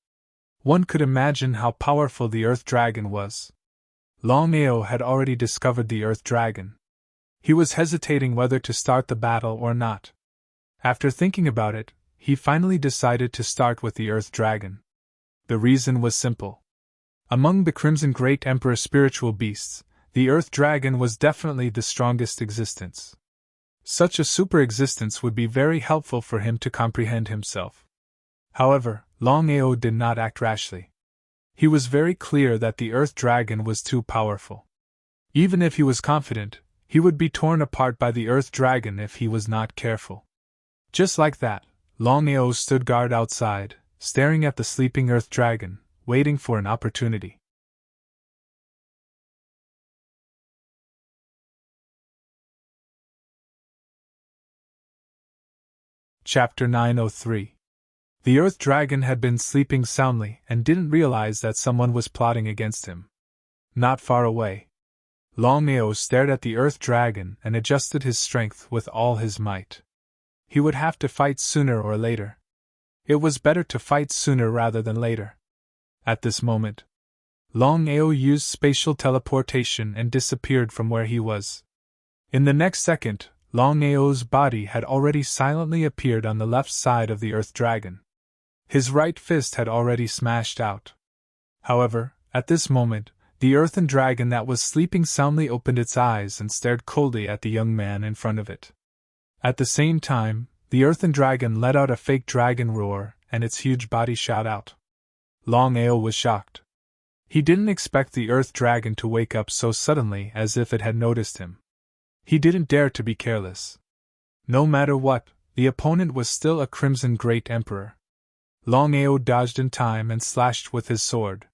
One could imagine how powerful the Earth Dragon was. Longao had already discovered the Earth Dragon. He was hesitating whether to start the battle or not. After thinking about it, he finally decided to start with the Earth Dragon. The reason was simple. Among the Crimson Great Emperor spiritual beasts, the Earth Dragon was definitely the strongest existence. Such a super existence would be very helpful for him to comprehend himself. However, Longao did not act rashly. He was very clear that the Earth Dragon was too powerful. Even if he was confident, he would be torn apart by the Earth Dragon if he was not careful. Just like that, Longao stood guard outside, staring at the sleeping Earth Dragon, waiting for an opportunity. Chapter 903. The Earth Dragon had been sleeping soundly and didn't realize that someone was plotting against him. Not far away, Longao stared at the Earth Dragon and adjusted his strength with all his might. He would have to fight sooner or later. It was better to fight sooner rather than later. At this moment, Longao used spatial teleportation and disappeared from where he was. In the next second, Longao's body had already silently appeared on the left side of the Earth Dragon. His right fist had already smashed out. However, at this moment, the Earthen Dragon that was sleeping soundly opened its eyes and stared coldly at the young man in front of it. At the same time, the Earthen Dragon let out a fake dragon roar, and its huge body shot out. Longao was shocked. He didn't expect the Earth Dragon to wake up so suddenly as if it had noticed him. He didn't dare to be careless. No matter what, the opponent was still a Crimson Great Emperor. Longao dodged in time and slashed with his sword.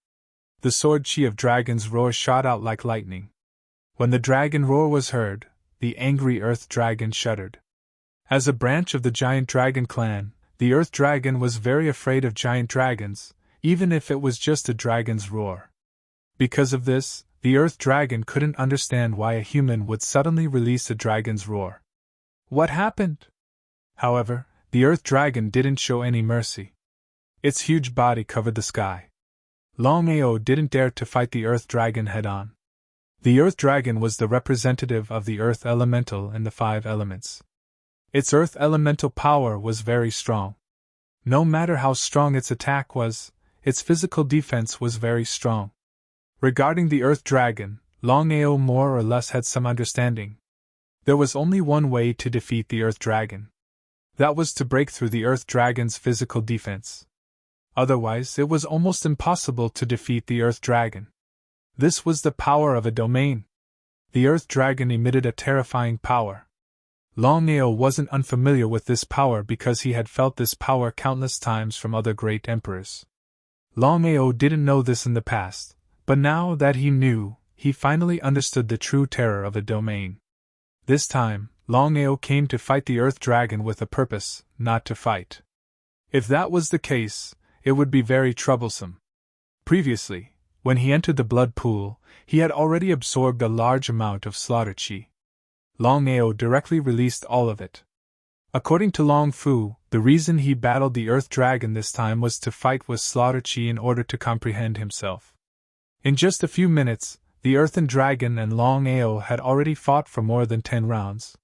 The sword chi of Dragon's roar shot out like lightning. When the dragon roar was heard, the angry Earth Dragon shuddered. As a branch of the Giant Dragon clan, the Earth Dragon was very afraid of giant dragons, even if it was just a dragon's roar. Because of this, the Earth Dragon couldn't understand why a human would suddenly release a dragon's roar. What happened? However, the Earth Dragon didn't show any mercy. Its huge body covered the sky. Longao didn't dare to fight the Earth Dragon head-on. The Earth Dragon was the representative of the Earth Elemental in the 5 elements. Its Earth Elemental power was very strong. No matter how strong its attack was, its physical defense was very strong. Regarding the Earth Dragon, Longao more or less had some understanding. There was only one way to defeat the Earth Dragon. That was to break through the Earth Dragon's physical defense. Otherwise, it was almost impossible to defeat the Earth Dragon. This was the power of a domain. The Earth Dragon emitted a terrifying power. Longao wasn't unfamiliar with this power because he had felt this power countless times from other great emperors. Longao didn't know this in the past, but now that he knew, he finally understood the true terror of a domain. This time, Longao came to fight the Earth Dragon with a purpose, not to fight. If that was the case, it would be very troublesome. Previously, when he entered the blood pool, he had already absorbed a large amount of slaughter chi. Longao directly released all of it. According to Long Fu, the reason he battled the Earth Dragon this time was to fight with slaughter chi in order to comprehend himself. In just a few minutes, the Earthen Dragon and Longao had already fought for more than 10 rounds.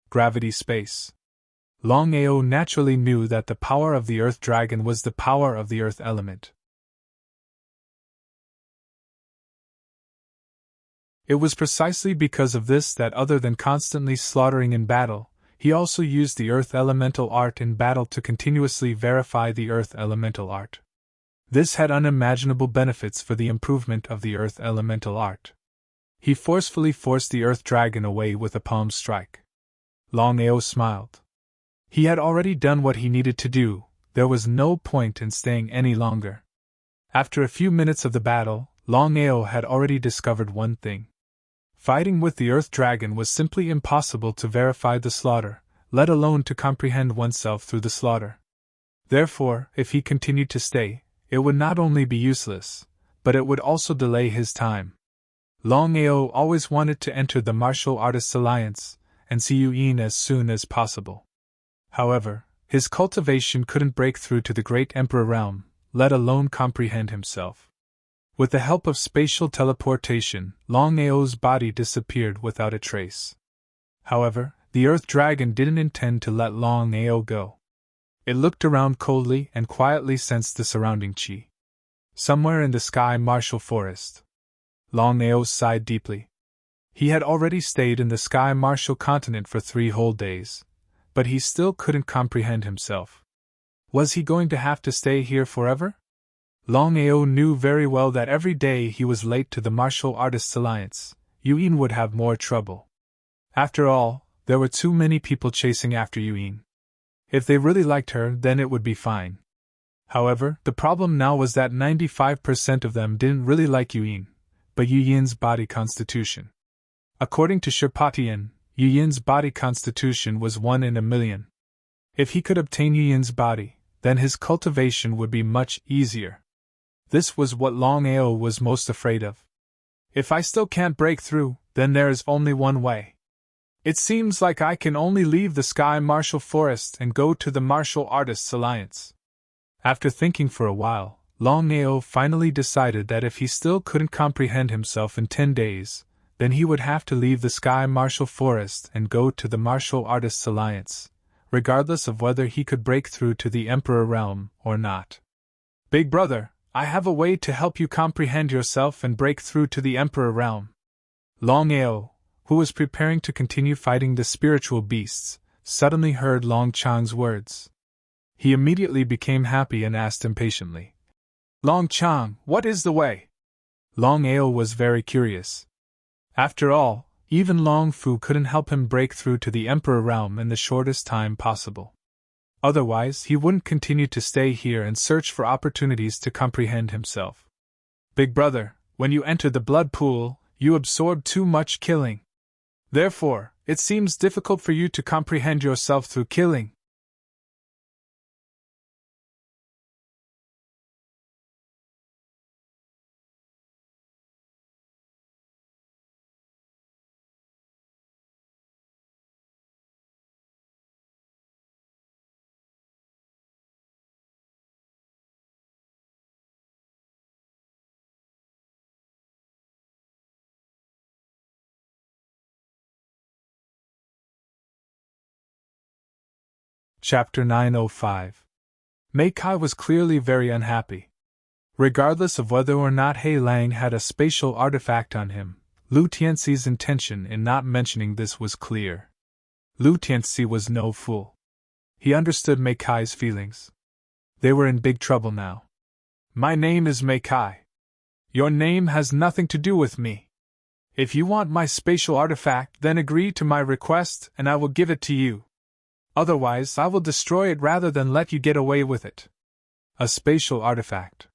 Gravity space. Longao naturally knew that the power of the Earth Dragon was the power of the Earth element. It was precisely because of this that, other than constantly slaughtering in battle, he also used the Earth Elemental Art in battle to continuously verify the Earth Elemental Art. This had unimaginable benefits for the improvement of the Earth Elemental Art. He forcefully forced the Earth Dragon away with a palm strike. Longao smiled. He had already done what he needed to do, there was no point in staying any longer. After a few minutes of the battle, Longao had already discovered one thing. Fighting with the Earth Dragon was simply impossible to verify the slaughter, let alone to comprehend oneself through the slaughter. Therefore, if he continued to stay, it would not only be useless, but it would also delay his time. Longao always wanted to enter the Martial Artists Alliance and see Yuyin as soon as possible. However, his cultivation couldn't break through to the Great Emperor realm, let alone comprehend himself. With the help of spatial teleportation, Longao's body disappeared without a trace. However, the Earth Dragon didn't intend to let Longao go. It looked around coldly and quietly sensed the surrounding chi. Somewhere in the sky martial forest. Longao sighed deeply. He had already stayed in the sky martial continent for 3 whole days, but he still couldn't comprehend himself. Was he going to have to stay here forever? Longao knew very well that every day he was late to the Martial Artists Alliance, Yuyin would have more trouble. After all, there were too many people chasing after Yuyin. If they really liked her, then it would be fine. However, the problem now was that 95% of them didn't really like Yuyin, but Yuyin's body constitution. According to Sherpatian, Yuyin's body constitution was 1 in a million. If he could obtain Yuyin's body, then his cultivation would be much easier. This was what Longao was most afraid of. If I still can't break through, then there is only one way. It seems like I can only leave the Sky Martial Forest and go to the Martial Artists Alliance. After thinking for a while, Longao finally decided that if he still couldn't comprehend himself in 10 days, then he would have to leave the Sky Martial Forest and go to the Martial Artists Alliance, regardless of whether he could break through to the Emperor realm or not. Big brother, I have a way to help you comprehend yourself and break through to the Emperor realm. Longao, who was preparing to continue fighting the spiritual beasts, suddenly heard Long Chang's words. He immediately became happy and asked impatiently, Long Chang, what is the way? Longao was very curious. After all, even Long Fu couldn't help him break through to the Emperor realm in the shortest time possible. Otherwise, he wouldn't continue to stay here and search for opportunities to comprehend himself. Big brother, when you enter the blood pool, you absorb too much killing. Therefore, it seems difficult for you to comprehend yourself through killing. Chapter 905. Mei Kai was clearly very unhappy. Regardless of whether or not He Lang had a spatial artifact on him, Lu Tianxi's intention in not mentioning this was clear. Lu Tianxi was no fool. He understood Mei Kai's feelings. They were in big trouble now. My name is Mei Kai. Your name has nothing to do with me. If you want my spatial artifact, then agree to my request and I will give it to you. Otherwise, I will destroy it rather than let you get away with it. A spatial artifact.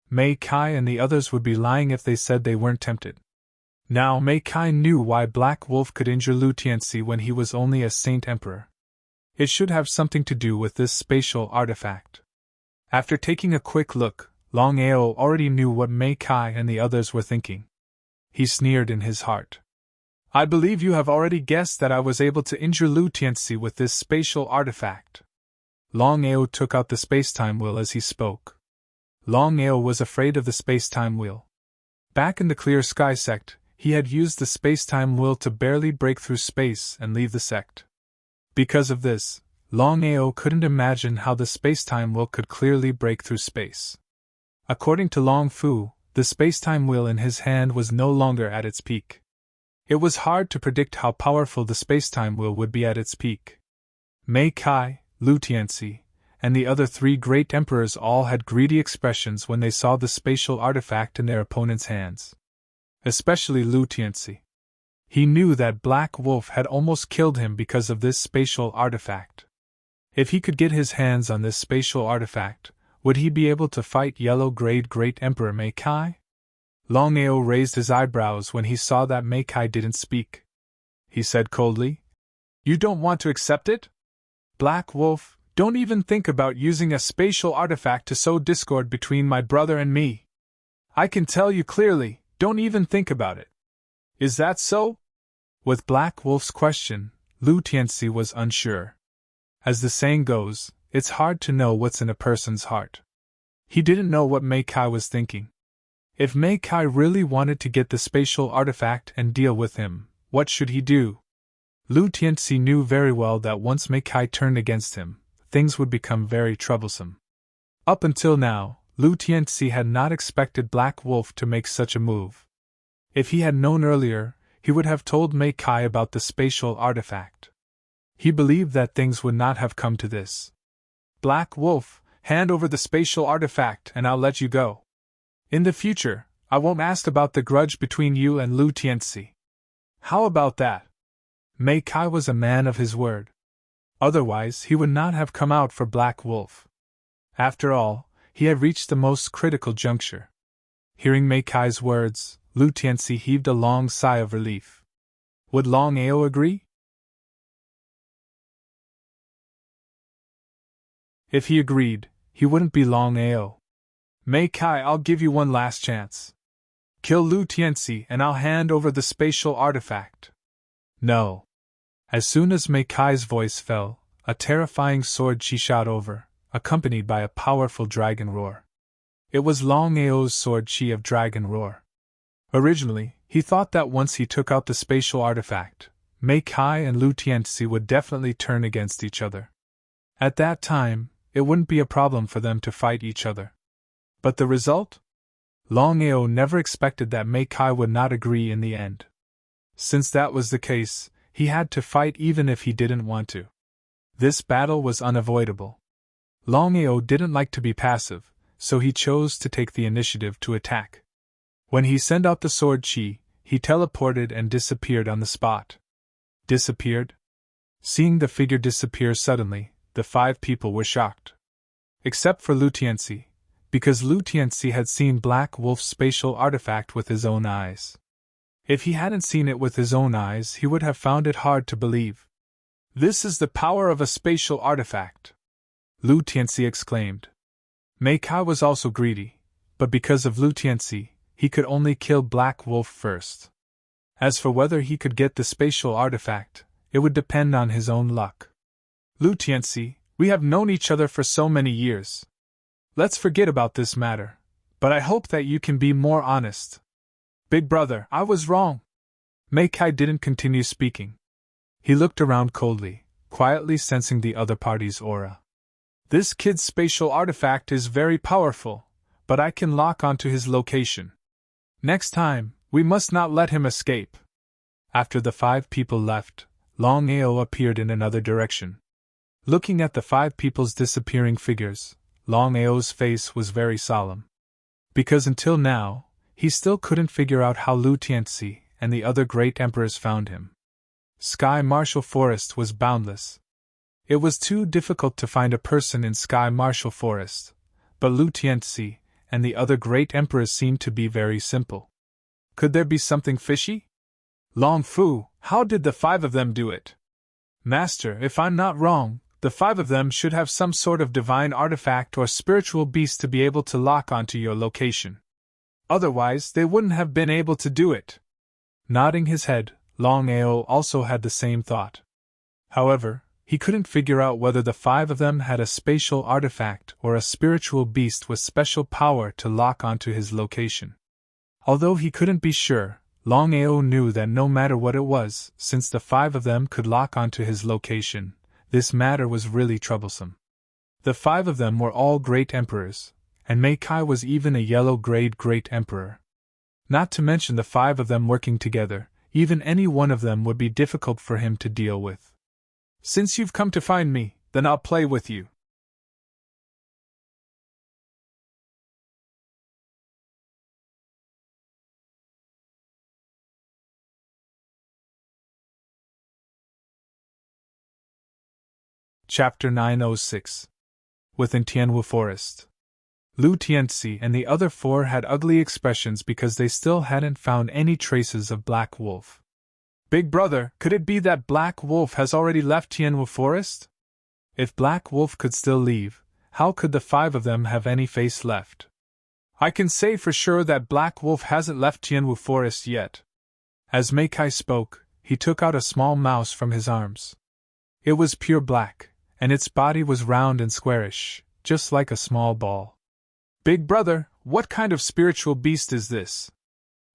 Mei Kai and the others would be lying if they said they weren't tempted. Now Mei Kai knew why Black Wolf could injure Lu Tianxi when he was only a Saint Emperor. It should have something to do with this spatial artifact. After taking a quick look, Longao already knew what Mei Kai and the others were thinking. He sneered in his heart. I believe you have already guessed that I was able to injure Lu Tianxi with this spatial artifact. Longao took out the space-time wheel as he spoke. Longao was afraid of the space-time wheel. Back in the Clear Sky sect, he had used the space-time wheel to barely break through space and leave the sect. Because of this, Longao couldn't imagine how the space-time wheel could clearly break through space. According to Long Fu, the space-time wheel in his hand was no longer at its peak. It was hard to predict how powerful the space-time wheel would be at its peak. Mei Kai, Lu Tianxi, and the other three great emperors all had greedy expressions when they saw the spatial artifact in their opponents' hands. Especially Lu Tianxi. He knew that Black Wolf had almost killed him because of this spatial artifact. If he could get his hands on this spatial artifact, would he be able to fight Yellow-Grade Great Emperor Mei Kai? Longao raised his eyebrows when he saw that Mei Kai didn't speak. He said coldly, You don't want to accept it? Black Wolf, don't even think about using a spatial artifact to sow discord between my brother and me. I can tell you clearly, don't even think about it. Is that so? With Black Wolf's question, Lu Tianxi was unsure. As the saying goes, it's hard to know what's in a person's heart. He didn't know what Mei Kai was thinking. If Mei Kai really wanted to get the spatial artifact and deal with him, what should he do? Lu Tianxi knew very well that once Mei Kai turned against him, things would become very troublesome. Up until now, Lu Tianxi had not expected Black Wolf to make such a move. If he had known earlier, he would have told Mei Kai about the spatial artifact. He believed that things would not have come to this. Black Wolf, hand over the spatial artifact and I'll let you go. In the future, I won't ask about the grudge between you and Lu Tianxi. How about that? Mei Kai was a man of his word. Otherwise, he would not have come out for Black Wolf. After all, he had reached the most critical juncture. Hearing Mei Kai's words, Lu Tianxi heaved a long sigh of relief. Would Longao agree? If he agreed, he wouldn't be Longao. Mei Kai, I'll give you one last chance. Kill Lu Tianxi and I'll hand over the spatial artifact. No. As soon as Mei Kai's voice fell, a terrifying sword chi shot over, accompanied by a powerful dragon roar. It was Longao's sword chi of dragon roar. Originally, he thought that once he took out the spatial artifact, Mei Kai and Lu Tianxi would definitely turn against each other. At that time, it wouldn't be a problem for them to fight each other. But the result? Longao never expected that Mei Kai would not agree in the end. Since that was the case, he had to fight even if he didn't want to. This battle was unavoidable. Longao didn't like to be passive, so he chose to take the initiative to attack. When he sent out the sword chi, he teleported and disappeared on the spot. Disappeared? Seeing the figure disappear suddenly, the 5 people were shocked. Except for Lu Tianxi, because Lu Tianxi had seen Black Wolf's spatial artifact with his own eyes. If he hadn't seen it with his own eyes, he would have found it hard to believe. This is the power of a spatial artifact! Lu Tianxi exclaimed. Mei Kai was also greedy, but because of Lu Tianxi, he could only kill Black Wolf first. As for whether he could get the spatial artifact, it would depend on his own luck. Lu Tianxi, we have known each other for so many years. Let's forget about this matter, but I hope that you can be more honest. Big brother, I was wrong. Mei Kai didn't continue speaking. He looked around coldly, quietly sensing the other party's aura. This kid's spatial artifact is very powerful, but I can lock onto his location. Next time, we must not let him escape. After the 5 people left, Longao appeared in another direction. Looking at the 5 people's disappearing figures, Longao's face was very solemn. Because until now, he still couldn't figure out how Lu Tianxi and the other great emperors found him. Sky Martial Forest was boundless. It was too difficult to find a person in Sky Martial Forest, but Lu Tianxi and the other great emperors seemed to be very simple. Could there be something fishy? Long Fu, how did the 5 of them do it? Master, if I'm not wrong, the 5 of them should have some sort of divine artifact or spiritual beast to be able to lock onto your location. Otherwise, they wouldn't have been able to do it. Nodding his head, Longao also had the same thought. However, he couldn't figure out whether the 5 of them had a spatial artifact or a spiritual beast with special power to lock onto his location. Although he couldn't be sure, Longao knew that no matter what it was, since the 5 of them could lock onto his location, this matter was really troublesome. The 5 of them were all great emperors, and Meikai was even a yellow-grade great emperor. Not to mention the 5 of them working together, even any one of them would be difficult for him to deal with. Since you've come to find me, then I'll play with you. Chapter 906. Within Tianwu Forest. Lu Tianxi and the other 4 had ugly expressions because they still hadn't found any traces of Black Wolf. Big brother, could it be that Black Wolf has already left Tianwu Forest? If Black Wolf could still leave, how could the 5 of them have any face left? I can say for sure that Black Wolf hasn't left Tianwu Forest yet. As Meikai spoke, he took out a small mouse from his arms. It was pure black, and its body was round and squarish, just like a small ball. Big brother, what kind of spiritual beast is this?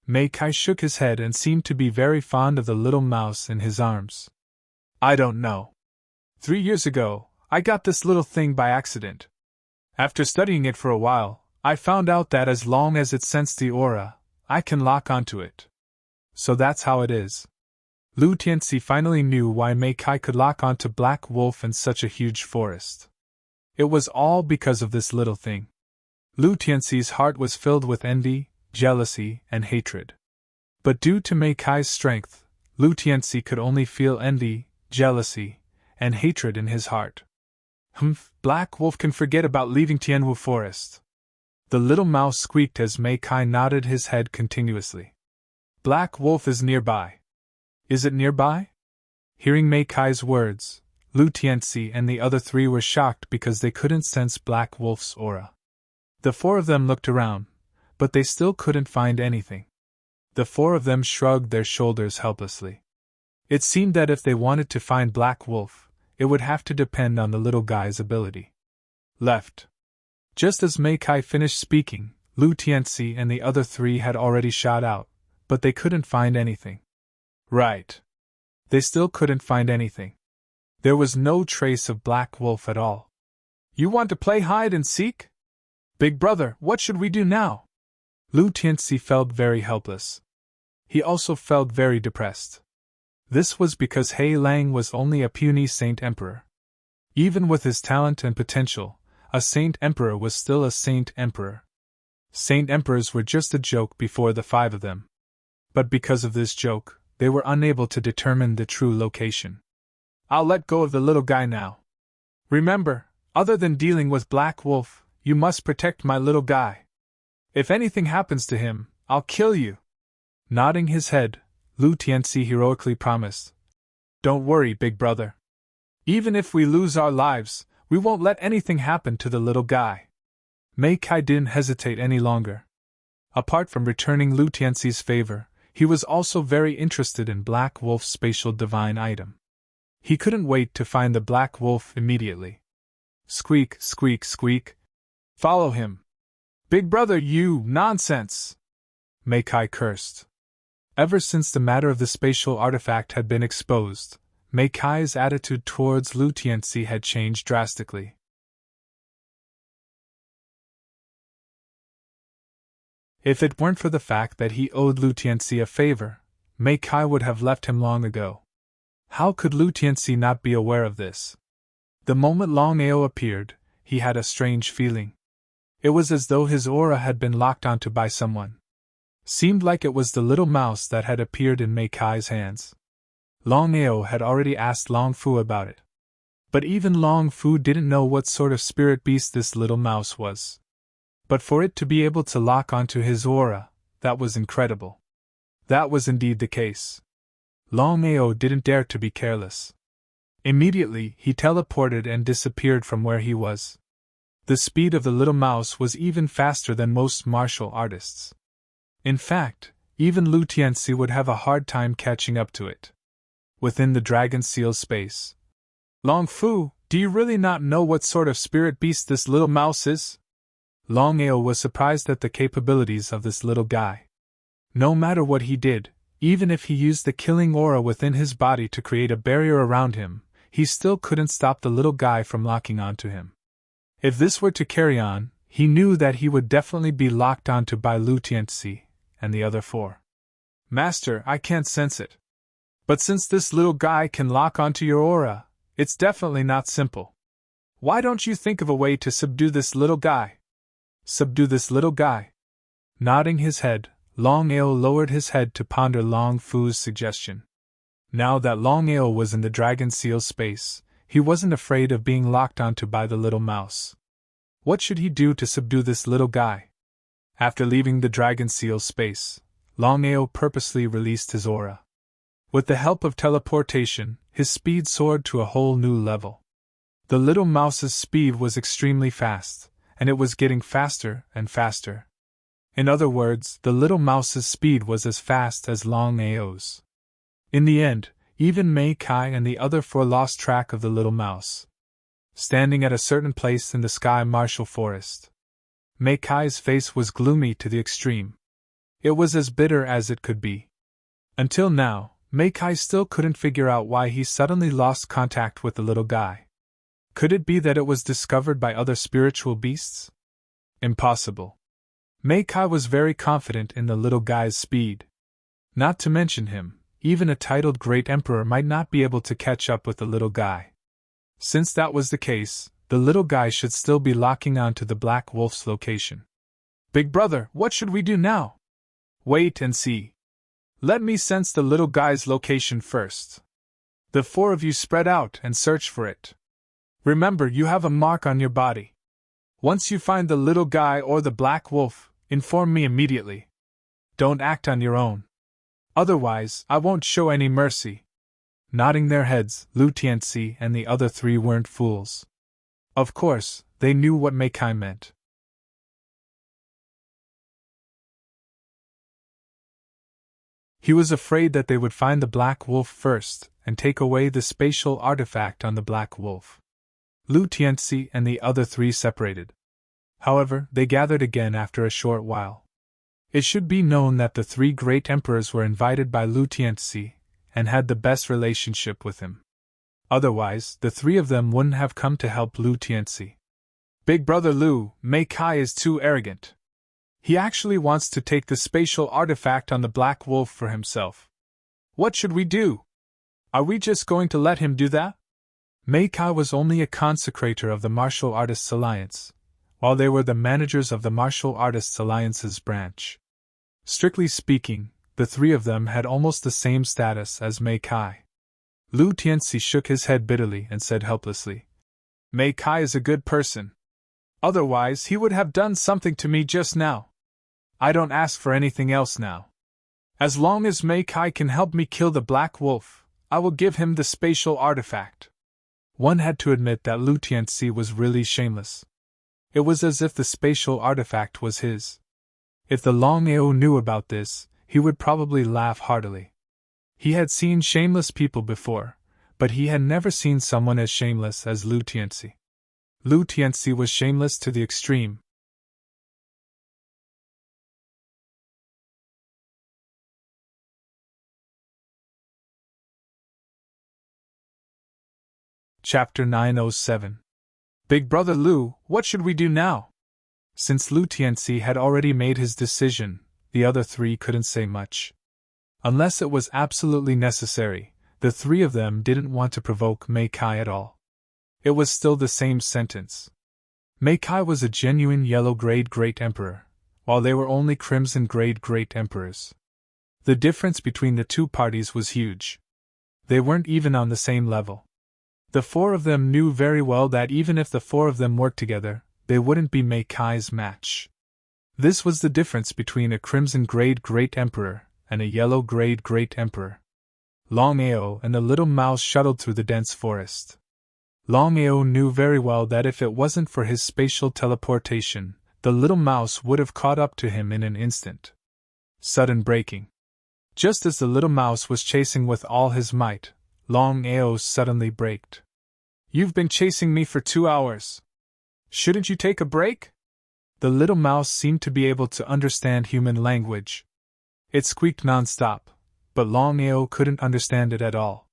Meikai shook his head and seemed to be very fond of the little mouse in his arms. I don't know. 3 years ago, I got this little thing by accident. After studying it for a while, I found out that as long as it sensed the aura, I can lock onto it. So that's how it is. Lu Tianxi finally knew why Meikai could lock onto Black Wolf in such a huge forest. It was all because of this little thing. Lu Tianxi's heart was filled with envy, jealousy, and hatred. But due to Meikai's strength, Lu Tianxi could only feel envy, jealousy, and hatred in his heart. Black Wolf can forget about leaving Tianwu Forest. The little mouse squeaked as Meikai nodded his head continuously. Black Wolf is nearby. Is it nearby? Hearing Meikai's words, Lu Tianxi and the other 3 were shocked because they couldn't sense Black Wolf's aura. The 4 of them looked around, but they still couldn't find anything. The 4 of them shrugged their shoulders helplessly. It seemed that if they wanted to find Black Wolf, it would have to depend on the little guy's ability. Left. Just as Meikai finished speaking, Lu Tianxi and the other 3 had already shot out, but they couldn't find anything. Right. They still couldn't find anything. There was no trace of Black Wolf at all. You want to play hide and seek? Big brother, what should we do now? Lu Tianxi felt very helpless. He also felt very depressed. This was because He Lang was only a puny Saint Emperor. Even with his talent and potential, a Saint Emperor was still a Saint Emperor. Saint Emperors were just a joke before the 5 of them. But because of this joke, they were unable to determine the true location. I'll let go of the little guy now. Remember, other than dealing with Black Wolf, you must protect my little guy. If anything happens to him, I'll kill you. Nodding his head, Lu Tianxi heroically promised. Don't worry, big brother. Even if we lose our lives, we won't let anything happen to the little guy. Meikai didn't hesitate any longer. Apart from returning Lu Tianxi's favor, he was also very interested in Black Wolf's spatial divine item. He couldn't wait to find the Black Wolf immediately. Squeak, squeak, squeak. Follow him. Big brother, you nonsense! Meikai cursed. Ever since the matter of the spatial artifact had been exposed, Meikai's attitude towards Lu Tianxi had changed drastically. If it weren't for the fact that he owed Lu Tianxi a favor, Meikai would have left him long ago. How could Lu Tianxi not be aware of this? The moment Longao appeared, he had a strange feeling. It was as though his aura had been locked onto by someone. Seemed like it was the little mouse that had appeared in Meikai's hands. Longao had already asked Long Fu about it. But even Long Fu didn't know what sort of spirit beast this little mouse was. But for it to be able to lock onto his aura, that was incredible. That was indeed the case. Longao didn't dare to be careless. Immediately, he teleported and disappeared from where he was. The speed of the little mouse was even faster than most martial artists. In fact, even Lu Tianxi would have a hard time catching up to it. Within the dragon seal's space. Long Fu, do you really not know what sort of spirit beast this little mouse is? Longao was surprised at the capabilities of this little guy. No matter what he did, even if he used the killing aura within his body to create a barrier around him, he still couldn't stop the little guy from locking onto him. If this were to carry on, he knew that he would definitely be locked onto by Lu Tianxi and the other four. Master, I can't sense it. But since this little guy can lock onto your aura, it's definitely not simple. Why don't you think of a way to subdue this little guy? Subdue this little guy? Nodding his head, Longao lowered his head to ponder Long Fu's suggestion. Now that Longao was in the dragon seal space, he wasn't afraid of being locked onto by the little mouse. What should he do to subdue this little guy? After leaving the dragon seal space, Longao purposely released his aura. With the help of teleportation, his speed soared to a whole new level. The little mouse's speed was extremely fast, and it was getting faster and faster. In other words, the little mouse's speed was as fast as Longao's. In the end, even Mei Kai and the other four lost track of the little mouse. Standing at a certain place in the sky martial forest, Mei Kai's face was gloomy to the extreme. It was as bitter as it could be. Until now, Mei Kai still couldn't figure out why he suddenly lost contact with the little guy. Could it be that it was discovered by other spiritual beasts? Impossible. Mei Kai was very confident in the little guy's speed. Not to mention him, even a titled Great Emperor might not be able to catch up with the little guy. Since that was the case, the little guy should still be locking on to the Black Wolf's location. Big brother, what should we do now? Wait and see. Let me sense the little guy's location first. The four of you spread out and search for it. Remember, you have a mark on your body. Once you find the little guy or the Black Wolf, inform me immediately. Don't act on your own. Otherwise, I won't show any mercy. Nodding their heads, Lu Tianxi and the other three weren't fools. Of course, they knew what Mei Kai meant. He was afraid that they would find the Black Wolf first and take away the spatial artifact on the Black Wolf. Lu Tianxi and the other three separated. However, they gathered again after a short while. It should be known that the three great emperors were invited by Lu Tianxi and had the best relationship with him. Otherwise, the three of them wouldn't have come to help Lu Tianxi. Big brother Lu, Mei Kai is too arrogant. He actually wants to take the spatial artifact on the Black Wolf for himself. What should we do? Are we just going to let him do that? Mei Kai was only a consecrator of the Martial Artists Alliance, while they were the managers of the Martial Artists Alliance's branch. Strictly speaking, the three of them had almost the same status as Mei Kai. Lu Tianxi shook his head bitterly and said helplessly, Mei Kai is a good person. Otherwise, he would have done something to me just now. I don't ask for anything else now. As long as Mei Kai can help me kill the Black Wolf, I will give him the spatial artifact. One had to admit that Lu Tianxi was really shameless. It was as if the spatial artifact was his. If the Longao knew about this, he would probably laugh heartily. He had seen shameless people before, but he had never seen someone as shameless as Lu Tianxi. Lu Tianxi was shameless to the extreme. Chapter 907. Big brother Lu, what should we do now? Since Lu Tianxi had already made his decision, the other three couldn't say much. Unless it was absolutely necessary, the three of them didn't want to provoke Mei Kai at all. It was still the same sentence. Mei Kai was a genuine yellow-grade Great Emperor, while they were only crimson-grade Great Emperors. The difference between the two parties was huge. They weren't even on the same level. The four of them knew very well that even if the four of them worked together, they wouldn't be Mei Kai's match. This was the difference between a crimson-grade Great Emperor and a yellow-grayed great emperor. Longao and the little mouse shuttled through the dense forest. Longao knew very well that if it wasn't for his spatial teleportation, the little mouse would have caught up to him in an instant. Sudden braking. Just as the little mouse was chasing with all his might, Longao suddenly braked. "You've been chasing me for 2 hours. Shouldn't you take a break?" The little mouse seemed to be able to understand human language. It squeaked non-stop, but Longao couldn't understand it at all.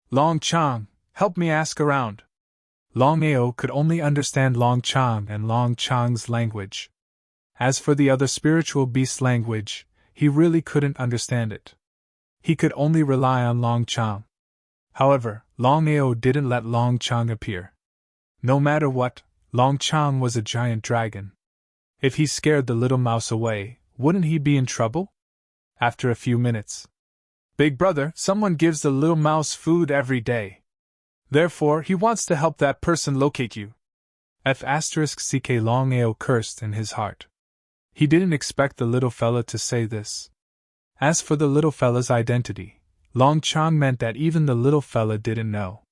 "Long Chang, help me ask around." Longao could only understand Long Chang and Long Chang's language. As for the other spiritual beast's language, he really couldn't understand it. He could only rely on Long Chang. However, Longao didn't let Long Chang appear. No matter what, Long Chang was a giant dragon. If he scared the little mouse away, wouldn't he be in trouble? After a few minutes. "Big brother, someone gives the little mouse food every day. Therefore, he wants to help that person locate you." *CK Longao cursed in his heart. He didn't expect the little fella to say this. As for the little fella's identity, Long Chang meant that even the little fella didn't know.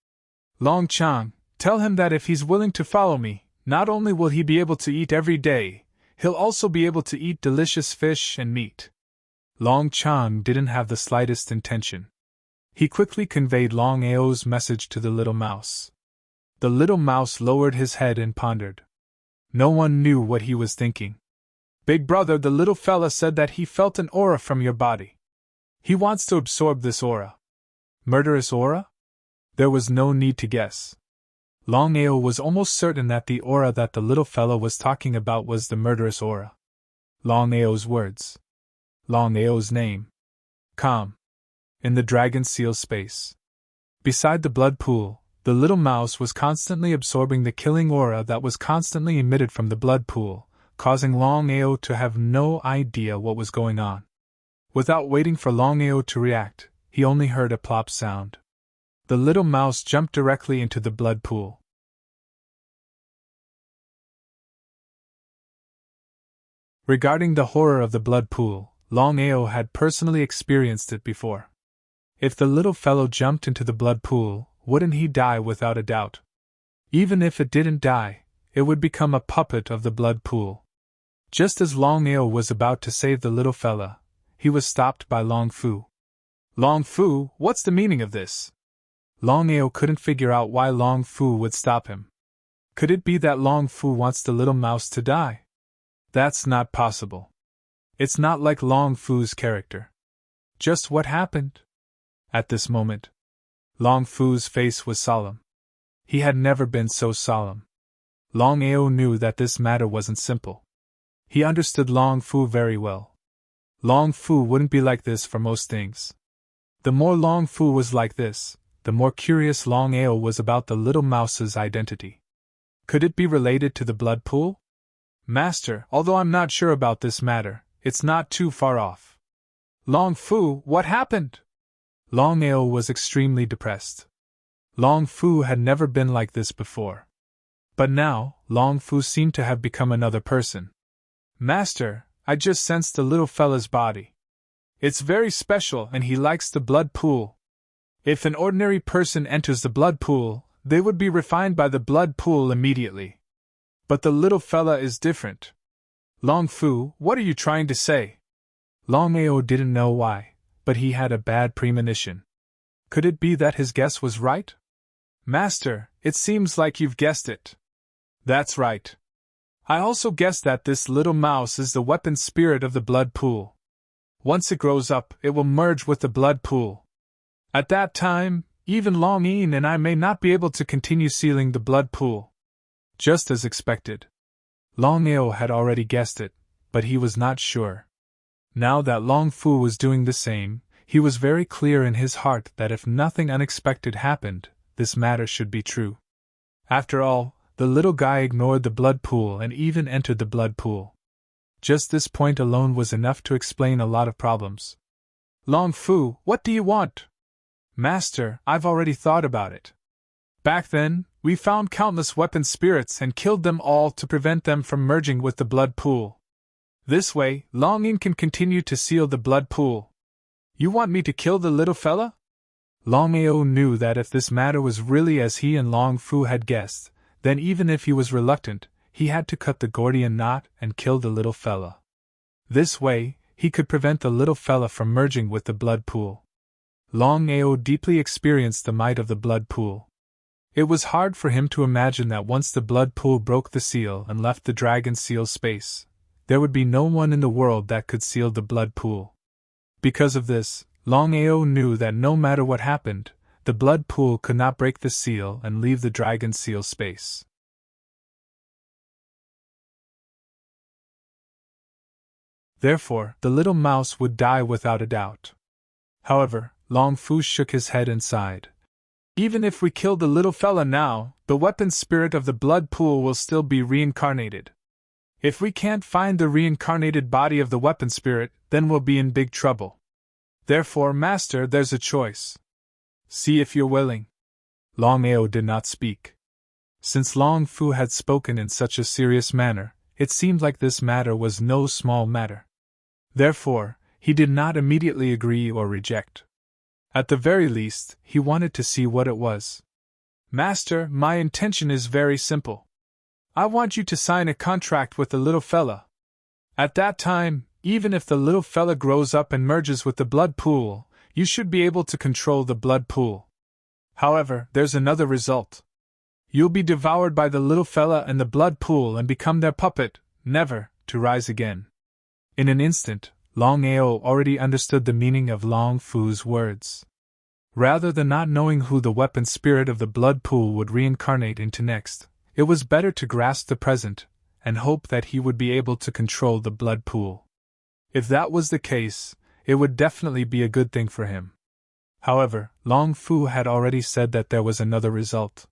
"Long Chang, tell him that if he's willing to follow me, not only will he be able to eat every day, he'll also be able to eat delicious fish and meat." Long Chang didn't have the slightest intention. He quickly conveyed Longao's message to the little mouse. The little mouse lowered his head and pondered. No one knew what he was thinking. "Big brother, the little fella said that he felt an aura from your body. He wants to absorb this aura." Murderous aura? There was no need to guess. Longao was almost certain that the aura that the little fella was talking about was the murderous aura. Longao's words. Longao's name. Calm. In the dragon seal space. Beside the blood pool, the little mouse was constantly absorbing the killing aura that was constantly emitted from the blood pool, causing Longao to have no idea what was going on. Without waiting for Longao to react, he only heard a plop sound. The little mouse jumped directly into the blood pool. Regarding the horror of the blood pool, Longao had personally experienced it before. If the little fellow jumped into the blood pool, wouldn't he die without a doubt? Even if it didn't die, it would become a puppet of the blood pool. Just as Longao was about to save the little fella, he was stopped by Long Fu. "Long Fu, what's the meaning of this?" Longao couldn't figure out why Long Fu would stop him. Could it be that Long Fu wants the little mouse to die? That's not possible. It's not like Long Fu's character. Just what happened? At this moment, Long Fu's face was solemn. He had never been so solemn. Longao knew that this matter wasn't simple. He understood Long Fu very well. Long Fu wouldn't be like this for most things. The more Long Fu was like this, the more curious Longao was about the little mouse's identity. Could it be related to the blood pool? "Master, although I'm not sure about this matter, it's not too far off." "Long Fu, what happened?" Longao was extremely depressed. Long Fu had never been like this before. But now, Long Fu seemed to have become another person. "Master, I just sensed the little fella's body. It's very special and he likes the blood pool. If an ordinary person enters the blood pool, they would be refined by the blood pool immediately. But the little fella is different." "Long Fu, what are you trying to say?" Longao didn't know why, but he had a bad premonition. Could it be that his guess was right? "Master, it seems like you've guessed it." "That's right. I also guessed that this little mouse is the weapon spirit of the blood pool. Once it grows up, it will merge with the blood pool. At that time, even Long Yin and I may not be able to continue sealing the blood pool." Just as expected. Longao had already guessed it, but he was not sure. Now that Long Fu was doing the same, he was very clear in his heart that if nothing unexpected happened, this matter should be true. After all, the little guy ignored the blood pool and even entered the blood pool. Just this point alone was enough to explain a lot of problems. "Long Fu, what do you want?" "Master, I've already thought about it. Back then, we found countless weapon spirits and killed them all to prevent them from merging with the blood pool. This way, Long Yin can continue to seal the blood pool. You want me to kill the little fella? Longao knew that if this matter was really as he and Long Fu had guessed, then even if he was reluctant, he had to cut the Gordian knot and kill the little fella. This way, he could prevent the little fella from merging with the blood pool. Longao deeply experienced the might of the blood pool. It was hard for him to imagine that once the blood pool broke the seal and left the dragon seal space, there would be no one in the world that could seal the blood pool. Because of this, Longao knew that no matter what happened, the blood pool could not break the seal and leave the dragon seal space. Therefore, the little mouse would die without a doubt. However, Long Fu shook his head and sighed. Even if we kill the little fella now, the weapon spirit of the blood pool will still be reincarnated. If we can't find the reincarnated body of the weapon spirit, then we'll be in big trouble. Therefore, Master, there's a choice. See if you're willing. Longao did not speak. Since Long Fu had spoken in such a serious manner, it seemed like this matter was no small matter. Therefore, he did not immediately agree or reject. At the very least, he wanted to see what it was. Master, my intention is very simple. I want you to sign a contract with the little fella. At that time, even if the little fella grows up and merges with the blood pool, you should be able to control the blood pool. However, there's another result. You'll be devoured by the little fella and the blood pool and become their puppet, never to rise again. In an instant, Longao already understood the meaning of Long Fu's words. Rather than not knowing who the weapon spirit of the blood pool would reincarnate into next, it was better to grasp the present and hope that he would be able to control the blood pool. If that was the case, it would definitely be a good thing for him. However, Long Fu had already said that there was another result.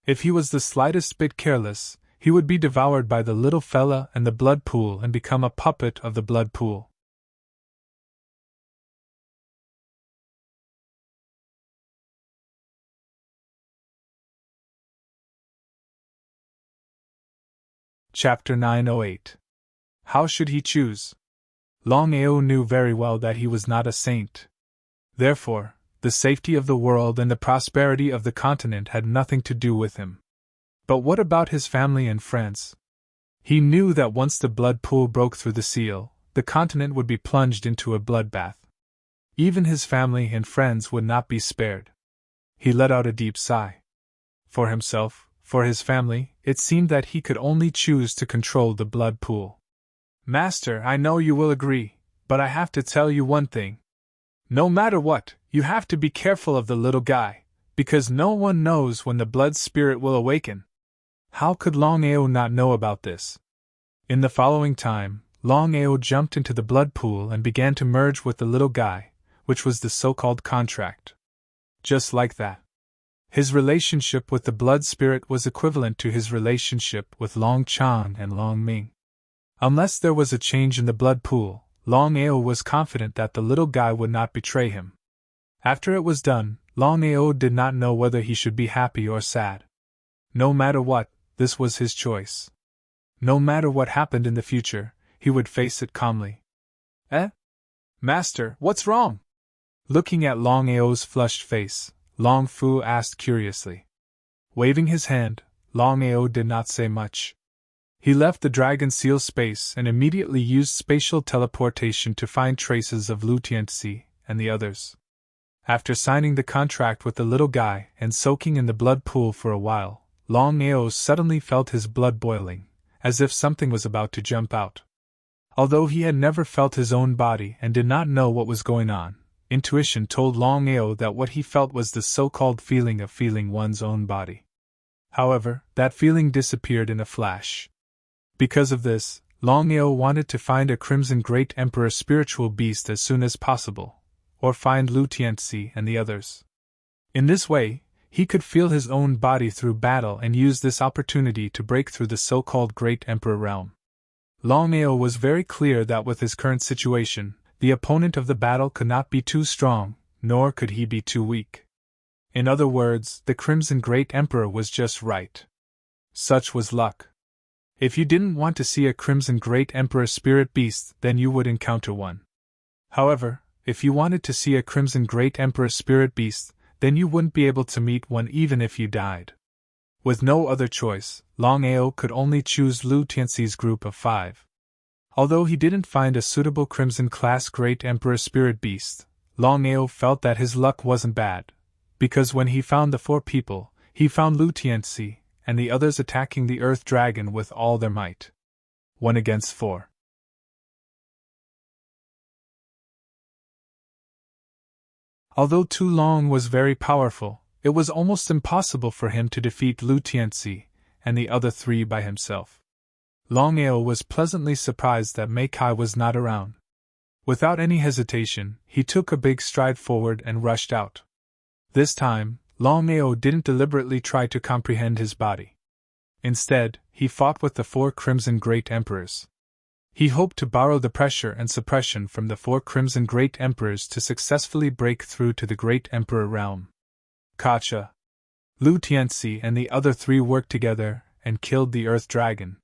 If he was the slightest bit careless, he would be devoured by the little fella and the blood pool and become a puppet of the blood pool. Chapter 908. How should he choose? Longao knew very well that he was not a saint. Therefore, the safety of the world and the prosperity of the continent had nothing to do with him. But what about his family and friends? He knew that once the blood pool broke through the seal, the continent would be plunged into a bloodbath. Even his family and friends would not be spared. He let out a deep sigh. For himself, for his family, it seemed that he could only choose to control the blood pool. Master, I know you will agree, but I have to tell you one thing. No matter what, you have to be careful of the little guy, because no one knows when the blood spirit will awaken. How could Longao not know about this? In the following time, Longao jumped into the blood pool and began to merge with the little guy, which was the so-called contract. Just like that. His relationship with the blood spirit was equivalent to his relationship with Long Chan and Long Ming. Unless there was a change in the blood pool, Longao was confident that the little guy would not betray him. After it was done, Longao did not know whether he should be happy or sad. No matter what, this was his choice. No matter what happened in the future, he would face it calmly. Master, what's wrong? Looking at Longao's flushed face, Long Fu asked curiously. Waving his hand, Longao did not say much. He left the dragon seal space and immediately used spatial teleportation to find traces of Lu Tianxi and the others. After signing the contract with the little guy and soaking in the blood pool for a while, Longao suddenly felt his blood boiling, as if something was about to jump out. Although he had never felt his own body and did not know what was going on, intuition told Longao that what he felt was the so-called feeling of feeling one's own body. However, that feeling disappeared in a flash. Because of this, Longao wanted to find a Crimson Great Emperor spiritual beast as soon as possible, or find Lu Tianxi and the others. In this way, he could feel his own body through battle and use this opportunity to break through the so-called Great Emperor realm. Longao was very clear that with his current situation, the opponent of the battle could not be too strong, nor could he be too weak. In other words, the Crimson Great Emperor was just right. Such was luck. If you didn't want to see a Crimson Great Emperor spirit beast, then you would encounter one. However, if you wanted to see a Crimson Great Emperor spirit beast, then you wouldn't be able to meet one even if you died. With no other choice, Longao could only choose Lu Tianxi's group of 5. Although he didn't find a suitable Crimson-class Great Emperor spirit beast, Longao felt that his luck wasn't bad, because when he found the 4 people, he found Lu Tianxi and the others attacking the Earth Dragon with all their might. 1 against 4. Although Tu Long was very powerful, it was almost impossible for him to defeat Lu Tianxi and the other 3 by himself. Longao was pleasantly surprised that Mei Kai was not around. Without any hesitation, he took a big stride forward and rushed out. This time, Longao didn't deliberately try to comprehend his body. Instead, he fought with the 4 Crimson Great Emperors. He hoped to borrow the pressure and suppression from the 4 Crimson Great Emperors to successfully break through to the Great Emperor realm. Gotcha! Lu Tianxi and the other 3 worked together and killed the Earth Dragon.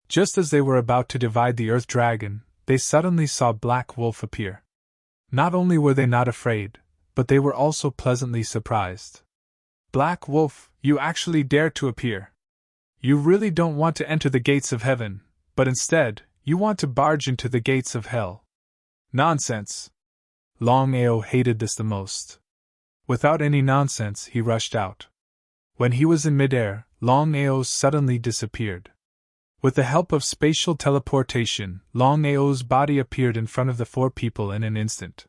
Just as they were about to divide the Earth Dragon, they suddenly saw Black Wolf appear. Not only were they not afraid, but they were also pleasantly surprised. Black Wolf, you actually dare to appear. You really don't want to enter the gates of heaven, but instead, you want to barge into the gates of hell. Nonsense! Longao hated this the most. Without any nonsense, he rushed out. When he was in midair, Longao suddenly disappeared. With the help of spatial teleportation, Longao's body appeared in front of the 4 people in an instant.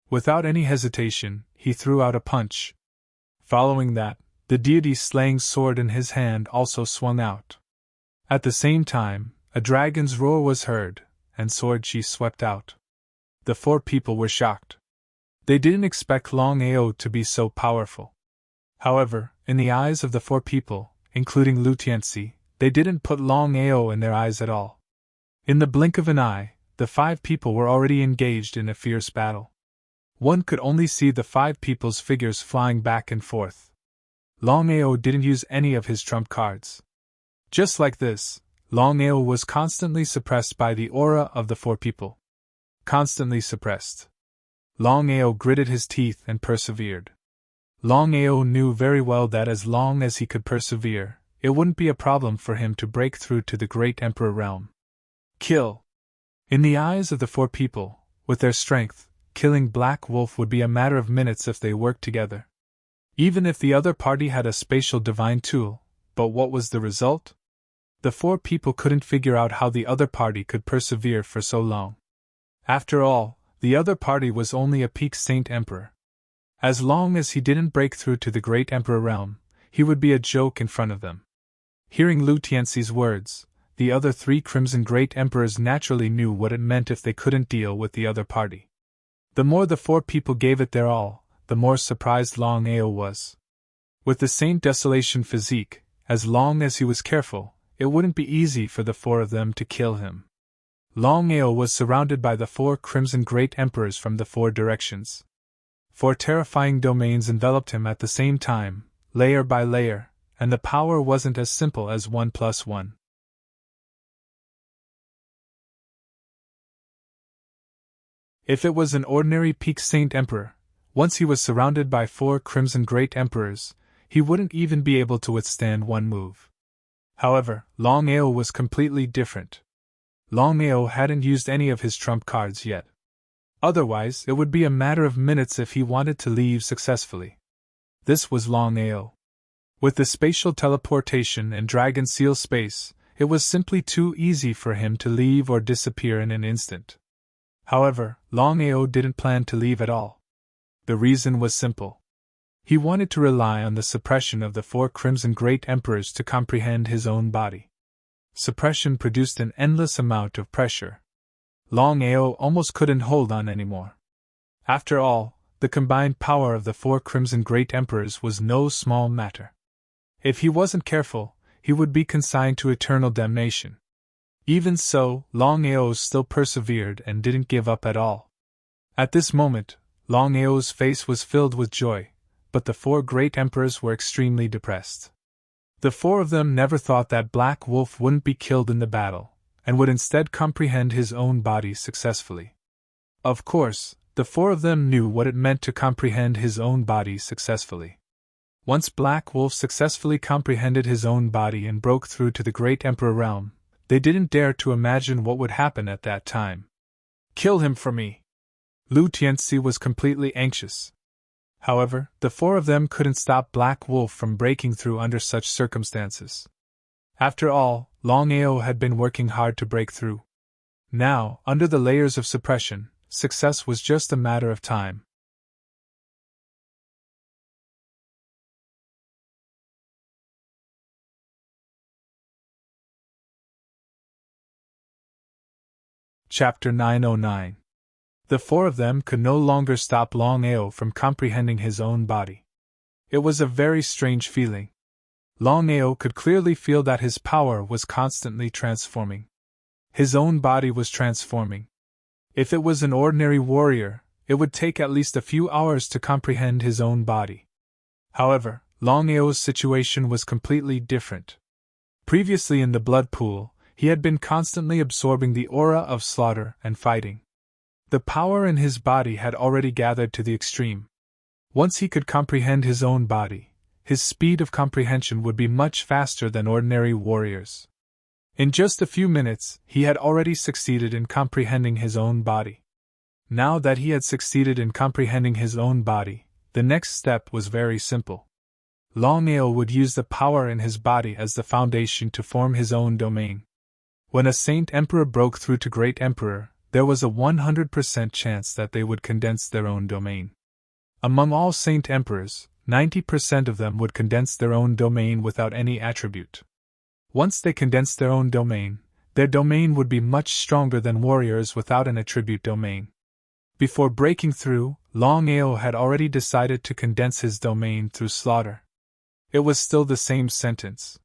Without any hesitation, he threw out a punch. Following that, the deity's slaying sword in his hand also swung out. At the same time, a dragon's roar was heard, and sword chi swept out. The 4 people were shocked. They didn't expect Longao to be so powerful. However, in the eyes of the 4 people, including Lu Tianxi, they didn't put Longao in their eyes at all. In the blink of an eye, the 5 people were already engaged in a fierce battle. One could only see the 5 people's figures flying back and forth. Longao didn't use any of his trump cards. Just like this, Longao was constantly suppressed by the aura of the 4 people. Constantly suppressed. Longao gritted his teeth and persevered. Longao knew very well that as long as he could persevere, it wouldn't be a problem for him to break through to the Great Emperor realm. Kill! In the eyes of the 4 people, with their strength, killing Black Wolf would be a matter of minutes if they worked together. Even if the other party had a spatial divine tool, but what was the result? The 4 people couldn't figure out how the other party could persevere for so long. After all, the other party was only a peak Saint Emperor. As long as he didn't break through to the Great Emperor realm, he would be a joke in front of them. Hearing Lu Tianxi's words, the other 3 Crimson Great Emperors naturally knew what it meant if they couldn't deal with the other party. The more the 4 people gave it their all, the more surprised Longao was. With the Saint Desolation physique, as long as he was careful, it wouldn't be easy for the 4 of them to kill him. Longao was surrounded by the 4 Crimson Great Emperors from the 4 directions. 4 terrifying domains enveloped him at the same time, layer by layer, and the power wasn't as simple as 1 + 1. If it was an ordinary peak Saint Emperor, once he was surrounded by 4 Crimson Great Emperors, he wouldn't even be able to withstand one move. However, Longao was completely different. Longao hadn't used any of his trump cards yet. Otherwise, it would be a matter of minutes if he wanted to leave successfully. This was Longao. With the spatial teleportation and dragon seal space, it was simply too easy for him to leave or disappear in an instant. However, Longao didn't plan to leave at all. The reason was simple. He wanted to rely on the suppression of the 4 Crimson Great Emperors to comprehend his own body. Suppression produced an endless amount of pressure. Longao almost couldn't hold on anymore. After all, the combined power of the 4 Crimson Great Emperors was no small matter. If he wasn't careful, he would be consigned to eternal damnation. Even so, Longao still persevered and didn't give up at all. At this moment, Longao's face was filled with joy, but the 4 Great Emperors were extremely depressed. The 4 of them never thought that Black Wolf wouldn't be killed in the battle, and would instead comprehend his own body successfully. Of course, the four of them knew what it meant to comprehend his own body successfully. Once Black Wolf successfully comprehended his own body and broke through to the Great Emperor realm, they didn't dare to imagine what would happen at that time. "Kill him for me!" Lu Tianxi was completely anxious. However, the four of them couldn't stop Black Wolf from breaking through under such circumstances. After all, Longao had been working hard to break through. Now, under the layers of suppression, success was just a matter of time. Chapter 909. The four of them could no longer stop Longao from comprehending his own body. It was a very strange feeling. Longao could clearly feel that his power was constantly transforming. His own body was transforming. If it was an ordinary warrior, it would take at least a few hours to comprehend his own body. However, Longao's situation was completely different. Previously in the blood pool, he had been constantly absorbing the aura of slaughter and fighting. The power in his body had already gathered to the extreme. Once he could comprehend his own body, his speed of comprehension would be much faster than ordinary warriors. In just a few minutes, he had already succeeded in comprehending his own body. Now that he had succeeded in comprehending his own body, the next step was very simple. Longao would use the power in his body as the foundation to form his own domain. When a Saint Emperor broke through to Great Emperor, there was a 100% chance that they would condense their own domain. Among all Saint Emperors, 90% of them would condense their own domain without any attribute. Once they condensed their own domain, their domain would be much stronger than warriors without an attribute domain. Before breaking through, Longao had already decided to condense his domain through slaughter. It was still the same sentence.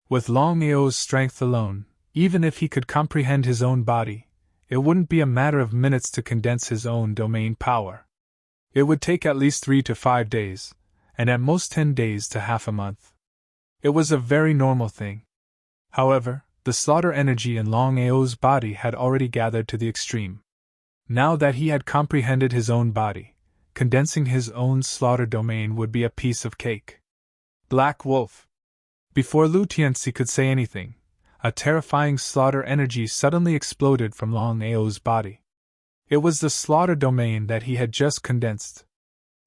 With Longao's strength alone, even if he could comprehend his own body, it wouldn't be a matter of minutes to condense his own domain power. It would take at least 3 to 5 days, and at most 10 days to half a month. It was a very normal thing. However, the slaughter energy in Longao's body had already gathered to the extreme. Now that he had comprehended his own body, condensing his own slaughter domain would be a piece of cake. Black Wolf. Before Lu Tianxi could say anything, a terrifying slaughter energy suddenly exploded from Longao's body. It was the slaughter domain that he had just condensed.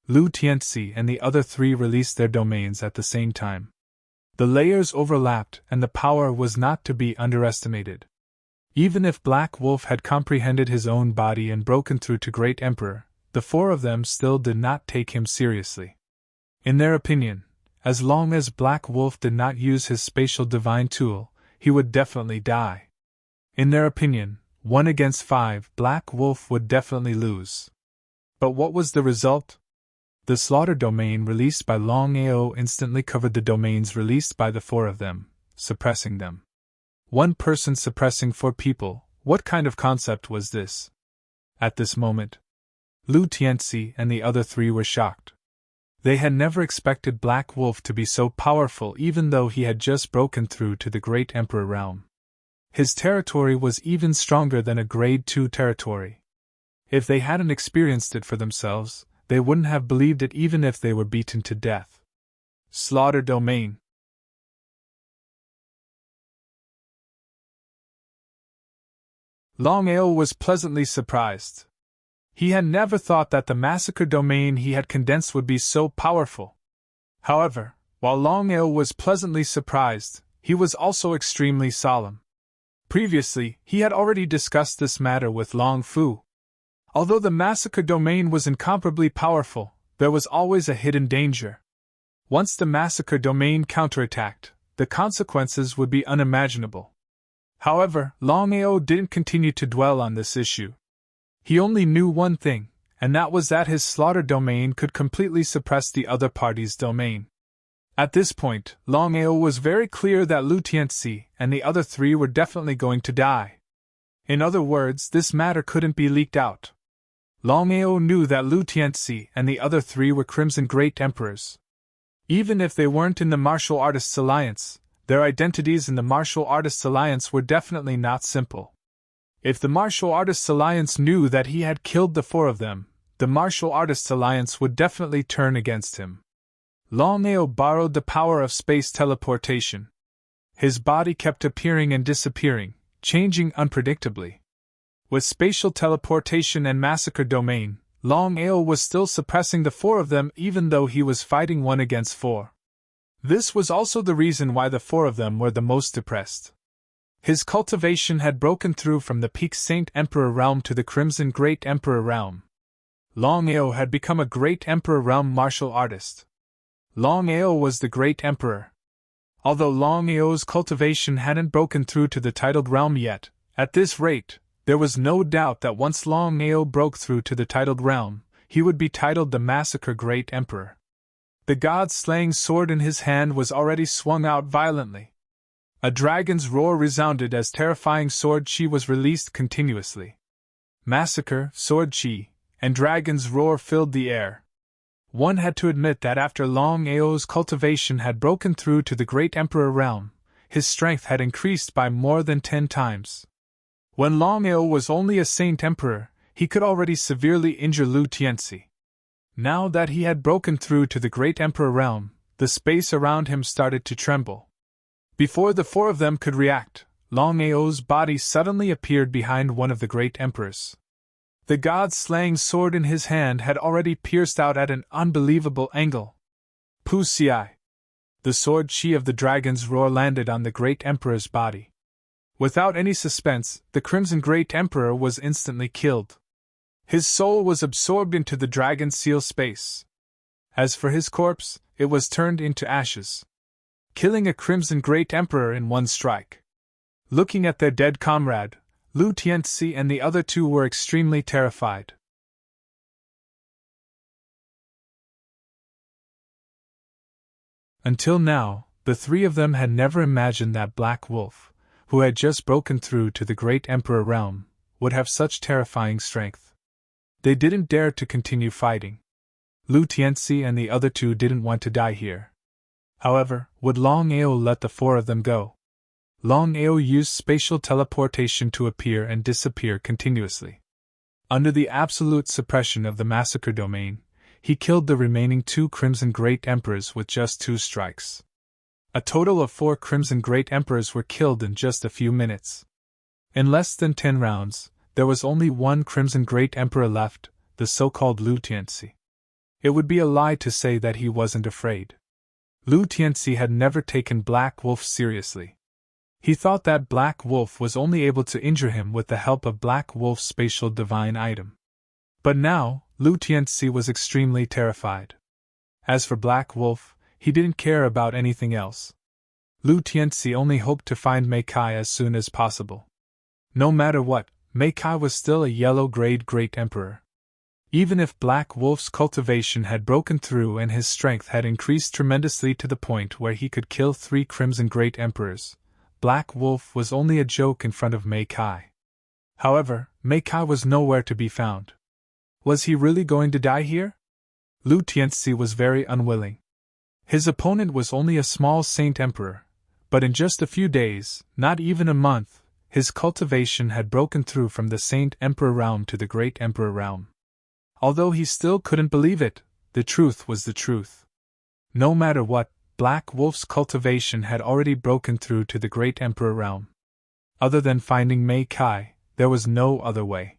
Lu Tianxi and the other three released their domains at the same time. The layers overlapped and the power was not to be underestimated. Even if Black Wolf had comprehended his own body and broken through to Great Emperor, the four of them still did not take him seriously. In their opinion, as long as Black Wolf did not use his spatial divine tool, he would definitely die. In their opinion, 1 against 5, Black Wolf would definitely lose. But what was the result? The slaughter domain released by Longao instantly covered the domains released by the four of them, suppressing them. One person suppressing 4 people, what kind of concept was this? At this moment, Lu Tianxi and the other 3 were shocked. They had never expected Black Wolf to be so powerful even though he had just broken through to the Great Emperor realm. His territory was even stronger than a Grade 2 territory. If they hadn't experienced it for themselves, they wouldn't have believed it even if they were beaten to death. Slaughter domain. Longao was pleasantly surprised. He had never thought that the massacre domain he had condensed would be so powerful. However, while Longao was pleasantly surprised, he was also extremely solemn. Previously, he had already discussed this matter with Long Fu. Although the massacre domain was incomparably powerful, there was always a hidden danger. Once the massacre domain counterattacked, the consequences would be unimaginable. However, Longao didn't continue to dwell on this issue. He only knew one thing, and that was that his slaughter domain could completely suppress the other party's domain. At this point, Longao was very clear that Lu Tianxi and the other 3 were definitely going to die. In other words, this matter couldn't be leaked out. Longao knew that Lu Tianxi and the other 3 were Crimson Great Emperors. Even if they weren't in the Martial Artists Alliance, their identities in the Martial Artists Alliance were definitely not simple. If the Martial Artists Alliance knew that he had killed the 4 of them, the martial artists' alliance would definitely turn against him. Longao borrowed the power of space teleportation. His body kept appearing and disappearing, changing unpredictably. With spatial teleportation and massacre domain, Longao was still suppressing the four of them even though he was fighting 1 against 4. This was also the reason why the 4 of them were the most depressed. His cultivation had broken through from the peak Saint Emperor realm to the Crimson Great Emperor realm. Longao had become a Great Emperor realm martial artist. Longao was the Great Emperor. Although Longao's cultivation hadn't broken through to the titled realm yet, at this rate, there was no doubt that once Longao broke through to the titled realm, he would be titled the Massacre Great Emperor. The god-slaying sword in his hand was already swung out violently. A dragon's roar resounded as terrifying sword chi was released continuously. Massacre, sword chi, and dragon's roar filled the air. One had to admit that after Longao's cultivation had broken through to the Great Emperor realm, his strength had increased by more than 10 times. When Longao was only a Saint Emperor, he could already severely injure Lu Tianxi. Now that he had broken through to the Great Emperor realm, the space around him started to tremble. Before the 4 of them could react, Longao's body suddenly appeared behind one of the Great Emperors. The god-slaying sword in his hand had already pierced out at an unbelievable angle. Pu Xi. The sword chi of the dragon's roar landed on the Great Emperor's body. Without any suspense, the Crimson Great Emperor was instantly killed. His soul was absorbed into the dragon's seal space. As for his corpse, it was turned into ashes. Killing a Crimson Great Emperor in one strike. Looking at their dead comrade, Lu Tianxi and the other 2 were extremely terrified. Until now, the 3 of them had never imagined that Black Wolf, who had just broken through to the Great Emperor realm, would have such terrifying strength. They didn't dare to continue fighting. Lu Tianxi and the other 2 didn't want to die here. However, would Longao let the 4 of them go? Longao used spatial teleportation to appear and disappear continuously. Under the absolute suppression of the massacre domain, he killed the remaining 2 Crimson Great Emperors with just 2 strikes. A total of 4 Crimson Great Emperors were killed in just a few minutes. In less than 10 rounds, there was only 1 Crimson Great Emperor left, the so-called Lu Tianxi. It would be a lie to say that he wasn't afraid. Lu Tianxi had never taken Black Wolf seriously. He thought that Black Wolf was only able to injure him with the help of Black Wolf's spatial divine item. But now, Lu Tianxi was extremely terrified. As for Black Wolf, he didn't care about anything else. Lu Tianxi only hoped to find Mei Kai as soon as possible. No matter what, Mei Kai was still a yellow-grade Great Emperor. Even if Black Wolf's cultivation had broken through and his strength had increased tremendously to the point where he could kill 3 Crimson Great Emperors, Black Wolf was only a joke in front of Mei Kai. However, Mei Kai was nowhere to be found. Was he really going to die here? Lu Tianxi was very unwilling. His opponent was only a small Saint Emperor, but in just a few days, not even a month, his cultivation had broken through from the Saint Emperor realm to the Great Emperor realm. Although he still couldn't believe it, the truth was the truth. No matter what, Black Wolf's cultivation had already broken through to the Great Emperor realm. Other than finding Mei Kai, there was no other way.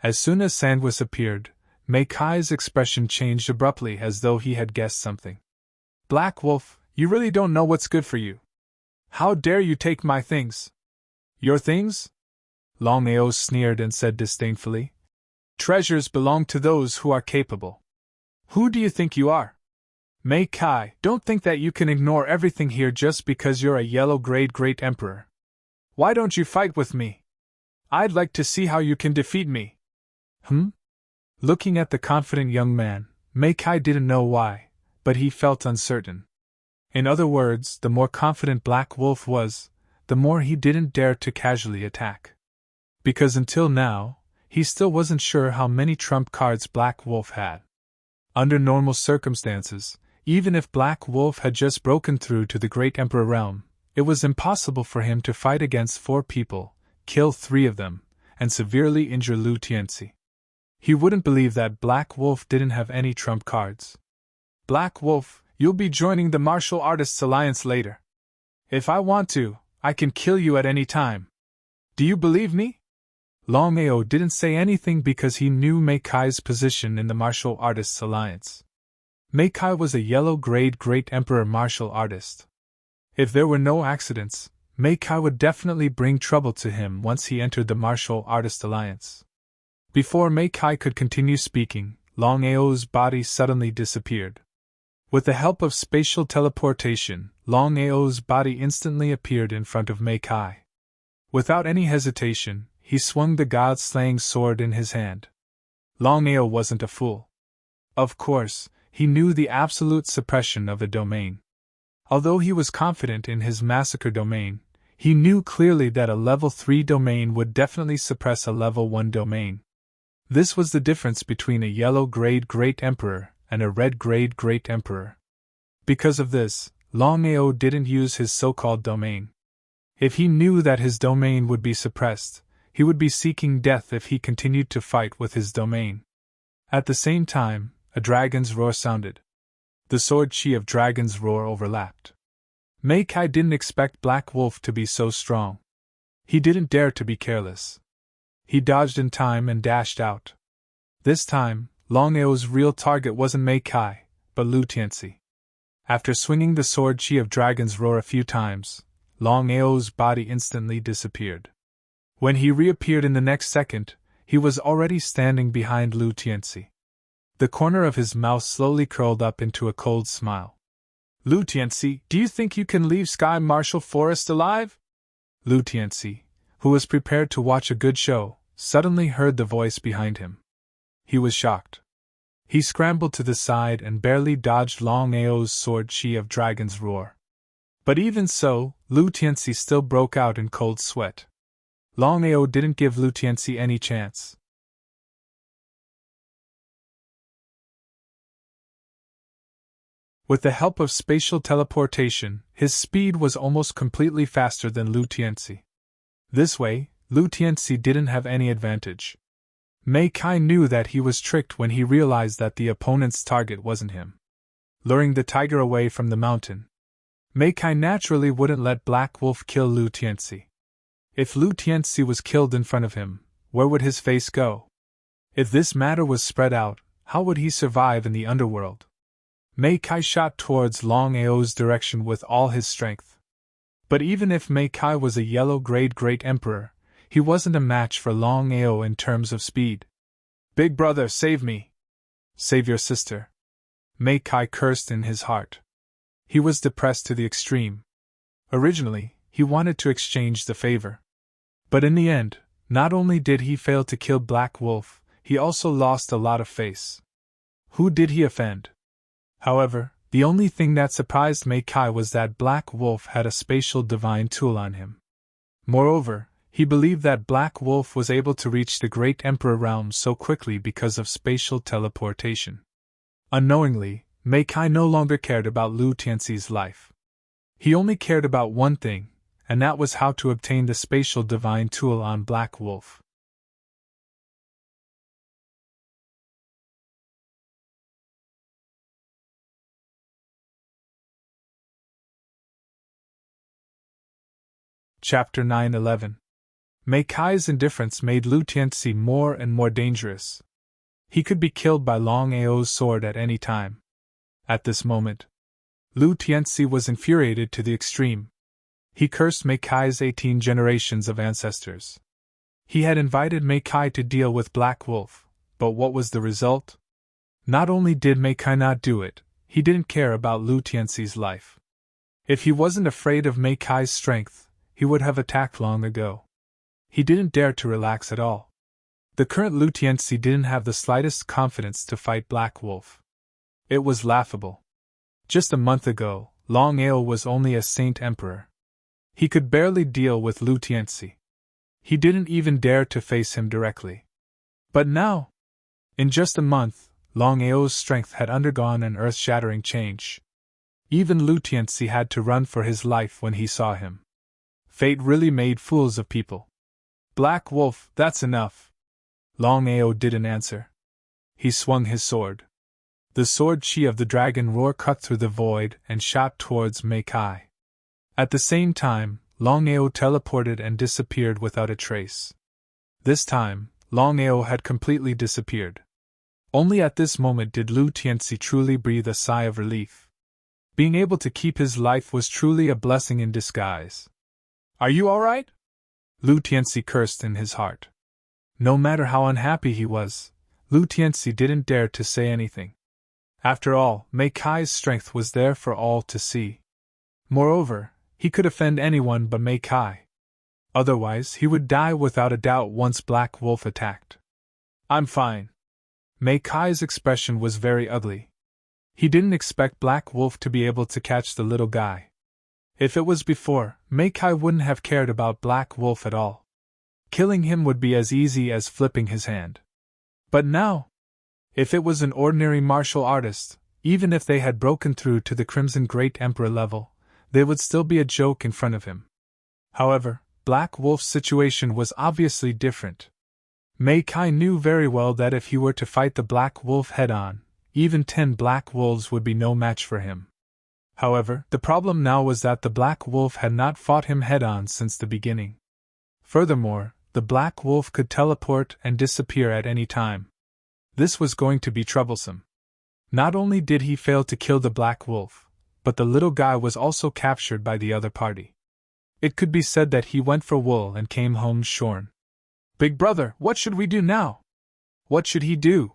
As soon as Sandwich appeared, Mei Kai's expression changed abruptly as though he had guessed something. Black Wolf, you really don't know what's good for you. How dare you take my things? Your things? Longao sneered and said disdainfully. Treasures belong to those who are capable. Who do you think you are? Mei Kai, don't think that you can ignore everything here just because you're a yellow-grade Great Emperor. Why don't you fight with me? I'd like to see how you can defeat me. Looking at the confident young man, Mei Kai didn't know why, but he felt uncertain. In other words, the more confident Black Wolf was, the more he didn't dare to casually attack. Because until now, he still wasn't sure how many trump cards Black Wolf had. Under normal circumstances, even if Black Wolf had just broken through to the Great Emperor realm, it was impossible for him to fight against 4 people, kill 3 of them, and severely injure Lu Tianxi. He wouldn't believe that Black Wolf didn't have any trump cards. Black Wolf, you'll be joining the Martial Artists Alliance later. If I want to, I can kill you at any time. Do you believe me? Longao didn't say anything because he knew Mei Kai's position in the Martial Artists Alliance. Mei Kai was a yellow-grade Great Emperor martial artist. If there were no accidents, Mei Kai would definitely bring trouble to him once he entered the Martial Artist Alliance. Before Mei Kai could continue speaking, Longao's body suddenly disappeared. With the help of spatial teleportation, Longao's body instantly appeared in front of Mei Kai. Without any hesitation, he swung the god-slaying sword in his hand. Longao wasn't a fool. Of course, he knew the absolute suppression of a domain. Although he was confident in his massacre domain, he knew clearly that a level 3 domain would definitely suppress a level 1 domain. This was the difference between a yellow-grade Great Emperor and a red-grade Great Emperor. Because of this, Longao didn't use his so-called domain. If he knew that his domain would be suppressed, he would be seeking death if he continued to fight with his domain. At the same time, a dragon's roar sounded. The sword chi of dragon's roar overlapped. Mei Kai didn't expect Black Wolf to be so strong. He didn't dare to be careless. He dodged in time and dashed out. This time, Longao's real target wasn't Mei Kai, but Lu Tianxi. After swinging the sword chi of dragon's roar a few times, Longao's body instantly disappeared. When he reappeared in the next second, he was already standing behind Lu Tianxi. The corner of his mouth slowly curled up into a cold smile. Lu Tianxi, do you think you can leave Sky Martial Forest alive? Lu Tianxi, who was prepared to watch a good show, suddenly heard the voice behind him. He was shocked. He scrambled to the side and barely dodged Longao's sword chi of dragon's roar. But even so, Lu Tianxi still broke out in cold sweat. Longao didn't give Lu Tianxi any chance. With the help of spatial teleportation, his speed was almost completely faster than Lu Tianxi. This way, Lu Tianxi didn't have any advantage. Mei Kai knew that he was tricked when he realized that the opponent's target wasn't him. Luring the tiger away from the mountain, Mei Kai naturally wouldn't let Black Wolf kill Lu Tianxi. If Lu Tianxi was killed in front of him, where would his face go? If this matter was spread out, how would he survive in the underworld? Mei Kai shot towards Longao's direction with all his strength. But even if Mei Kai was a yellow-grade Great Emperor, he wasn't a match for Longao in terms of speed. Big brother, save me! Save your sister! Mei Kai cursed in his heart. He was depressed to the extreme. Originally, he wanted to exchange the favor. But in the end, not only did he fail to kill Black Wolf, he also lost a lot of face. Who did he offend? However, the only thing that surprised Mei Kai was that Black Wolf had a spatial divine tool on him. Moreover, he believed that Black Wolf was able to reach the Great Emperor realm so quickly because of spatial teleportation. Unknowingly, Mei Kai no longer cared about Lu Tianxi's life. He only cared about one thing, and that was how to obtain the spatial divine tool on Black Wolf. Chapter 9-11. Mei Kai's indifference made Lu Tianxi more and more dangerous. He could be killed by Longao's sword at any time. At this moment, Lu Tianxi was infuriated to the extreme. He cursed Mei Kai's 18 generations of ancestors. He had invited Mei Kai to deal with Black Wolf, but what was the result? Not only did Mei Kai not do it, he didn't care about Lu Tianxi's life. If he wasn't afraid of Mei Kai's strength, he would have attacked long ago. He didn't dare to relax at all. The current Lu Tianxi didn't have the slightest confidence to fight Black Wolf. It was laughable. Just a month ago, Longao was only a Saint Emperor. He could barely deal with Lu Tianxi. He didn't even dare to face him directly. But now, in just a month, Longao's strength had undergone an earth-shattering change. Even Lutiency had to run for his life when he saw him. Fate really made fools of people. Black Wolf, that's enough. Longao didn't answer. He swung his sword. The sword chi of the dragon roar cut through the void and shot towards Mei Kai. At the same time, Longao teleported and disappeared without a trace. This time, Longao had completely disappeared. Only at this moment did Lu Tianxi truly breathe a sigh of relief. Being able to keep his life was truly a blessing in disguise. Are you all right? Lu Tianxi cursed in his heart. No matter how unhappy he was, Lu Tianxi didn't dare to say anything. After all, Mei Kai's strength was there for all to see. Moreover, he could offend anyone but Mei Kai. Otherwise, he would die without a doubt once Black Wolf attacked. I'm fine. Mei Kai's expression was very ugly. He didn't expect Black Wolf to be able to catch the little guy. If it was before, Mei Kai wouldn't have cared about Black Wolf at all. Killing him would be as easy as flipping his hand. But now, if it was an ordinary martial artist, even if they had broken through to the Crimson Great Emperor level, they would still be a joke in front of him. However, Black Wolf's situation was obviously different. Mei Kai knew very well that if he were to fight the Black Wolf head-on, even 10 Black Wolves would be no match for him. However, the problem now was that the Black Wolf had not fought him head-on since the beginning. Furthermore, the Black Wolf could teleport and disappear at any time. This was going to be troublesome. Not only did he fail to kill the Black Wolf, but the little guy was also captured by the other party. It could be said that he went for wool and came home shorn. Big brother, what should we do now? What should he do?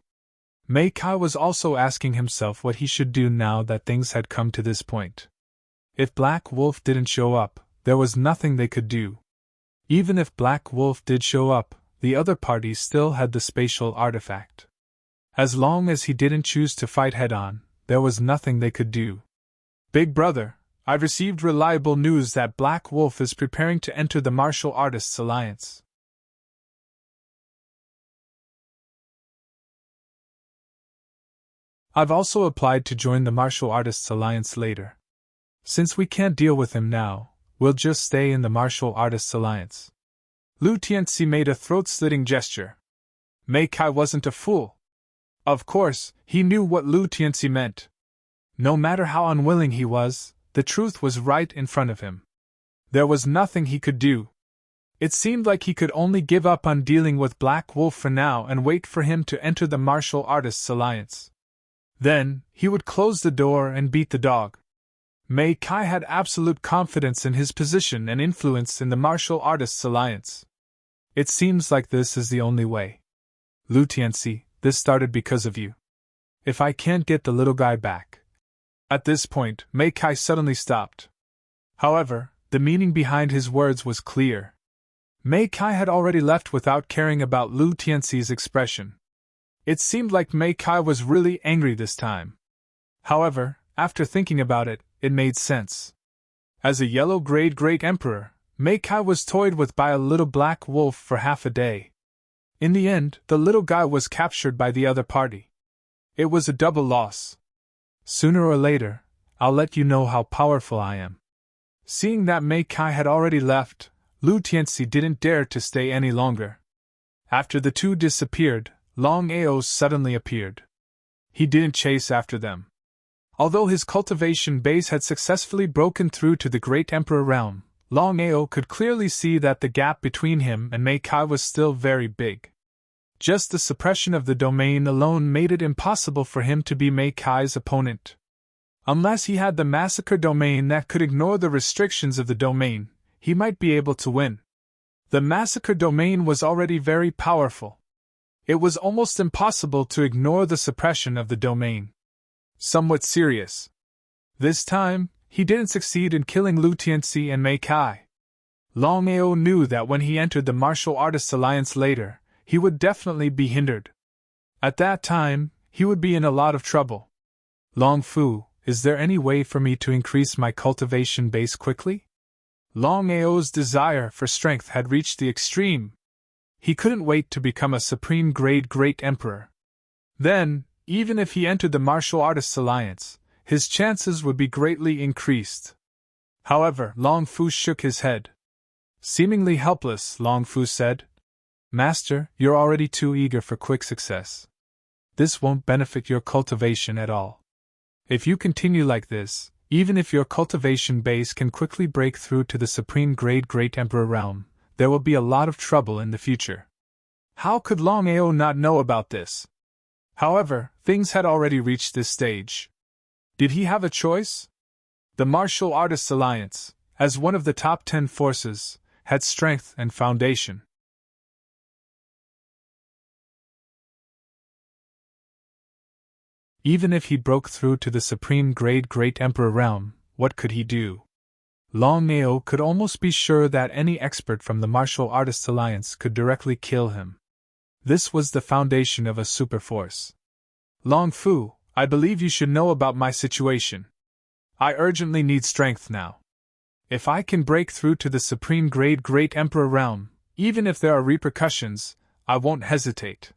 Mei Kai was also asking himself what he should do now that things had come to this point. If Black Wolf didn't show up, there was nothing they could do. Even if Black Wolf did show up, the other party still had the spatial artifact. As long as he didn't choose to fight head-on, there was nothing they could do. Big brother, I've received reliable news that Black Wolf is preparing to enter the Martial Artists Alliance. I've also applied to join the Martial Artists Alliance later. Since we can't deal with him now, we'll just stay in the Martial Artists Alliance. Lu Tianxi made a throat-slitting gesture. Mei Kai wasn't a fool. Of course, he knew what Lu Tianxi meant. No matter how unwilling he was, the truth was right in front of him. There was nothing he could do. It seemed like he could only give up on dealing with Black Wolf for now and wait for him to enter the Martial Artists Alliance. Then, he would close the door and beat the dog. Mei Kai had absolute confidence in his position and influence in the Martial Artists Alliance. It seems like this is the only way. Lu Tianxi, this started because of you. If I can't get the little guy back. At this point, Mei Kai suddenly stopped. However, the meaning behind his words was clear. Mei Kai had already left without caring about Lu Tianxi's expression. It seemed like Mei Kai was really angry this time. However, after thinking about it, it made sense. As a yellow-grade great emperor, Mei Kai was toyed with by a little Black Wolf for half a day. In the end, the little guy was captured by the other party. It was a double loss. Sooner or later, I'll let you know how powerful I am. Seeing that Mei Kai had already left, Lu Tianxi didn't dare to stay any longer. After the two disappeared, Longao suddenly appeared. He didn't chase after them. Although his cultivation base had successfully broken through to the Great Emperor realm, Longao could clearly see that the gap between him and Mei Kai was still very big. Just the suppression of the domain alone made it impossible for him to be Mei Kai's opponent. Unless he had the massacre domain that could ignore the restrictions of the domain, he might be able to win. The massacre domain was already very powerful. It was almost impossible to ignore the suppression of the domain. Somewhat serious. This time, he didn't succeed in killing Lu Tianxi and Mei Kai. Longao knew that when he entered the Martial Artists Alliance later, he would definitely be hindered. At that time, he would be in a lot of trouble. Long Fu, is there any way for me to increase my cultivation base quickly? Longao's desire for strength had reached the extreme. He couldn't wait to become a supreme grade great emperor. Then, even if he entered the Martial Artists Alliance, his chances would be greatly increased. However, Long Fu shook his head. Seemingly helpless, Long Fu said, "Master, you're already too eager for quick success. This won't benefit your cultivation at all. If you continue like this, even if your cultivation base can quickly break through to the supreme grade great emperor realm, there will be a lot of trouble in the future." How could Longao not know about this? However, things had already reached this stage. Did he have a choice? The Martial Artists Alliance, as one of the top 10 forces, had strength and foundation. Even if he broke through to the supreme grade great emperor realm, what could he do? Longao could almost be sure that any expert from the Martial Artists Alliance could directly kill him. This was the foundation of a superforce. Long Fu, I believe you should know about my situation. I urgently need strength now. If I can break through to the supreme grade great emperor realm, even if there are repercussions, I won't hesitate.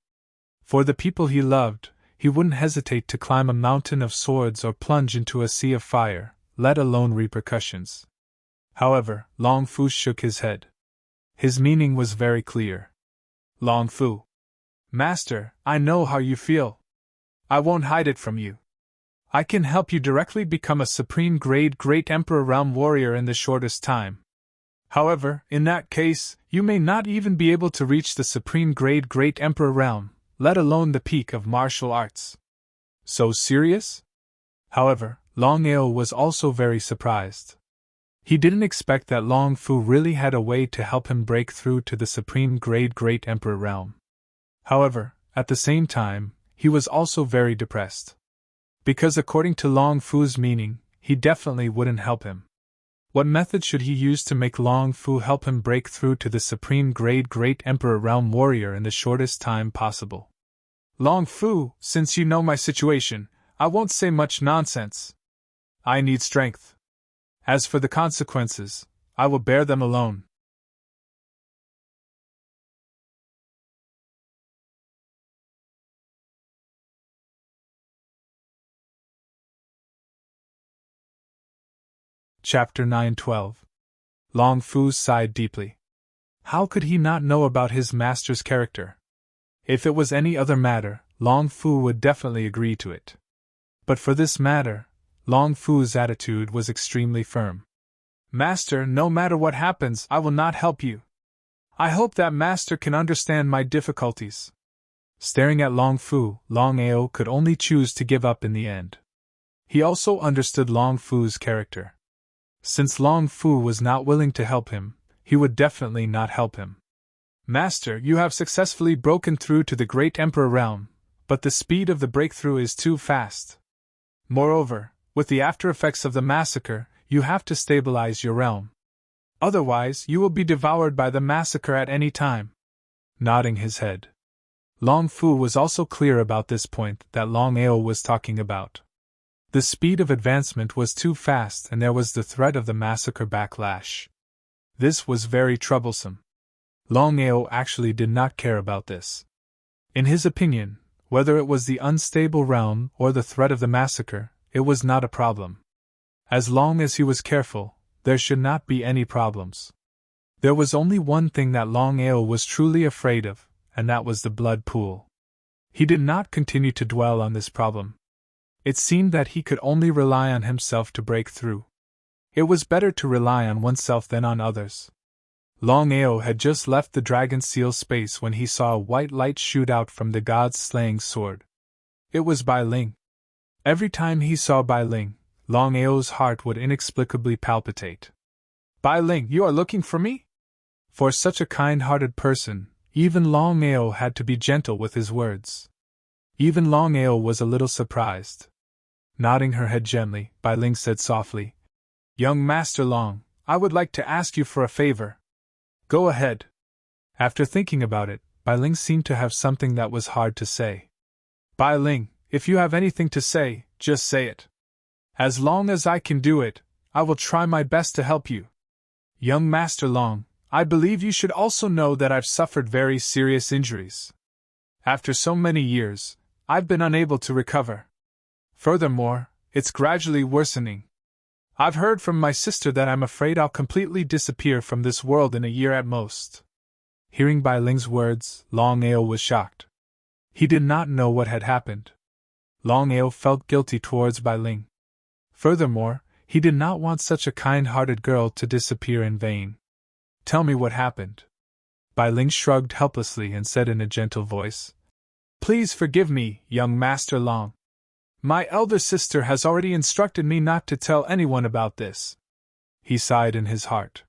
For the people he loved, he wouldn't hesitate to climb a mountain of swords or plunge into a sea of fire, let alone repercussions. However, Long Fu shook his head. His meaning was very clear. Long Fu. Master, I know how you feel. I won't hide it from you. I can help you directly become a supreme grade great emperor realm warrior in the shortest time. However, in that case, you may not even be able to reach the supreme grade great emperor realm, let alone the peak of martial arts. So serious? However, Longao was also very surprised. He didn't expect that Long Fu really had a way to help him break through to the supreme grade great emperor realm. However, at the same time, he was also very depressed. Because according to Long Fu's meaning, he definitely wouldn't help him. What method should he use to make Long Fu help him break through to the supreme grade great emperor realm warrior in the shortest time possible? Long Fu, since you know my situation, I won't say much nonsense. I need strength. As for the consequences, I will bear them alone. Chapter 9:12. Long Fu sighed deeply. How could he not know about his master's character? If it was any other matter, Long Fu would definitely agree to it. But for this matter, Long Fu's attitude was extremely firm. Master, no matter what happens, I will not help you. I hope that Master can understand my difficulties. Staring at Long Fu, Longao could only choose to give up in the end. He also understood Long Fu's character. Since Long Fu was not willing to help him, he would definitely not help him. Master, you have successfully broken through to the Great Emperor realm, but the speed of the breakthrough is too fast. Moreover, with the after effects of the massacre, you have to stabilize your realm. Otherwise, you will be devoured by the massacre at any time. Nodding his head. Long Fu was also clear about this point that Longao was talking about. The speed of advancement was too fast and there was the threat of the massacre backlash. This was very troublesome. Longao actually did not care about this. In his opinion, whether it was the unstable realm or the threat of the massacre, it was not a problem. As long as he was careful, there should not be any problems. There was only one thing that Longao was truly afraid of, and that was the blood pool. He did not continue to dwell on this problem. It seemed that he could only rely on himself to break through. It was better to rely on oneself than on others. Longao had just left the dragon seal space when he saw a white light shoot out from the god's slaying sword. It was Bai Ling. Every time he saw Bai Ling, Longao's heart would inexplicably palpitate. Bai Ling, you are looking for me? For such a kind-hearted person, even Longao had to be gentle with his words. Even Longao was a little surprised. Nodding her head gently, Bai Ling said softly, "Young Master Long, I would like to ask you for a favor." "Go ahead." After thinking about it, Bai Ling seemed to have something that was hard to say. "Bai Ling, if you have anything to say, just say it. As long as I can do it, I will try my best to help you." "Young Master Long, I believe you should also know that I've suffered very serious injuries. After so many years, I've been unable to recover. Furthermore, it's gradually worsening. I've heard from my sister that I'm afraid I'll completely disappear from this world in a year at most. Hearing Bai Ling's words, Longao was shocked. He did not know what had happened. Longao felt guilty towards Bai Ling. Furthermore, he did not want such a kind-hearted girl to disappear in vain. Tell me what happened. Bai Ling shrugged helplessly and said in a gentle voice, Please forgive me, young Master Long. My elder sister has already instructed me not to tell anyone about this. He sighed in his heart.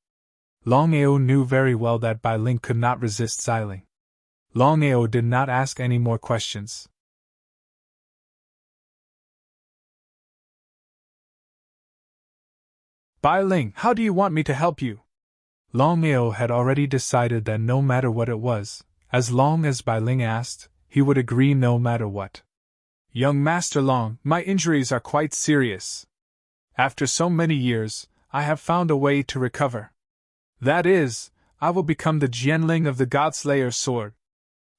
Longao knew very well that Bai Ling could not resist Xiling. Longao did not ask any more questions. Bai Ling, how do you want me to help you? Longao had already decided that no matter what it was, as long as Bai Ling asked, he would agree no matter what. Young Master Long, my injuries are quite serious. After so many years, I have found a way to recover. That is, I will become the Jianling of the Godslayer's sword.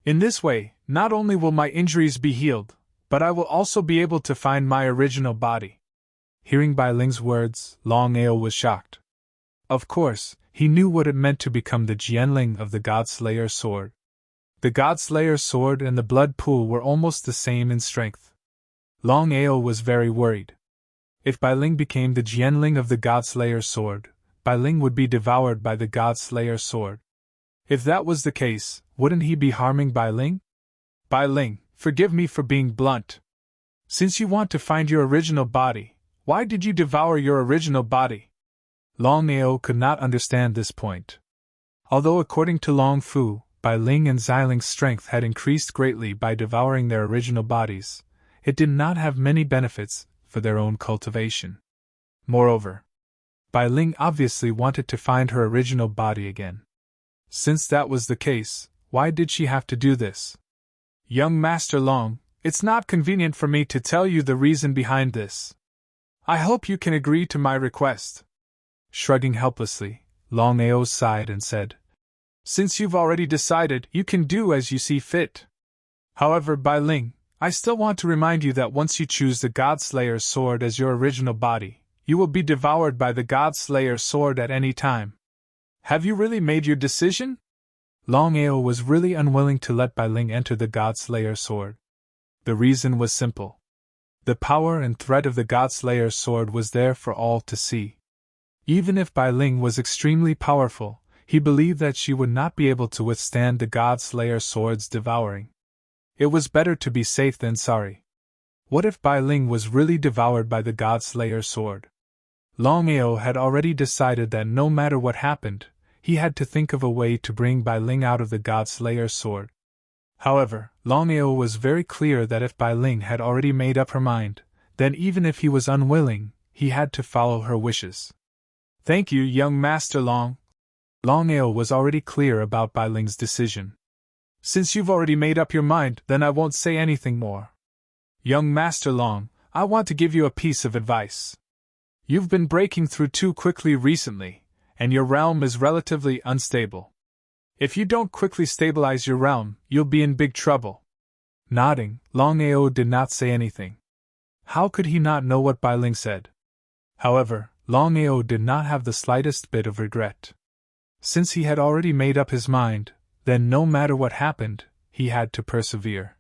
In this way, not only will my injuries be healed, but I will also be able to find my original body. Hearing Bai Ling's words, Longao was shocked. Of course, he knew what it meant to become the Jianling of the Godslayer's sword. The Godslayer's sword and the blood pool were almost the same in strength. Longao was very worried. If Bai Ling became the Jianling of the Godslayer's sword, Bai Ling would be devoured by the Godslayer's sword. If that was the case, wouldn't he be harming Bai Ling? Bai Ling, forgive me for being blunt. Since you want to find your original body, why did you devour your original body? Longao could not understand this point. Although according to Long Fu, Bai Ling and Xiling's strength had increased greatly by devouring their original bodies, it did not have many benefits for their own cultivation. Moreover, Bai Ling obviously wanted to find her original body again. Since that was the case, why did she have to do this? Young Master Long, it's not convenient for me to tell you the reason behind this. I hope you can agree to my request. Shrugging helplessly, Longao sighed and said, Since you've already decided, you can do as you see fit. However, Bai Ling, I still want to remind you that once you choose the Godslayer's sword as your original body, you will be devoured by the Godslayer's sword at any time. Have you really made your decision? Longao was really unwilling to let Bai Ling enter the Godslayer's sword. The reason was simple. The power and threat of the Godslayer's sword was there for all to see. Even if Bai Ling was extremely powerful, he believed that she would not be able to withstand the Godslayer's sword's devouring. It was better to be safe than sorry. What if Bai Ling was really devoured by the Godslayer's sword? Longao had already decided that no matter what happened, he had to think of a way to bring Bai Ling out of the Godslayer's sword. However, Longao was very clear that if Bai Ling had already made up her mind, then even if he was unwilling, he had to follow her wishes. Thank you, young Master Long. Longao was already clear about Bai Ling's decision. Since you've already made up your mind, then I won't say anything more. Young Master Long, I want to give you a piece of advice. You've been breaking through too quickly recently, and your realm is relatively unstable. If you don't quickly stabilize your realm, you'll be in big trouble. Nodding, Longao did not say anything. How could he not know what Bai Ling said? However, Longao did not have the slightest bit of regret. Since he had already made up his mind, then no matter what happened, he had to persevere.